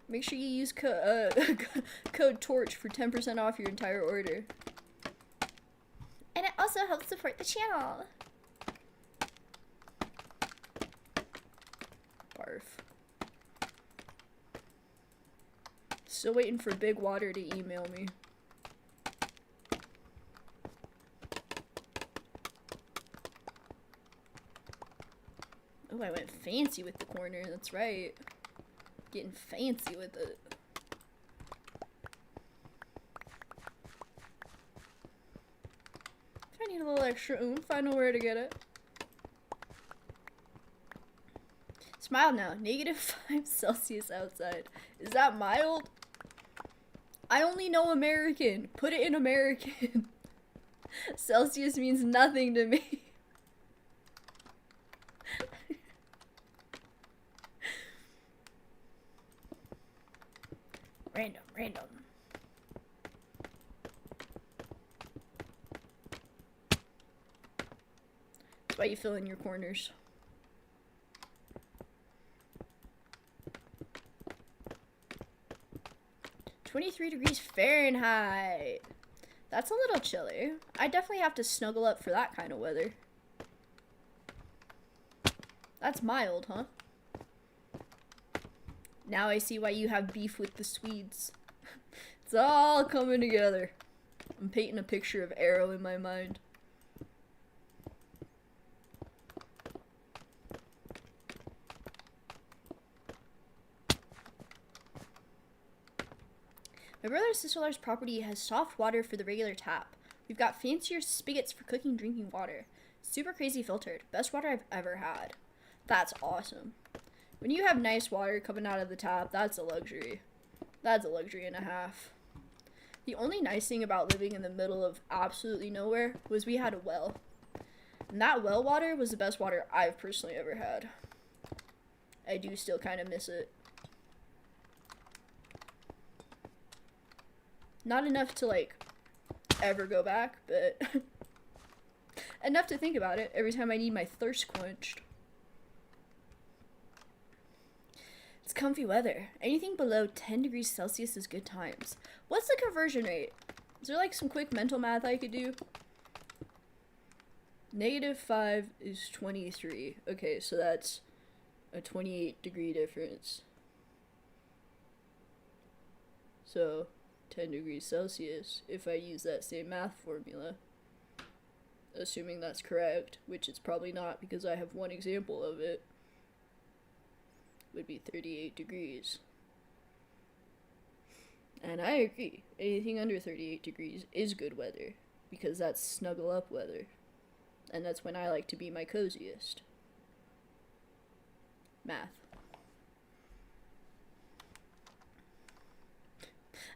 A: Make sure you use code TORCH for 10% off your entire order. And it also helps support the channel. Barf. Still waiting for Big Water to email me. Oh, I went fancy with the corner, that's right. Getting fancy with it. If I need a little extra oomph, I know where to get it. Smile now. -5 Celsius outside. Is that mild? I only know American. Put it in American. Celsius means nothing to me. Random. That's why you fill in your corners. (23°F). That's a little chilly. I definitely have to snuggle up for that kind of weather. That's mild, huh? Now I see why you have beef with the Swedes. It's all coming together. I'm painting a picture of Arrow in my mind. My brother's sister-in-law's property has soft water for the regular tap. We've got fancier spigots for cooking and drinking water. Super crazy filtered. Best water I've ever had. That's awesome. When you have nice water coming out of the tap, that's a luxury. That's a luxury and a half. The only nice thing about living in the middle of absolutely nowhere was we had a well. And that well water was the best water I've personally ever had. I do still kind of miss it. Not enough to, like, ever go back, but enough to think about it every time I need my thirst quenched. It's comfy weather. Anything below 10 degrees Celsius is good times. What's the conversion rate? Is there like some quick mental math I could do? -5 is 23. Okay, so that's a 28-degree difference. So 10 degrees Celsius, if I use that same math formula, assuming that's correct, which it's probably not because I have one example of it, would be 38 degrees. And I agree, anything under 38 degrees is good weather, because that's snuggle up weather. And that's when I like to be my coziest. Math.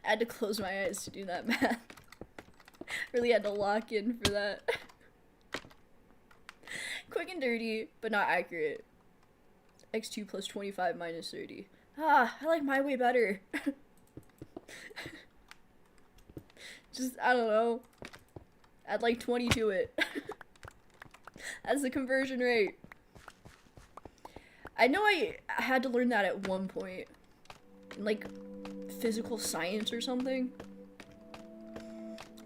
A: I had to close my eyes to do that math. Really had to lock in for that. Quick and dirty, but not accurate. x2 plus 25 minus 30. Ah, I like my way better. Just, I don't know. Add like 20 to it. That's the conversion rate. I know I had to learn that at one point. In like physical science or something.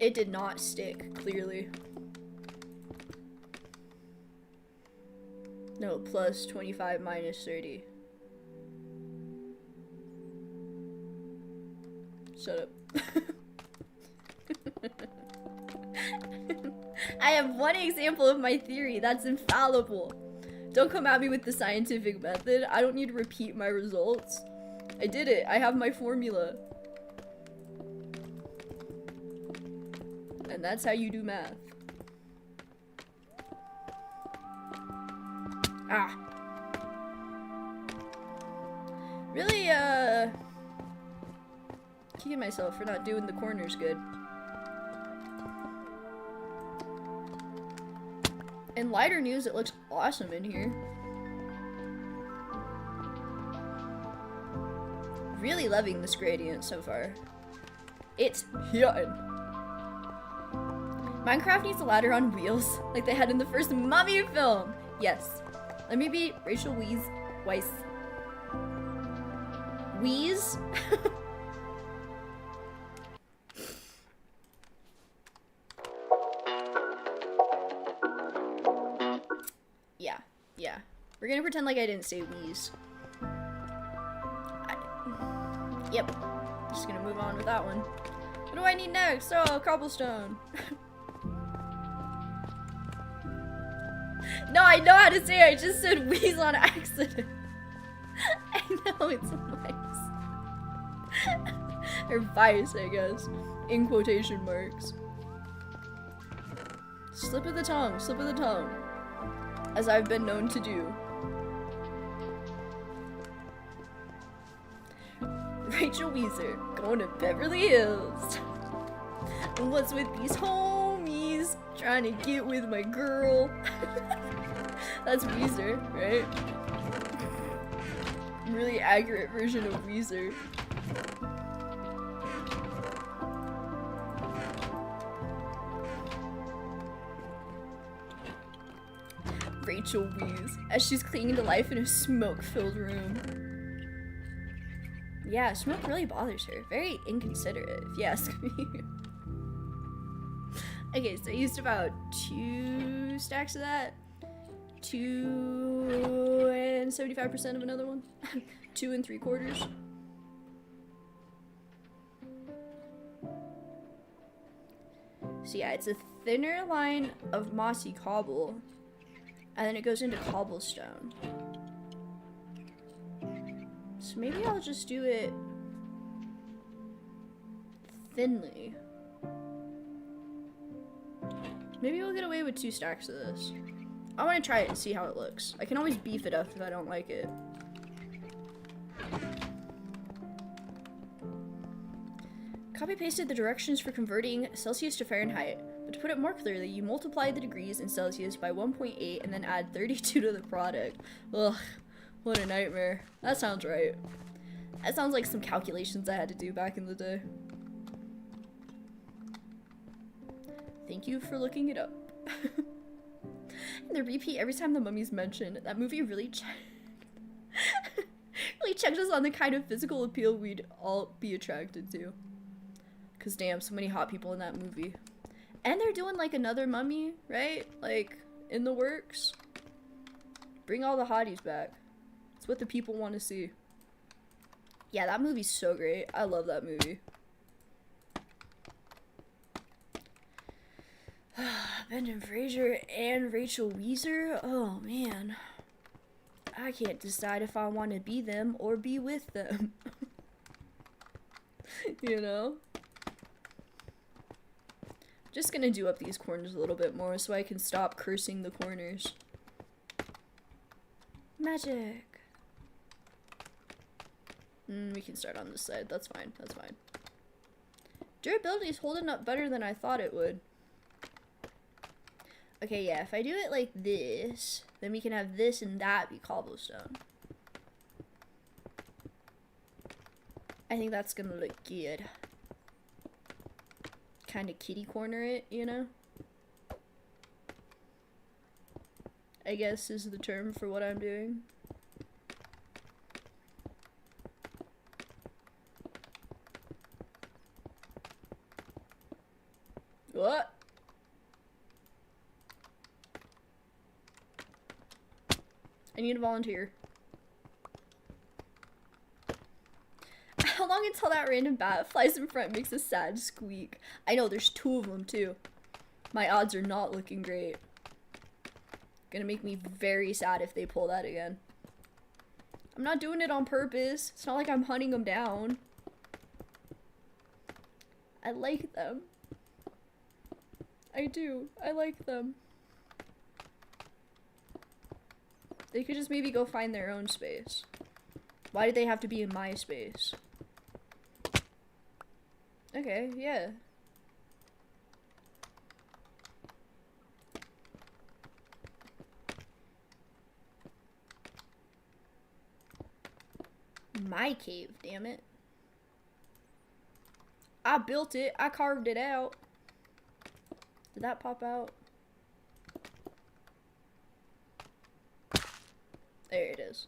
A: It did not stick, clearly. No, plus 25 minus 30. Shut up. I have one example of my theory that's infallible. Don't come at me with the scientific method. I don't need to repeat my results. I did it. I have my formula. And that's how you do math. Ah. Really, kicking myself for not doing the corners good. In lighter news, it looks awesome in here. Really loving this gradient so far. It's hitting. Minecraft needs a ladder on wheels, like they had in the first Mummy film. Yes. Let me be Rachel Weisz. Wheeze? Yeah. We're gonna pretend like I didn't say wheeze. Yep. Just gonna move on with that one. What do I need next? Oh, cobblestone. No, I know how to say it. I just said wheeze on accident. I know, it's vice. Or vice, I guess. In quotation marks. Slip of the tongue, slip of the tongue. As I've been known to do. Rachel Weezer, going to Beverly Hills. What's with these homies? Trying to get with my girl. That's Weezer, right? Really accurate version of Weezer. Rachel Weeze, as she's clinging to life in a smoke-filled room. Yeah, smoke really bothers her. Very inconsiderate, if you ask me. Okay, so I used about 2 stacks of that. 2 and 75% of another one. 2 3/4. So yeah, it's a thinner line of mossy cobble. And then it goes into cobblestone. So maybe I'll just do it thinly. Maybe we'll get away with 2 stacks of this. I want to try it and see how it looks. I can always beef it up if I don't like it. Copy-pasted the directions for converting Celsius to Fahrenheit. But to put it more clearly, you multiply the degrees in Celsius by 1.8 and then add 32 to the product. Ugh, what a nightmare. That sounds right. That sounds like some calculations I had to do back in the day. Thank you for looking it up. And the repeat every time the mummy's mentioned. That movie really Really checked us on the kind of physical appeal we'd all be attracted to. Cause damn, so many hot people in that movie. And they're doing like another Mummy, right? Like, in the works. Bring all the hotties back. It's what the people want to see. Yeah, that movie's so great. I love that movie. Brendan Fraser and Rachel Weisz? Oh man. I can't decide if I want to be them or be with them. You know? Just gonna do up these corners a little bit more so I can stop cursing the corners. Magic. We can start on this side. That's fine. That's fine. Durability is holding up better than I thought it would. Okay, yeah, if I do it like this, then we can have this and that be cobblestone. I think that's gonna look good. Kind of kitty corner it, you know? I guess is the term for what I'm doing. What? I need a volunteer. How long until that random bat flies in front makes a sad squeak? I know, there's 2 of them too. My odds are not looking great. Gonna make me very sad if they pull that again. I'm not doing it on purpose. It's not like I'm hunting them down. I like them. I do. I like them. They could just maybe go find their own space. Why did they have to be in my space? Okay, yeah. My cave, damn it. I built it. I carved it out. Did that pop out? There it is.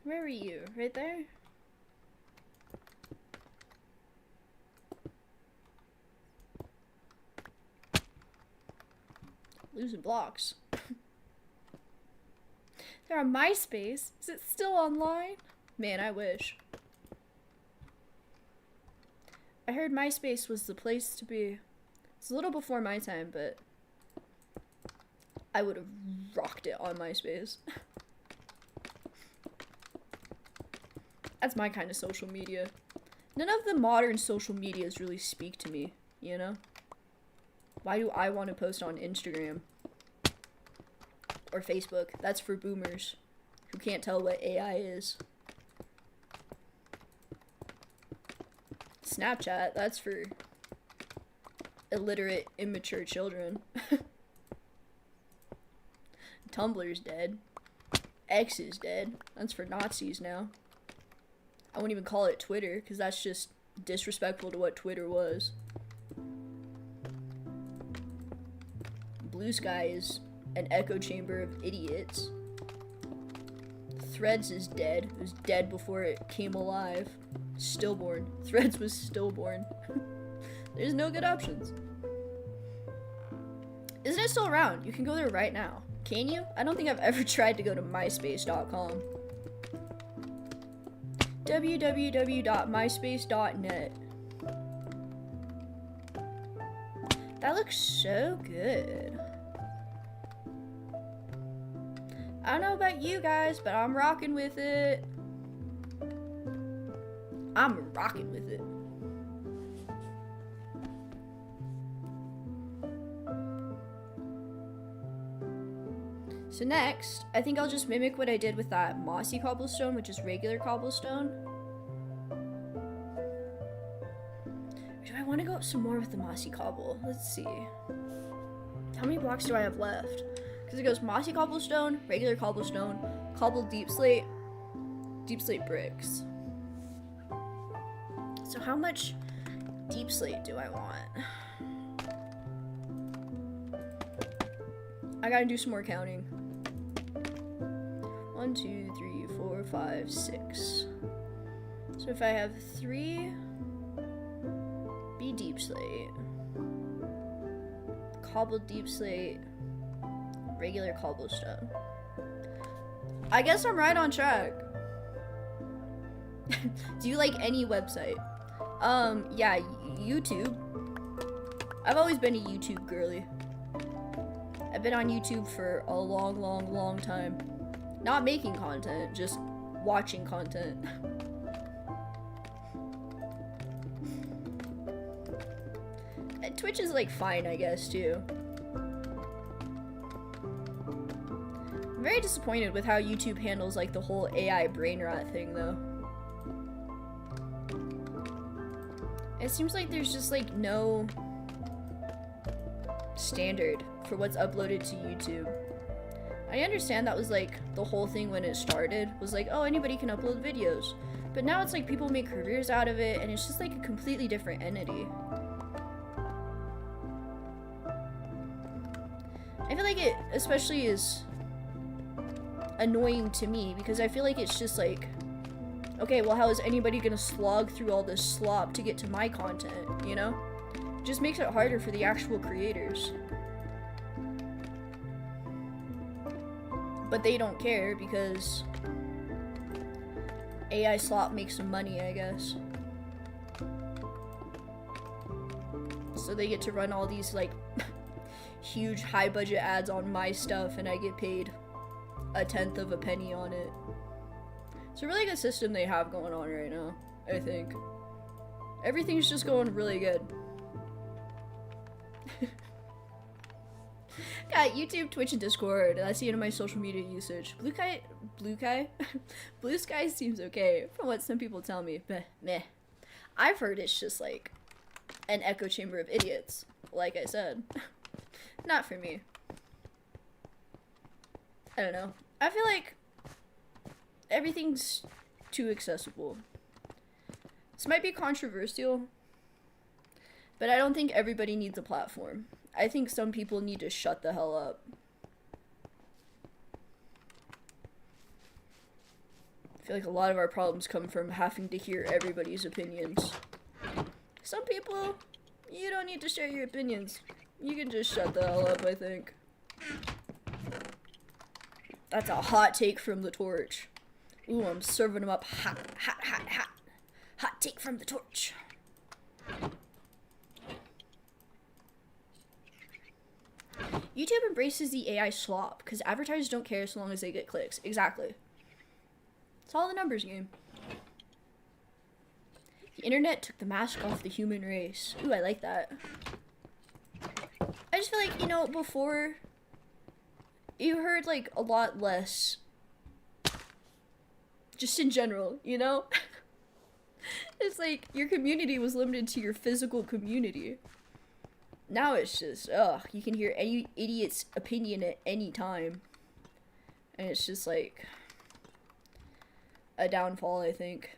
A: Where are you? Right there? Losing blocks. They're on MySpace. Is it still online? Man, I wish. I heard MySpace was the place to be. It's a little before my time, but I would have rocked it on MySpace. That's my kind of social media. None of the modern social medias really speak to me, you know? Why do I want to post on Instagram? Or Facebook? That's for boomers who can't tell what AI is. Snapchat, that's for illiterate, immature children. Tumblr's dead. X is dead. That's for Nazis now. I won't even call it Twitter, because that's just disrespectful to what Twitter was. Blue Sky is an echo chamber of idiots. Threads is dead. It was dead before it came alive. Stillborn. Threads was stillborn. There's no good options. Isn't it still around? You can go there right now. Can you? I don't think I've ever tried to go to myspace.com. www.myspace.net. That looks so good. I don't know about you guys, but I'm rocking with it. I'm rocking with it. So next, I think I'll just mimic what I did with that mossy cobblestone, which is regular cobblestone. Do I want to go up some more with the mossy cobble? Let's see. How many blocks do I have left? Because it goes mossy cobblestone, regular cobblestone, cobbled deep slate bricks. So how much deep slate do I want? I gotta do some more counting. 1, 2, 3, 4, 5, 6. So if I have 3, be deep slate, cobbled deep slate, regular cobblestone. I guess I'm right on track. Do you like any website? Yeah, YouTube. I've always been a YouTube girly. I've been on YouTube for a long time. Not making content, just watching content. And Twitch is like fine, I guess, too. I'm very disappointed with how YouTube handles like the whole AI brain rot thing, though. It seems like there's just like no standard for what's uploaded to YouTube. I understand that was like the whole thing when it started, was like, oh, anybody can upload videos. But now it's like people make careers out of it, and it's just like a completely different entity. I feel like it especially is annoying to me because I feel like it's just like, okay, well, how is anybody gonna slog through all this slop to get to my content, you know? It just makes it harder for the actual creators. But they don't care because AI slop makes some money, I guess. So they get to run all these like huge high budget ads on my stuff and I get paid 1/10 of a penny on it. It's a really good system they have going on right now, I think. Everything's just going really good. Got YouTube, Twitch, and Discord. That's the end of my social media usage. Blue Sky seems okay from what some people tell me. Meh. I've heard it's just like an echo chamber of idiots. Like I said. Not for me. I don't know. I feel like everything's too accessible. This might be controversial, but I don't think everybody needs a platform. I think some people need to shut the hell up. I feel like a lot of our problems come from having to hear everybody's opinions. Some people, you don't need to share your opinions. You can just shut the hell up, I think. That's a hot take from the torch. Ooh, I'm serving them up hot. Hot take from the torch. YouTube embraces the AI slop because advertisers don't care so long as they get clicks. Exactly. It's all the numbers game. The internet took the mask off the human race. Ooh, I like that. I just feel like, you know, before you heard like a lot less just in general, you know? It's like your community was limited to your physical community. Now it's just, you can hear any idiot's opinion at any time. And it's just like a downfall, I think.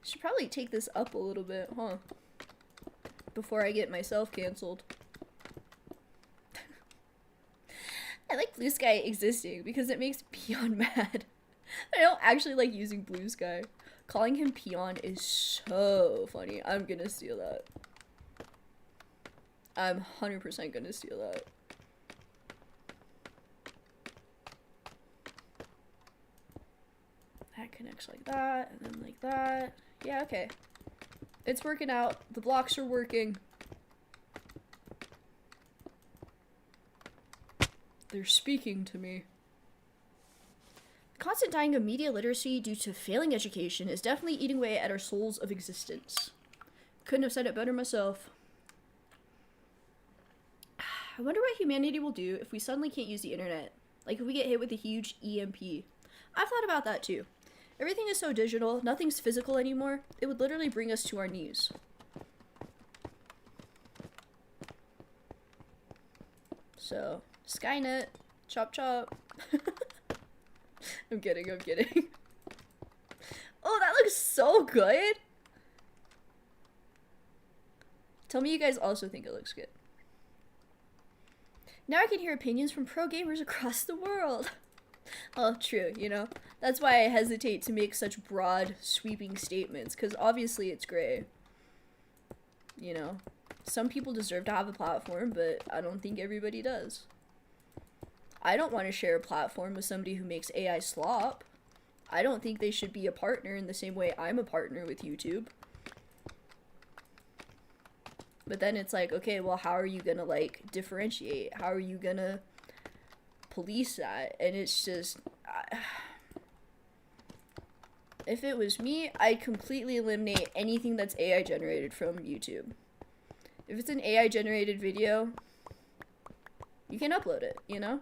A: Should probably take this up a little bit, huh? Before I get myself canceled. I like Blue Sky existing because it makes Peon mad. I don't actually like using Blue Sky. Calling him Peon is so funny. I'm gonna steal that. I'm 100% gonna steal that. That connects like that, and then like that. Yeah, okay. It's working out. The blocks are working. They're speaking to me. The constant dying of media literacy due to failing education is definitely eating away at our souls of existence. Couldn't have said it better myself. I wonder what humanity will do if we suddenly can't use the internet. Like if we get hit with a huge EMP. I've thought about that too. Everything is so digital, nothing's physical anymore. It would literally bring us to our knees. So, Skynet, chop chop. I'm kidding. Oh, that looks so good. Tell me you guys also think it looks good. Now I can hear opinions from pro gamers across the world. Oh, true, you know? That's why I hesitate to make such broad, sweeping statements, because obviously it's gray. You know? Some people deserve to have a platform, but I don't think everybody does. I don't want to share a platform with somebody who makes AI slop. I don't think they should be a partner in the same way I'm a partner with YouTube. But then it's like, okay, well, how are you gonna, like, differentiate? How are you gonna police that? And it's just... if it was me, I'd completely eliminate anything that's AI generated from YouTube. If it's an AI generated video, you can upload it, you know?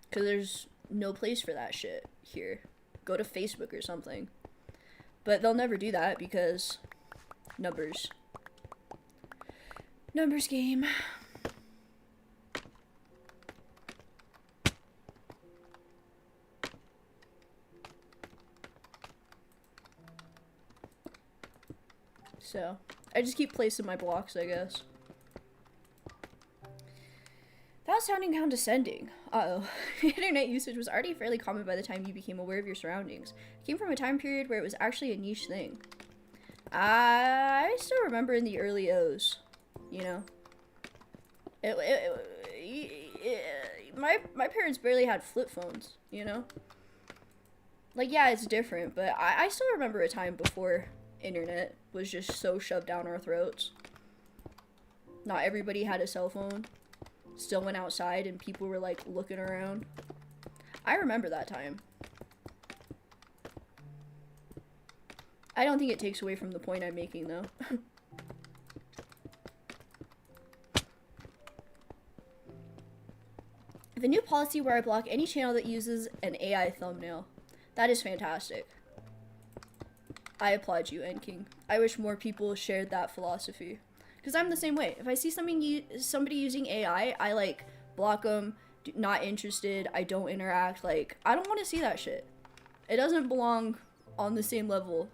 A: Because there's no place for that shit here. Go to Facebook or something. But they'll never do that because numbers. Numbers game. So, I just keep placing my blocks, I guess. Without sounding condescending. Uh-oh. Internet usage was already fairly common by the time you became aware of your surroundings. It came from a time period where it was actually a niche thing. I still remember in the early O's, you know? My parents barely had flip phones, you know? Like, yeah, it's different, but I still remember a time before internet was just so shoved down our throats. Not everybody had a cell phone. Still went outside and people were like looking around. I remember that time. I don't think it takes away from the point I'm making though. The new policy where I block any channel that uses an AI thumbnail. That is fantastic. I applaud you, NKing. I wish more people shared that philosophy. Because I'm the same way. If I see somebody using AI, I like block them, not interested, I don't interact. Like, I don't want to see that shit. It doesn't belong on the same level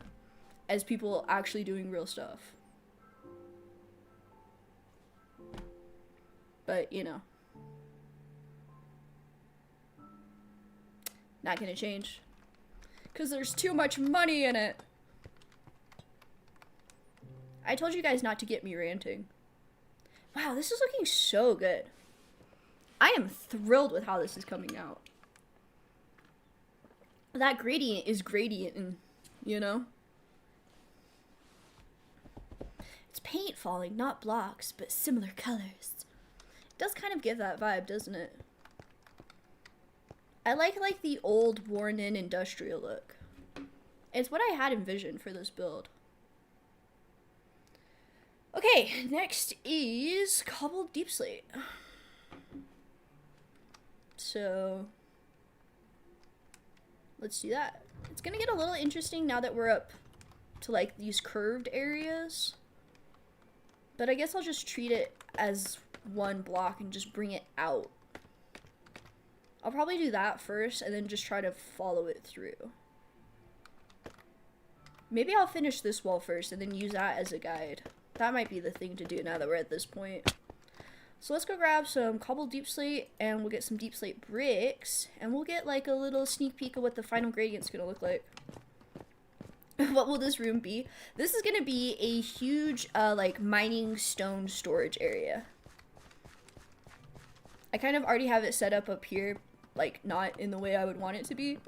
A: as people actually doing real stuff. But, you know. Not gonna change. Because there's too much money in it. I told you guys not to get me ranting. Wow, this is looking so good. I am thrilled with how this is coming out. That gradient is gradient, and you know? It's paint falling, not blocks, but similar colors. It does kind of give that vibe, doesn't it? I like the old, worn-in industrial look. It's what I had envisioned for this build. Okay, next is Cobbled Deep Slate. So, let's do that. It's gonna get a little interesting now that we're up to like these curved areas. But I guess I'll just treat it as one block and just bring it out. I'll probably do that first and then just try to follow it through. Maybe I'll finish this wall first and then use that as a guide. That might be the thing to do now that we're at this point. So let's go grab some cobbled deep slate and we'll get some deep slate bricks and we'll get like a little sneak peek of what the final gradient's gonna look like. What will this room be? This is gonna be a huge like mining stone storage area. I kind of already have it set up here, like not in the way I would want it to be,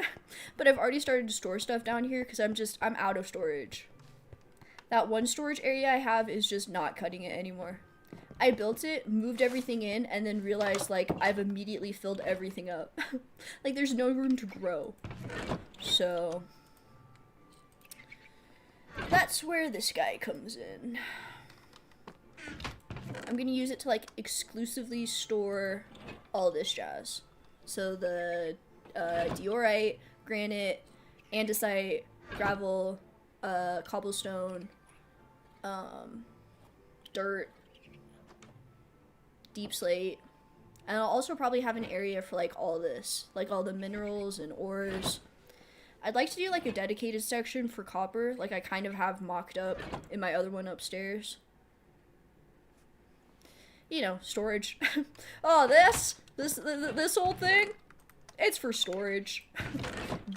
A: but I've already started to store stuff down here because I'm out of storage. That one storage area I have is just not cutting it anymore. I built it, moved everything in, and then realized like I've immediately filled everything up. Like there's no room to grow. So that's where this guy comes in. I'm gonna use it to like exclusively store all this jazz. So the diorite, granite, andesite, gravel, cobblestone, dirt, deep slate, and I'll also probably have an area for like all this, like all the minerals and ores. I'd like to do like a dedicated section for copper, like I kind of have mocked up in my other one upstairs. You know, storage. Oh, this whole thing. It's for storage.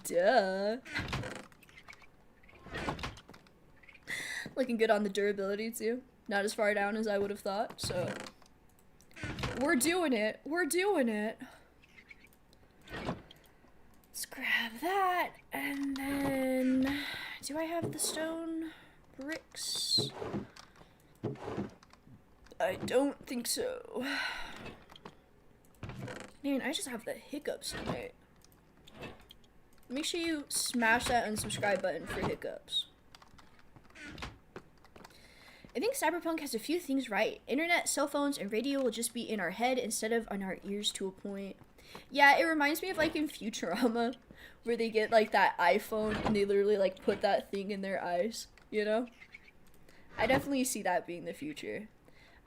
A: Duh. Looking good on the durability too. Not as far down as I would have thought, so. We're doing it. We're doing it. Let's grab that, and then, do I have the stone bricks? I don't think so. Man, I just have the hiccups tonight. Make sure you smash that unsubscribe button for hiccups. I think Cyberpunk has a few things right. Internet, cell phones, and radio will just be in our head instead of on our ears to a point. Yeah, it reminds me of like in Futurama, where they get like that iPhone and they literally like put that thing in their eyes, you know? I definitely see that being the future.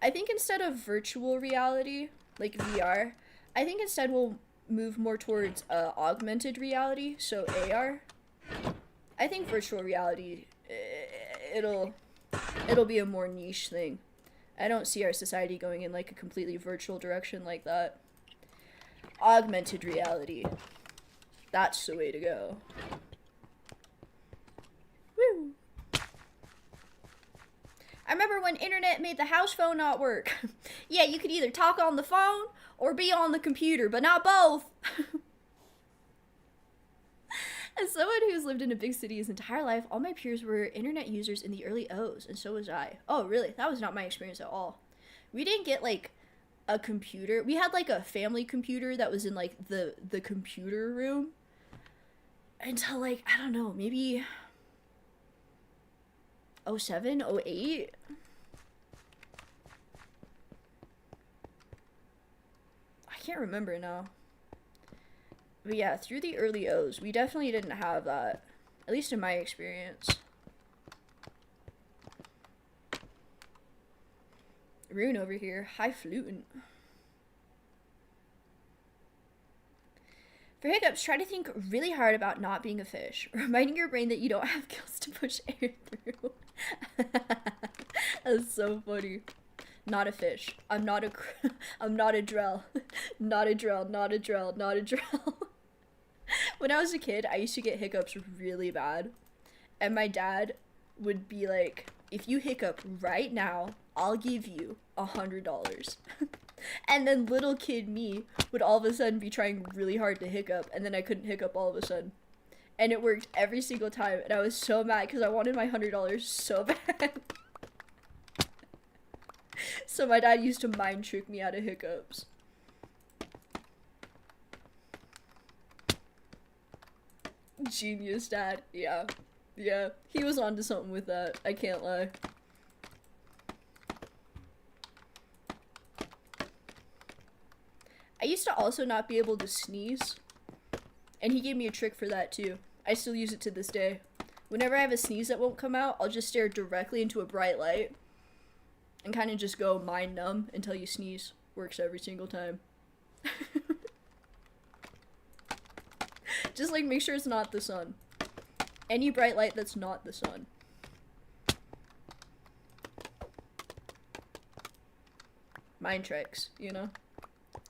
A: I think instead of virtual reality, like VR, I think instead we'll move more towards augmented reality, so AR. I think virtual reality, it'll be a more niche thing. I don't see our society going in like a completely virtual direction like that. Augmented reality. That's the way to go. Woo! I remember when internet made the house phone not work. Yeah, you could either talk on the phone or be on the computer, but not both. As someone who's lived in a big city his entire life, all my peers were internet users in the early O's, and so was I. Oh, really? That was not my experience at all. We didn't get, like, a computer. We had, like, a family computer that was in, like, the computer room until, like, I don't know, maybe 07, 08? I can't remember now. But yeah, through the early O's, we definitely didn't have that. At least in my experience. Rune over here, highfalutin. For hiccups, try to think really hard about not being a fish, reminding your brain that you don't have gills to push air through. That's so funny. Not a fish. I'm not a drell. Not a drell, not a drell, not a drell. When I was a kid, I used to get hiccups really bad. And my dad would be like, if you hiccup right now, I'll give you $100. And then little kid me would all of a sudden be trying really hard to hiccup, and then I couldn't hiccup all of a sudden. And it worked every single time, and I was so mad because I wanted my $100 so bad. So my dad used to mind trick me out of hiccups. Genius dad. Yeah. Yeah. He was onto something with that. I can't lie. I used to also not be able to sneeze. And he gave me a trick for that too. I still use it to this day. Whenever I have a sneeze that won't come out, I'll just stare directly into a bright light. And kind of just go mind numb until you sneeze. Works every single time. Just like make sure it's not the sun. Any bright light that's not the sun. Mind tricks, you know?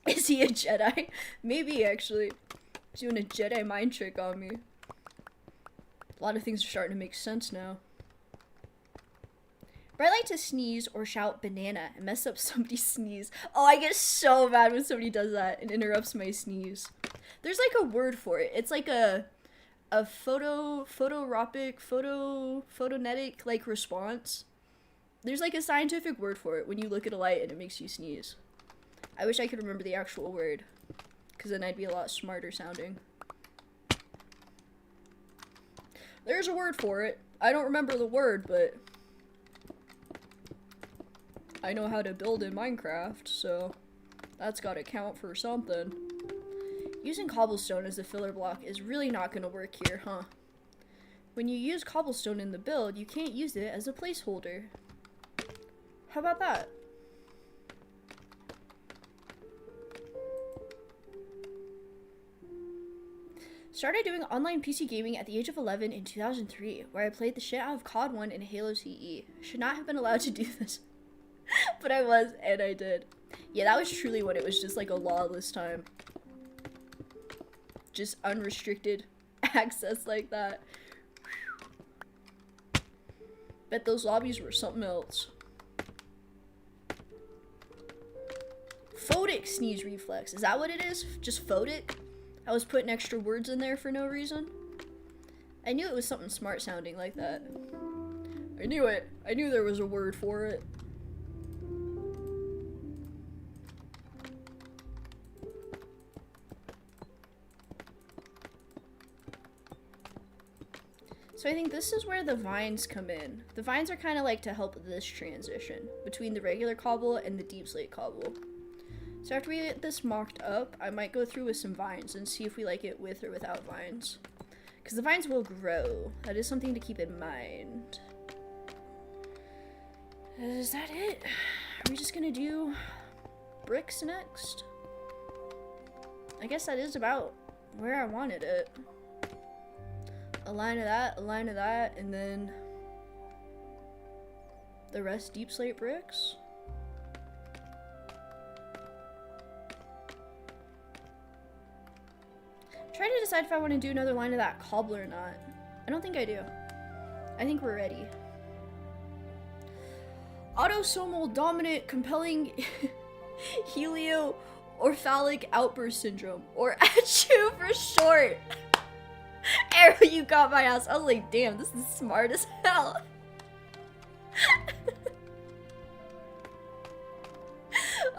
A: Is he a Jedi? Maybe actually. He's doing a Jedi mind trick on me. A lot of things are starting to make sense now. But I like to sneeze or shout banana and mess up somebody's sneeze. Oh, I get so mad when somebody does that and interrupts my sneeze. There's like a word for it. It's like a photonetic like response. There's like a scientific word for it when you look at a light and it makes you sneeze. I wish I could remember the actual word, because then I'd be a lot smarter sounding. There's a word for it. I don't remember the word, but I know how to build in Minecraft, so that's gotta count for something. Using cobblestone as a filler block is really not gonna work here, huh? When you use cobblestone in the build, you can't use it as a placeholder. How about that? Started doing online PC gaming at the age of 11 in 2003, where I played the shit out of COD 1 and Halo CE. Should not have been allowed to do this. But I was, and I did. Yeah, that was truly when it was just like a lawless time. just unrestricted access like that. Bet those lobbies were something else. Photic sneeze reflex. Is that what it is? Just photic? I was putting extra words in there for no reason. I knew it was something smart sounding like that. I knew it. I knew there was a word for it. So I think this is where the vines come in. The vines are kind of like to help this transition between the regular cobble and the deep slate cobble. So after we get this mocked up, I might go through with some vines and see if we like it with or without vines. Because the vines will grow. That is something to keep in mind. Is that it? Are we just gonna do bricks next? I guess that is about where I wanted it. A line of that, and then the rest deep slate bricks. Trying to decide if I want to do another line of that cobble or not. I don't think I do. I think we're ready. Autosomal dominant compelling helio orphalic outburst syndrome, or ACHOO for short. Arrow, you got my ass. I was like, damn, this is smart as hell.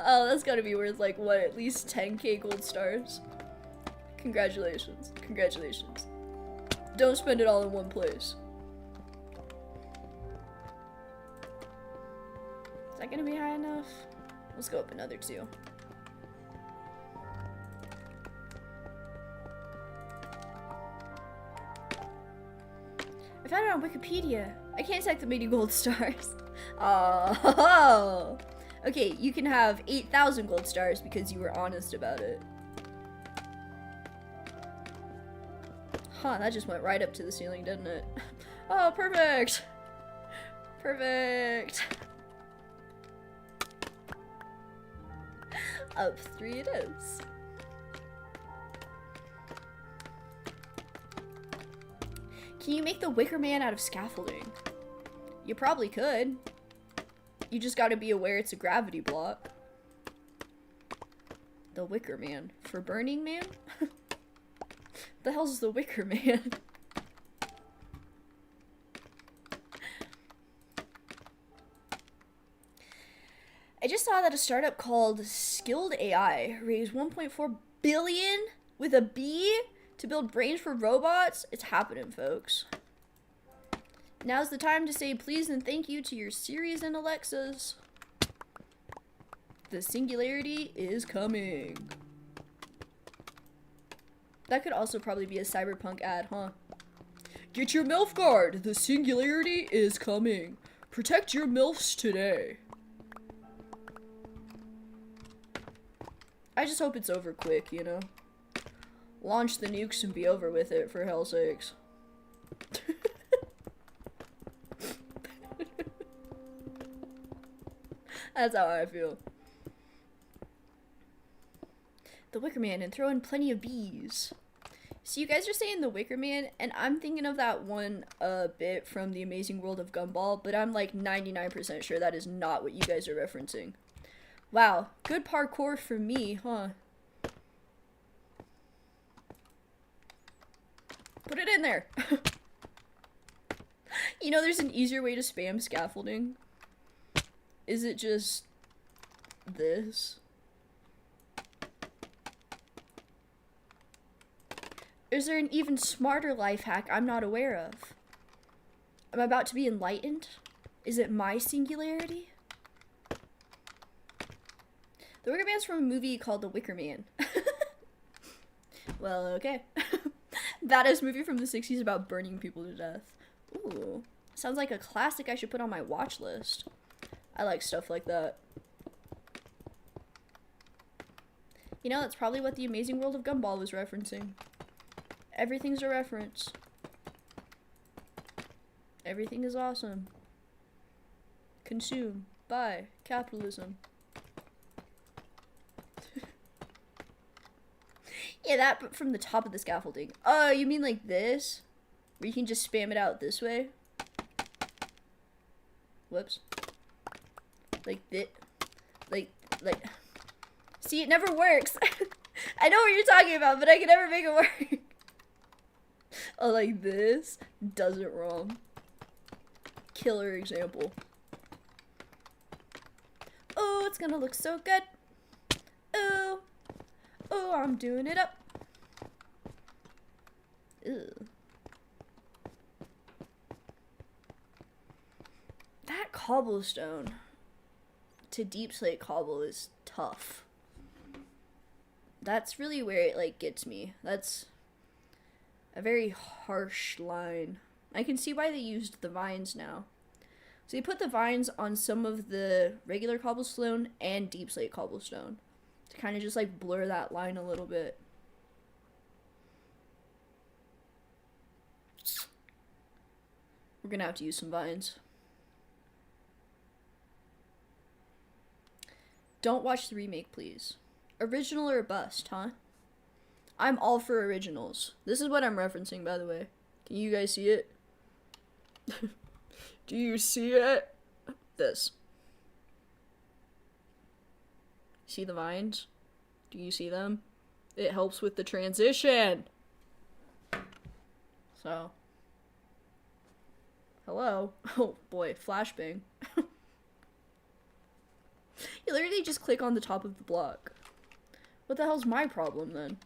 A: Oh, that's gotta be worth like, what, at least 10k gold stars? Congratulations. Congratulations. Don't spend it all in one place. Is that gonna be high enough? Let's go up another 2. I found it on Wikipedia. I can't take the many gold stars. Oh. Okay, you can have 8,000 gold stars because you were honest about it. Huh, that just went right up to the ceiling, didn't it? Oh, perfect! Perfect! Up 3 it is. Can you make the Wicker Man out of scaffolding? You probably could. You just gotta be aware it's a gravity block. The Wicker Man. For Burning Man? The hell's the Wicker Man? I just saw that a startup called Skilled AI raised 1.4 billion with a B to build brains for robots. It's happening, folks. Now's the time to say please and thank you to your Siris and Alexas. The singularity is coming. That could also probably be a Cyberpunk ad, huh? Get your MILF guard! The singularity is coming. Protect your MILFs today. I just hope it's over quick, you know? Launch the nukes and be over with it, for hell's sakes. That's how I feel. The Wicker Man, and throw in plenty of bees. So you guys are saying the Wicker Man, and I'm thinking of that one bit from The Amazing World of Gumball, but I'm like 99% sure that is not what you guys are referencing. Wow, good parkour for me, huh? Put it in there. You know, there's an easier way to spam scaffolding. Is it just this? Is there an even smarter life hack I'm not aware of? I'm about to be enlightened? Is it my singularity? The Wicker Man's from a movie called The Wicker Man. Well, okay. Badass movie from the 60s about burning people to death. Ooh. Sounds like a classic I should put on my watch list. I like stuff like that. You know, that's probably what The Amazing World of Gumball was referencing. Everything's a reference. Everything is awesome. Consume. Buy. Capitalism. Yeah, that, but from the top of the scaffolding. Oh, you mean like this? Where you can just spam it out this way? Whoops. Like this. Like. See, it never works. I know what you're talking about, but I can never make it work. Oh, like this? Does it wrong. Killer example. Oh, it's gonna look so good. Oh. Oh, I'm doing it up. Ew. That cobblestone to deep slate cobble is tough. That's really where it like gets me. That's a very harsh line. I can see why they used the vines now. So they put the vines on some of the regular cobblestone and deep slate cobblestone to kind of just like blur that line a little bit. We're gonna have to use some vines. Don't watch the remake, please. Original or bust, huh? I'm all for originals. This is what I'm referencing, by the way. Can you guys see it? Do you see it? This. See the vines? Do you see them? It helps with the transition. So. Hello. Oh boy, flashbang. You literally just click on the top of the block. What the hell's my problem then?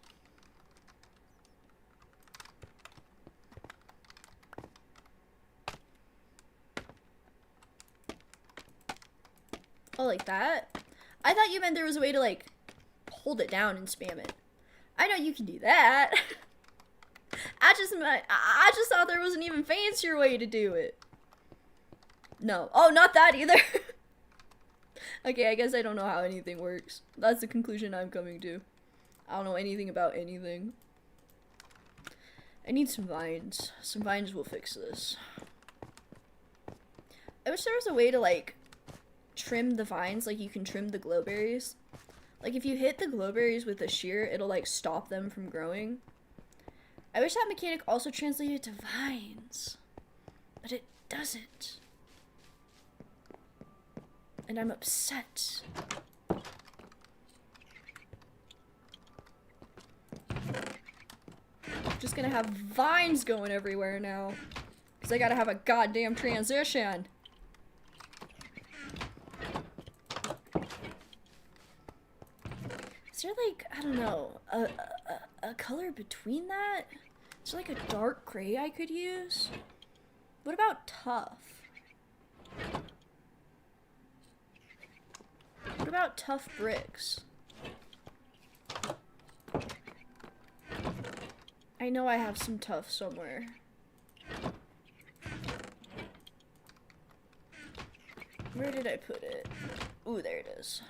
A: Oh, like that? I thought you meant there was a way to, like, hold it down and spam it. I know you can do that. I just thought there was an even fancier way to do it. No. Oh, not that either. Okay, I guess I don't know how anything works. That's the conclusion I'm coming to. I don't know anything about anything. I need some vines. Some vines will fix this. I wish there was a way to, like, trim the vines like you can trim the glowberries. Like, if you hit the glowberries with a shear, it'll, like, stop them from growing. I wish that mechanic also translated to vines. But it doesn't. And I'm upset. I'm just gonna have vines going everywhere now. Because I gotta have a goddamn transition. Is there like, I don't know, a color between that? Is there like a dark gray I could use? What about tough? What about tough bricks? I know I have some tough somewhere. Where did I put it? Ooh, there it is.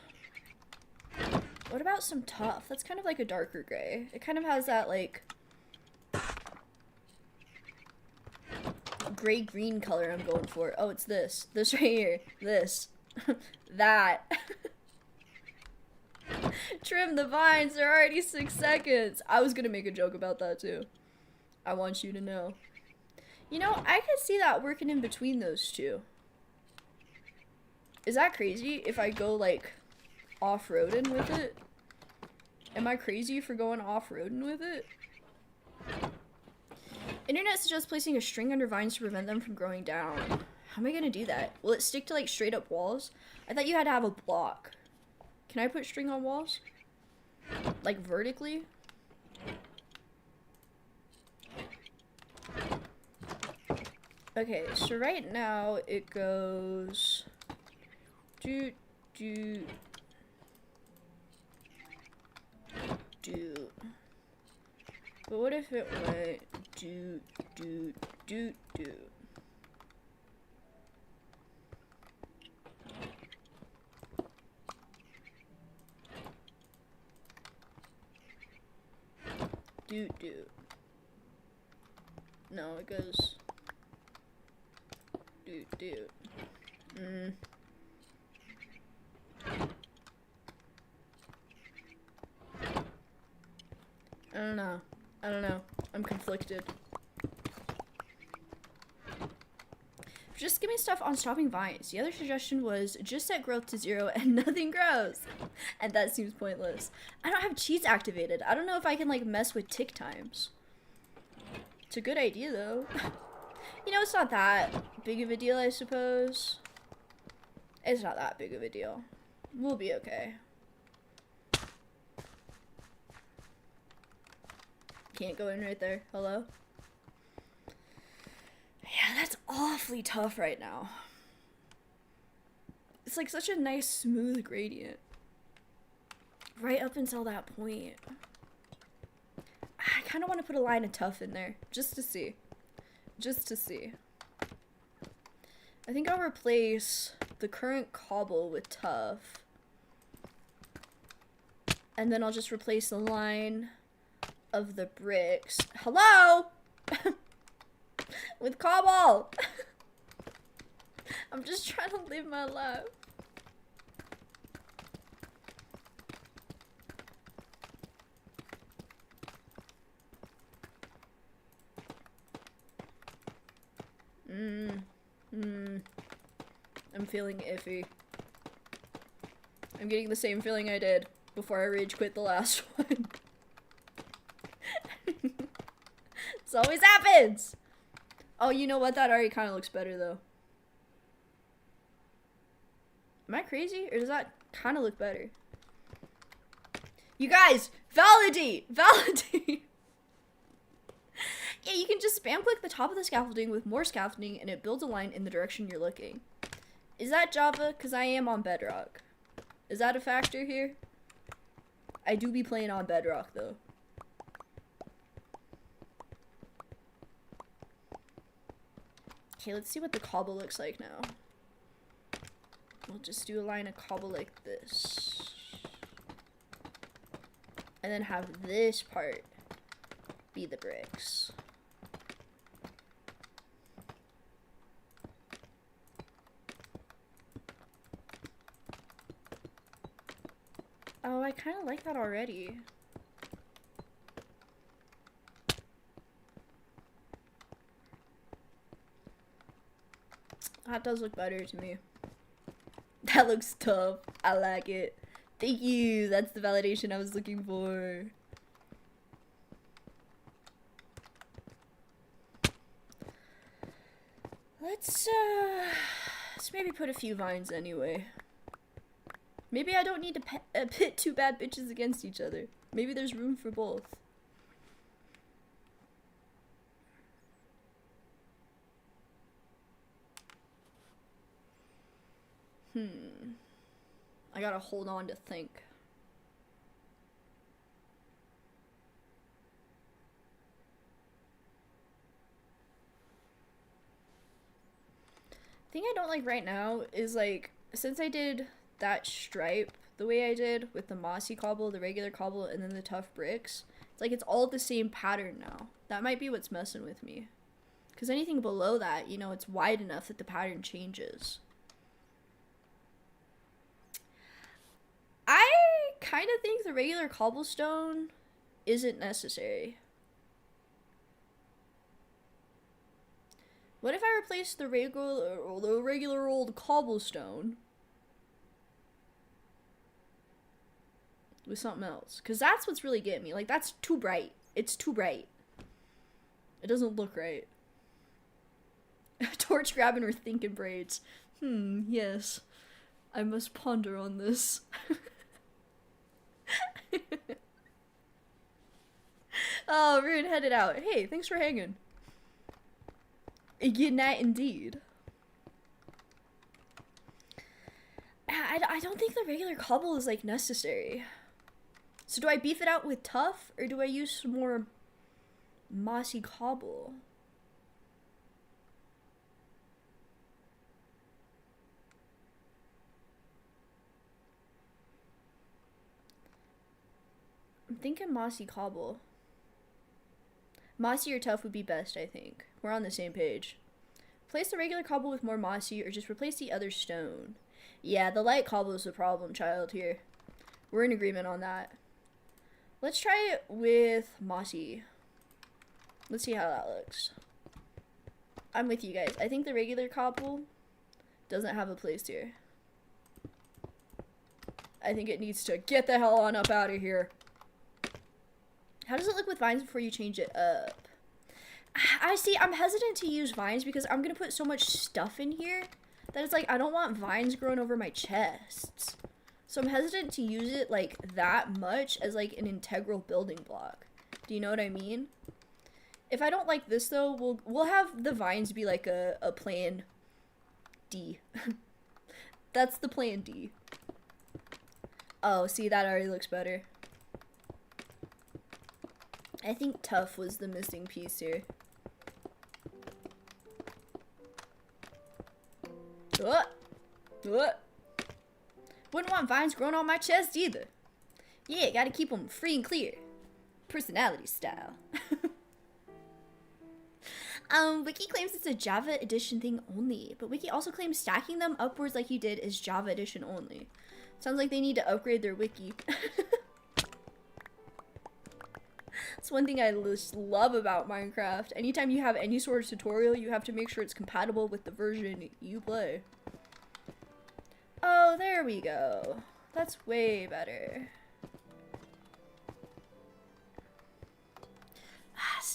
A: What about some tough? That's kind of like a darker gray. It kind of has that, like, gray-green color I'm going for. Oh, it's this. This right here. This. That. Trim the vines. They're already 6 seconds. I was gonna make a joke about that, too. I want you to know. You know, I could see that working in between those two. Is that crazy if I go, like, off-roading with it? Am I crazy for going off-roading with it? Internet suggests placing a string under vines to prevent them from growing down. How am I gonna do that? Will it stick to, like, straight up walls? I thought you had to have a block. Can I put string on walls? Like, vertically? Okay, so right now it goes... do. But what if it went do. Do. No, it goes do. I don't know. I don't know. I'm conflicted. Just give me stuff on stopping vines. The other suggestion was just set growth to 0 and nothing grows. And that seems pointless. I don't have cheats activated. I don't know if I can like mess with tick times. It's a good idea though. You know, it's not that big of a deal, I suppose. It's not that big of a deal. We'll be okay. Can't go in right there. Hello? Yeah, that's awfully tough right now. It's like such a nice smooth gradient. Right up until that point. I kind of want to put a line of tough in there. Just to see. Just to see. I think I'll replace the current cobble with tough. And then I'll just replace the line of the bricks. Hello? With cobble. I'm just trying to live my life. I'm feeling iffy. I'm getting the same feeling I did before I rage quit the last one. This always happens! Oh, you know what? That already kind of looks better, though. Am I crazy? Or does that kind of look better? You guys! Validate! Validate! Yeah, you can just spam click the top of the scaffolding with more scaffolding and it builds a line in the direction you're looking. Is that Java? Because I am on Bedrock. Is that a factor here? I do be playing on Bedrock, though. Okay, let's see what the cobble looks like now. We'll just do a line of cobble like this. And then have this part be the bricks. Oh, I kind of like that already. That does look better to me. That looks tough. I like it. Thank you. That's the validation I was looking for. Let's maybe put a few vines anyway. Maybe I don't need to pit two bad bitches against each other. Maybe there's room for both. I gotta hold on to think. The thing I don't like right now is like, since I did that stripe the way I did with the mossy cobble, the regular cobble, and then the tough bricks, it's like it's all the same pattern now. That might be what's messing with me. Because anything below that, you know, it's wide enough that the pattern changes. I kind of think the regular cobblestone isn't necessary. What if I replace the regular old cobblestone with something else? Because that's what's really getting me. Like, that's too bright. It's too bright. It doesn't look right. Torch grabbing or thinking braids. Yes. I must ponder on this. Oh, Rune headed out. Hey, thanks for hanging. Good night indeed. I don't think the regular cobble is like necessary. So do I beef it out with tough or do I use some more mossy cobble? I'm thinking mossy cobble. Mossy or tough would be best, I think. We're on the same page. Replace the regular cobble with more mossy or just replace the other stone. Yeah, the light cobble is the problem, child, here. We're in agreement on that. Let's try it with mossy. Let's see how that looks. I'm with you guys. I think the regular cobble doesn't have a place here. I think it needs to get the hell on up out of here. How does it look with vines before you change it up? I'm hesitant to use vines because I'm gonna put so much stuff in here that it's like I don't want vines growing over my chests. So I'm hesitant to use it like that much as like an integral building block. Do you know what I mean? If I don't like this though, we'll have the vines be like a plan D. That's the plan D. Oh, see, that already looks better. I think tough was the missing piece here. What? Wouldn't want vines growing on my chest either. Yeah, gotta keep them free and clear. Personality style. Wiki claims it's a Java Edition thing only, but Wiki also claims stacking them upwards like he did is Java Edition only. Sounds like they need to upgrade their wiki. That's one thing I just love about Minecraft. Anytime you have any sort of tutorial, you have to make sure it's compatible with the version you play. Oh, there we go. That's way better.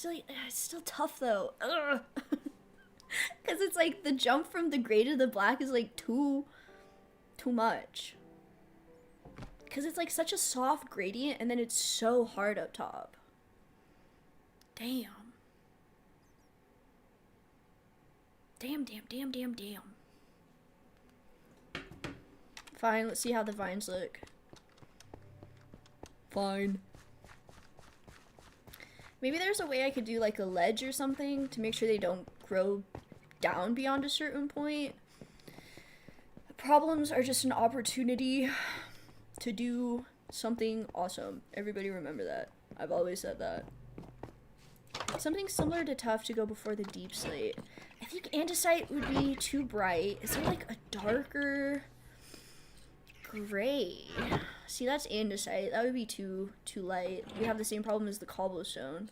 A: It's still tough though. Ugh. Cause it's like the jump from the gray to the black is like too much. Cause it's like such a soft gradient and then it's so hard up top. Damn. Damn. Fine, let's see how the vines look. Fine. Maybe there's a way I could do like a ledge or something to make sure they don't grow down beyond a certain point. Problems are just an opportunity to do something awesome. Everybody remember that. I've always said that. Something similar to tough to go before the deep slate. I think andesite would be too bright. Is there like a darker gray? See, that's andesite. That would be too light. We have the same problem as the cobblestone.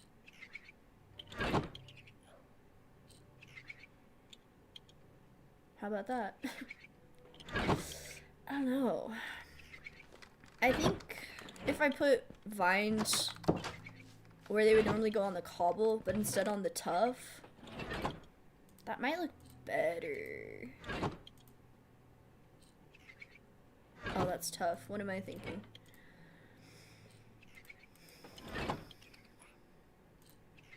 A: How about that? I don't know. I think if I put vines where they would normally go on the cobble, but instead on the tough, that might look better. Oh, that's tough. What am I thinking?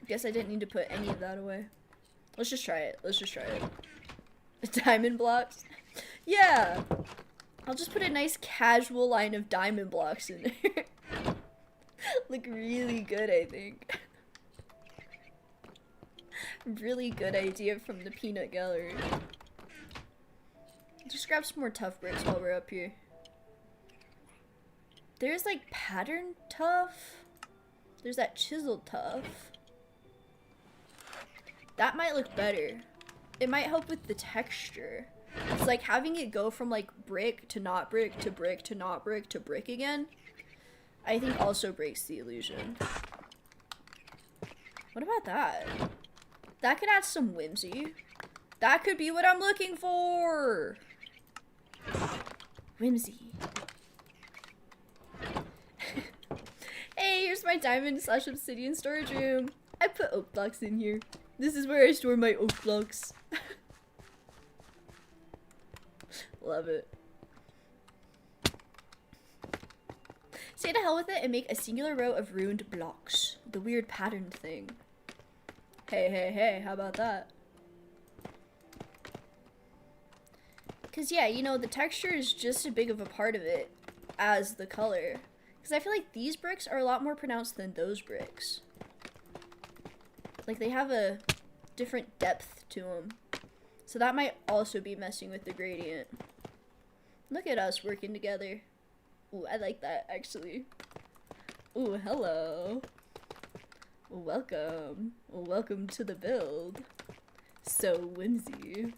A: Guess I didn't need to put any of that away. Let's just try it. Diamond blocks? Yeah! I'll just put a nice casual line of diamond blocks in there. Look really good, I think. Really good idea from the peanut gallery. Just grab some more tough bricks while we're up here. There's like pattern tough. There's that chiseled tough. That might look better. It might help with the texture. It's like having it go from like brick to not brick to brick to not brick to brick again. I think also breaks the illusion. What about that? That could add some whimsy. That could be what I'm looking for. Whimsy. Hey, here's my diamond/obsidian storage room. I put oak blocks in here. This is where I store my oak blocks. Love it. Say to hell with it and make a singular row of ruined blocks. The weird patterned thing. Hey, how about that? Because, yeah, you know, the texture is just as big of a part of it as the color. Because I feel like these bricks are a lot more pronounced than those bricks. Like, they have a different depth to them. So that might also be messing with the gradient. Look at us working together. Ooh, I like that, actually. Ooh, hello. Welcome. Welcome to the build. So whimsy.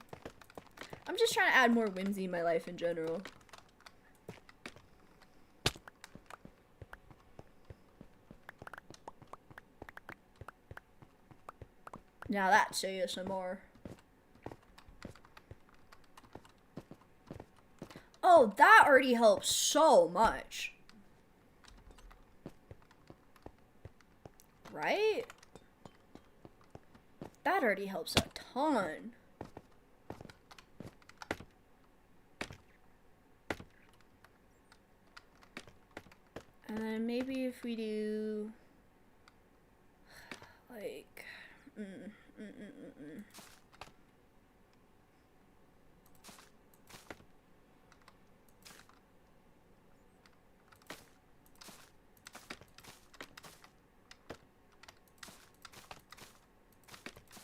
A: I'm just trying to add more whimsy in my life in general. Now that's ASMR. Oh, that already helps so much. Right? That already helps a ton. And then maybe if we do like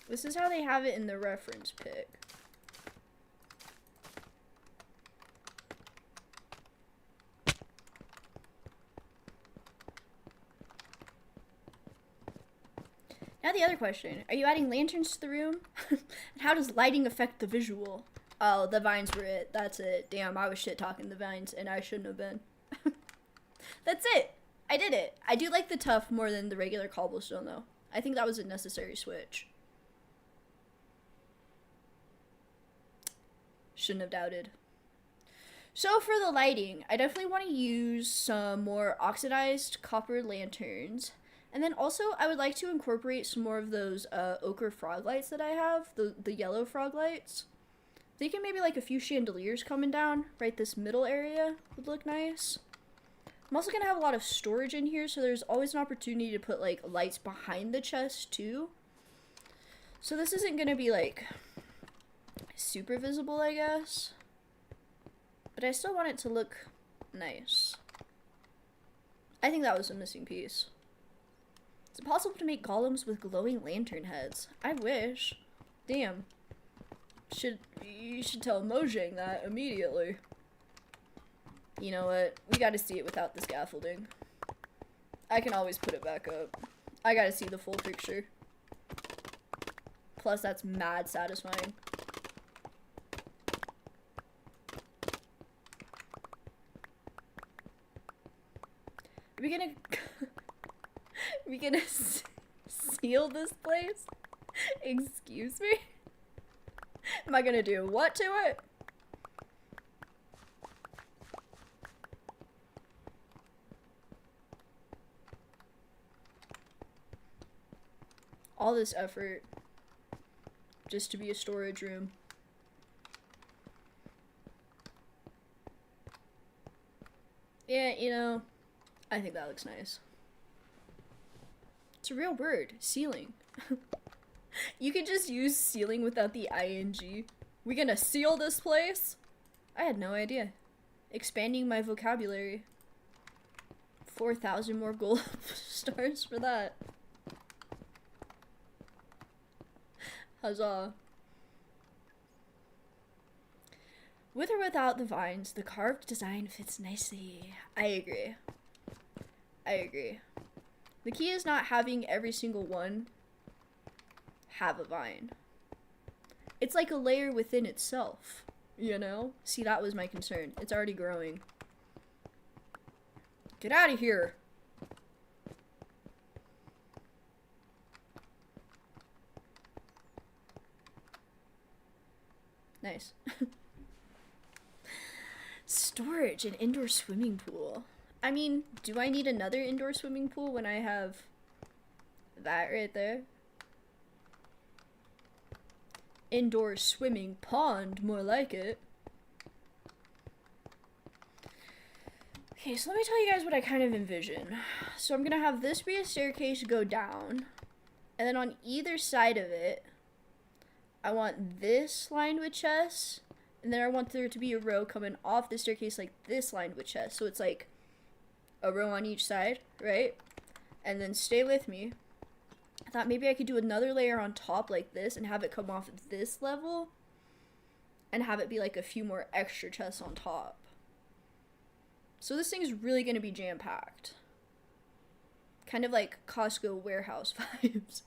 A: this is how they have it in the reference pic. Now the other question, are you adding lanterns to the room? And how does lighting affect the visual? Oh, the vines were it. That's it. Damn, I was shit talking the vines and I shouldn't have been. That's it. I did it. I do like the tuff more than the regular cobblestone though. I think that was a necessary switch. Shouldn't have doubted. So for the lighting, I definitely want to use some more oxidized copper lanterns. And then also, I would like to incorporate some more of those ochre frog lights that I have, the yellow frog lights. Thinking maybe like a few chandeliers coming down, right this middle area would look nice. I'm also going to have a lot of storage in here, so there's always an opportunity to put like lights behind the chest too. So this isn't going to be like super visible, I guess. But I still want it to look nice. I think that was a missing piece. Is it possible to make golems with glowing lantern heads? I wish. Damn. You should tell Mojang that immediately. You know what? We gotta see it without the scaffolding. I can always put it back up. I gotta see the full picture. Plus, that's mad satisfying. Are we gonna seal this place? Excuse me? Am I gonna do what to it? All this effort just to be a storage room. Yeah, you know, I think that looks nice. It's a real word, ceiling. You could just use ceiling without the ing. We gonna seal this place? I had no idea. Expanding my vocabulary. 4,000 more gold stars for that. Huzzah. With or without the vines, the carved design fits nicely. I agree. I agree. The key is not having every single one have a vine. It's like a layer within itself, you know? See, that was my concern. It's already growing. Get out of here. Nice. Storage and indoor swimming pool. I mean, do I need another indoor swimming pool when I have that right there? Indoor swimming pond, more like it. Okay, so let me tell you guys what I kind of envision. So I'm gonna have this be a staircase go down, and then on either side of it, I want this lined with chests, and then I want there to be a row coming off the staircase like this lined with chests. So it's like a row on each side, right? And then stay with me. I thought maybe I could do another layer on top like this and have it come off at this level and have it be like a few more extra chests on top. So this thing's really going to be jam-packed. Kind of like Costco warehouse vibes.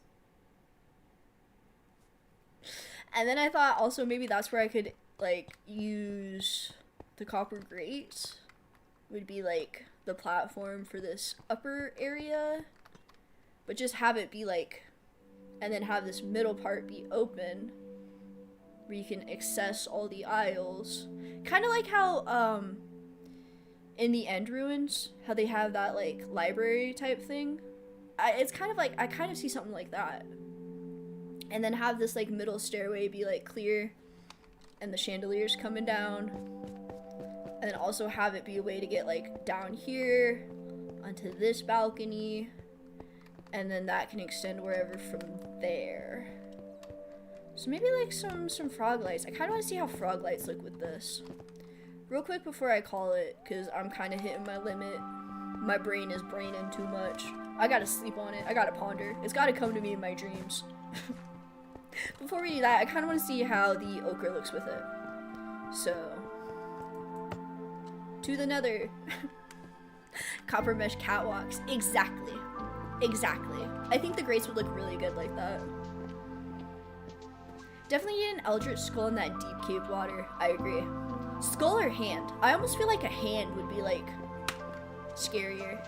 A: And then I thought also maybe that's where I could like use the copper grate. Would be like the platform for this upper area. But just have it be like and then have this middle part be open where you can access all the aisles. Kind of like how in the End Ruins, how they have that like library type thing. It's kind of like, I kind of see something like that. And then have this like middle stairway be like clear and the chandeliers coming down. And then also have it be a way to get like down here onto this balcony. And then that can extend wherever from there. So maybe like some frog lights. I kind of want to see how frog lights look with this. Real quick before I call it, because I'm kind of hitting my limit. My brain is braining too much. I gotta sleep on it. I gotta ponder. It's gotta come to me in my dreams. Before we do that, I kind of want to see how the ochre looks with it. So, to the nether. Copper mesh catwalks. Exactly. Exactly. I think the grates would look really good like that. Definitely need an eldritch skull in that deep cave water. I agree. Skull or hand? I almost feel like a hand would be like scarier.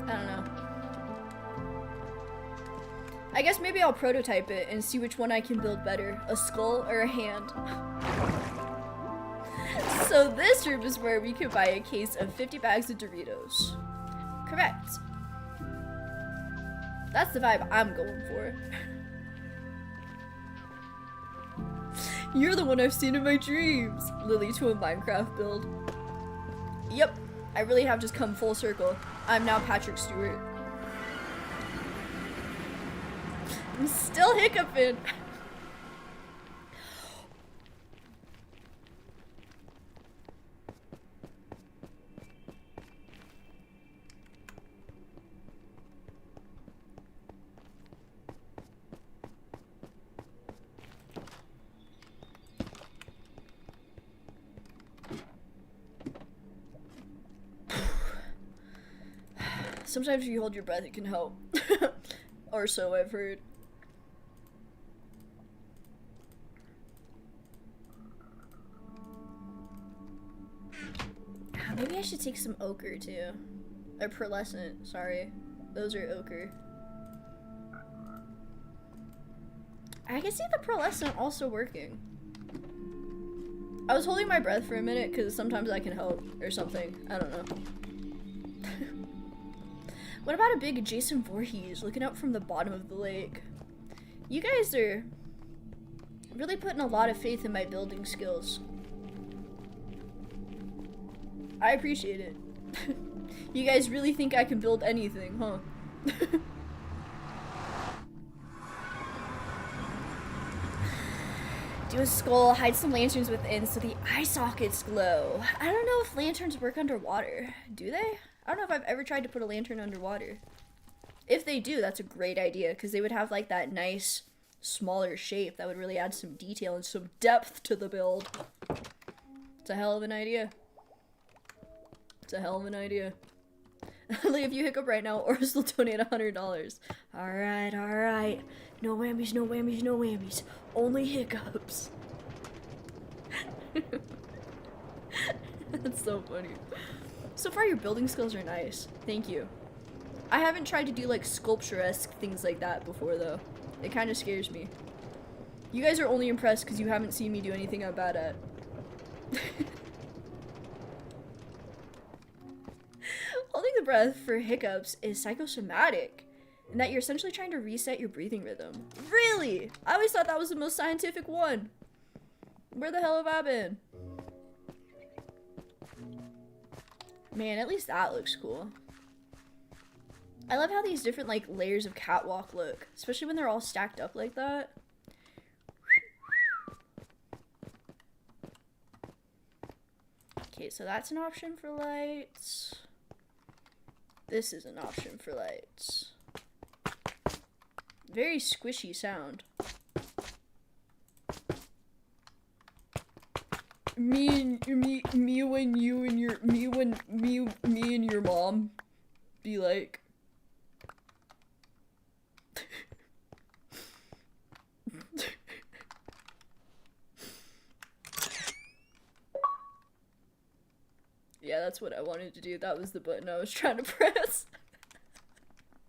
A: I don't know. I guess maybe I'll prototype it and see which one I can build better, a skull or a hand. So this room is where we could buy a case of 50 bags of Doritos. Correct. That's the vibe I'm going for. You're the one I've seen in my dreams. Lily to a Minecraft build. Yep, I really have just come full circle. I'm now Patrick Stewart. I'm still hiccuping. Sometimes if you hold your breath, it can help. Or so I've heard. Maybe I should take some ochre too. Or pearlescent, sorry. Those are ochre. I can see the pearlescent also working. I was holding my breath for a minute because sometimes I can help or something. I don't know. What about a big Jason Voorhees looking out from the bottom of the lake? You guys are really putting a lot of faith in my building skills. I appreciate it. You guys really think I can build anything, huh? Do a skull, hide some lanterns within so the eye sockets glow. I don't know if lanterns work underwater. Do they? I don't know if I've ever tried to put a lantern underwater. If they do, that's a great idea because they would have like that nice smaller shape that would really add some detail and some depth to the build. It's a hell of an idea. It's a hell of an idea. Like if you hiccup right now, Oris will donate $100. Alright, alright. No whammies, no whammies, no whammies. Only hiccups. That's so funny. So far your building skills are nice. Thank you. I haven't tried to do like sculpture-esque things like that before though. It kind of scares me. You guys are only impressed because you haven't seen me do anything I'm bad at. Holding the breath for hiccups is psychosomatic, in that you're essentially trying to reset your breathing rhythm. Really? I always thought that was the most scientific one. Where the hell have I been? Man, at least that looks cool. I love how these different like layers of catwalk look, especially when they're all stacked up like that. Okay, so that's an option for lights. This is an option for lights. Very squishy sound. Me and your mom be like. Yeah, that's what I wanted to do. That was the button I was trying to press.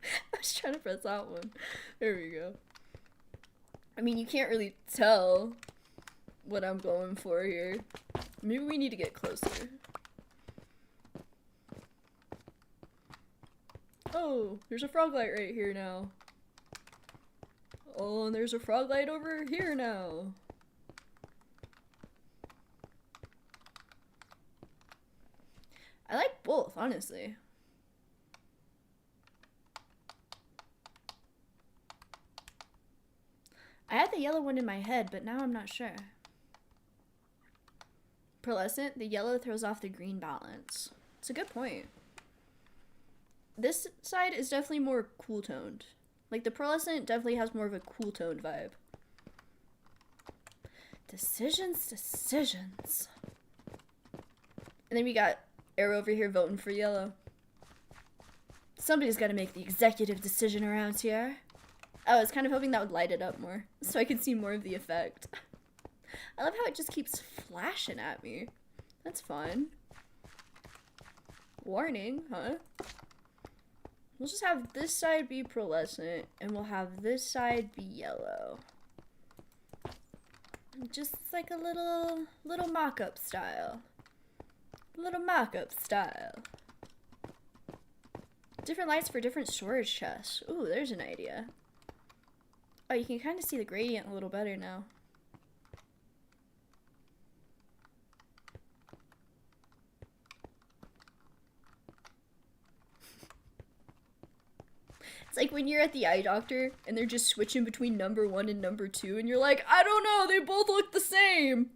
A: I was was trying to press that one. There we go. I mean, you can't really tell what I'm going for here. Maybe we need to get closer. Oh, there's a frog light right here now. Oh, and there's a frog light over here now. I like both, honestly. I had the yellow one in my head, but now I'm not sure. Pearlescent, the yellow throws off the green balance. It's a good point. This side is definitely more cool toned. Like the pearlescent definitely has more of a cool toned vibe. Decisions, decisions. And then we got Arrow over here voting for yellow. Somebody's got to make the executive decision around here. I was kind of hoping that would light it up more, so I could see more of the effect. I love how it just keeps flashing at me. That's fun. Warning, huh? We'll just have this side be pearlescent, and we'll have this side be yellow. Just like a little mock-up style. Little mock-up style. Different lights for different storage chests. Ooh, there's an idea. Oh, you can kind of see the gradient a little better now. It's like when you're at the eye doctor and they're just switching between number 1 and number 2 and you're like, I don't know, they both look the same.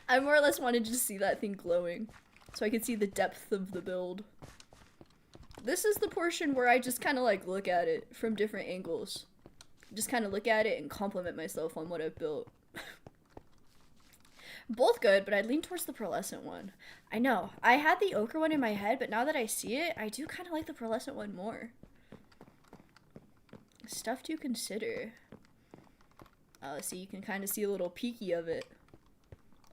A: I more or less wanted to see that thing glowing so I could see the depth of the build. This is the portion where I just kind of like look at it from different angles. Just kind of look at it and compliment myself on what I've built. Both good, but I'd lean towards the pearlescent one. I know, I had the ochre one in my head, but now that I see it, I do kind of like the pearlescent one more. Stuff to consider. Oh, see, you can kind of see a little peeky of it.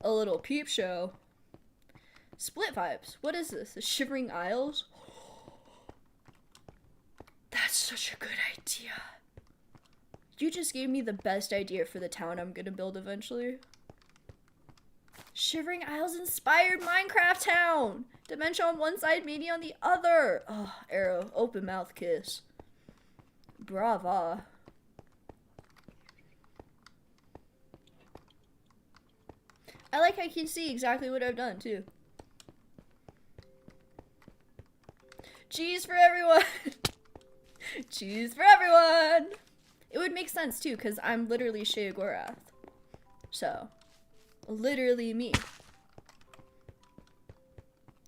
A: A little peep show. Split vibes. What is this? The Shivering Isles? That's such a good idea. You just gave me the best idea for the town I'm gonna build eventually. Shivering Isles inspired Minecraft town! Dementia on one side, Mania on the other! Oh, Arrow, open mouth kiss. Brava. I like how you can see exactly what I've done, too. Cheese for everyone! Cheese for everyone! It would make sense, too, because I'm literally Sheogorath. So, literally me.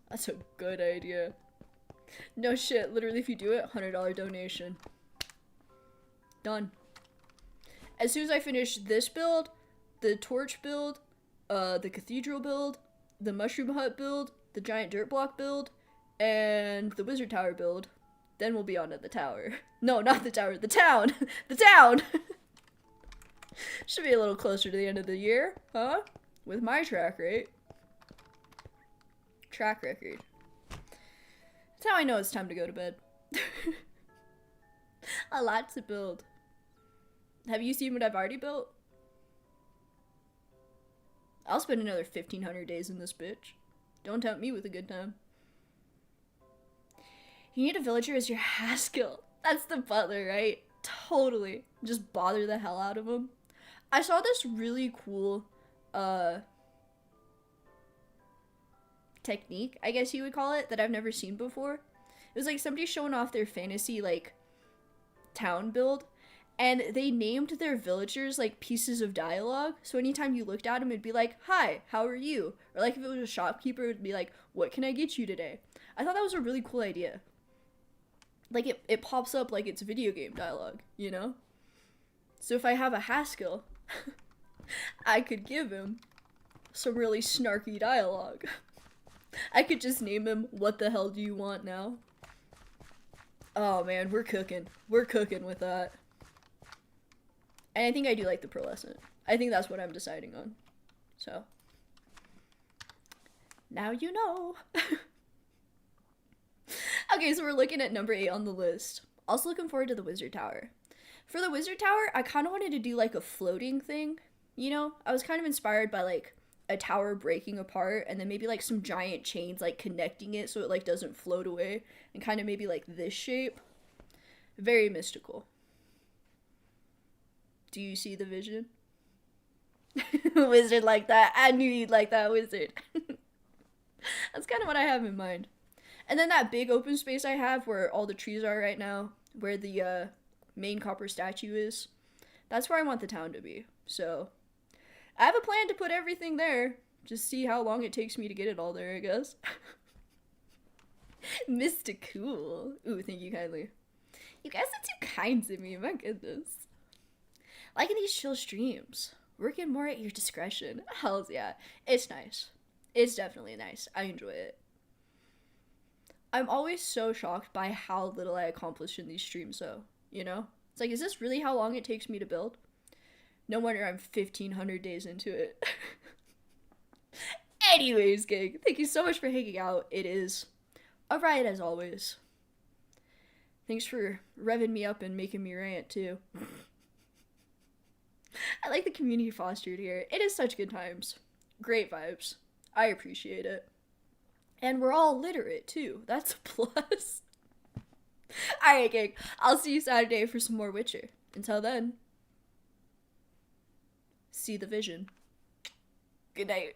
A: That's a good idea. No shit, literally if you do it, $100 donation. Done. As soon as I finish this build, the torch build, the cathedral build, the mushroom hut build, the giant dirt block build, and the wizard tower build, then we'll be on to the tower. No, not the tower, the town! The town! Should be a little closer to the end of the year, huh? With my track record. That's how I know it's time to go to bed. A lot to build. Have you seen what I've already built? I'll spend another 1,500 days in this bitch. Don't tempt me with a good time. You need a villager as your Haskell. That's the butler, right? Totally. Just bother the hell out of him. I saw this really cool, technique, I guess you would call it, that I've never seen before. It was like somebody showing off their fantasy, like, town build, and they named their villagers, like, pieces of dialogue. So anytime you looked at them, it'd be like, hi, how are you? Or, like, if it was a shopkeeper, it'd be like, what can I get you today? I thought that was a really cool idea. Like, it pops up like it's video game dialogue, you know? So if I have a Haskell, I could give him some really snarky dialogue. I could just name him, what the hell do you want now? Oh man, we're cooking. We're cooking with that. And I think I do like the pearlescent. I think that's what I'm deciding on. So, now you know. Okay, so we're looking at number 8 on the list. Also looking forward to the Wizard Tower. For the Wizard Tower, I kind of wanted to do like a floating thing. You know, I was kind of inspired by like a tower breaking apart and then maybe like some giant chains like connecting it so it like doesn't float away and kind of maybe like this shape. Very mystical. Do you see the vision? Wizard like that. I knew you'd like that, wizard. That's kind of what I have in mind. And then that big open space I have where all the trees are right now, where the main copper statue is, that's where I want the town to be. So I have a plan to put everything there. Just see how long it takes me to get it all there, I guess. Mr. Cool. Ooh, thank you kindly. You guys are too kind to me, my goodness. Liking these chill streams. Working more at your discretion. Hells yeah. It's nice. It's definitely nice. I enjoy it. I'm always so shocked by how little I accomplish in these streams, though. You know? It's like, is this really how long it takes me to build? No wonder I'm 1,500 days into it. Anyways, gang, thank you so much for hanging out. It is a riot as always. Thanks for revving me up and making me rant, too. I like the community fostered here. It is such good times. Great vibes. I appreciate it. And we're all literate, too. That's a plus. Alright, gang. I'll see you Saturday for some more Witcher. Until then, see the vision. Good night.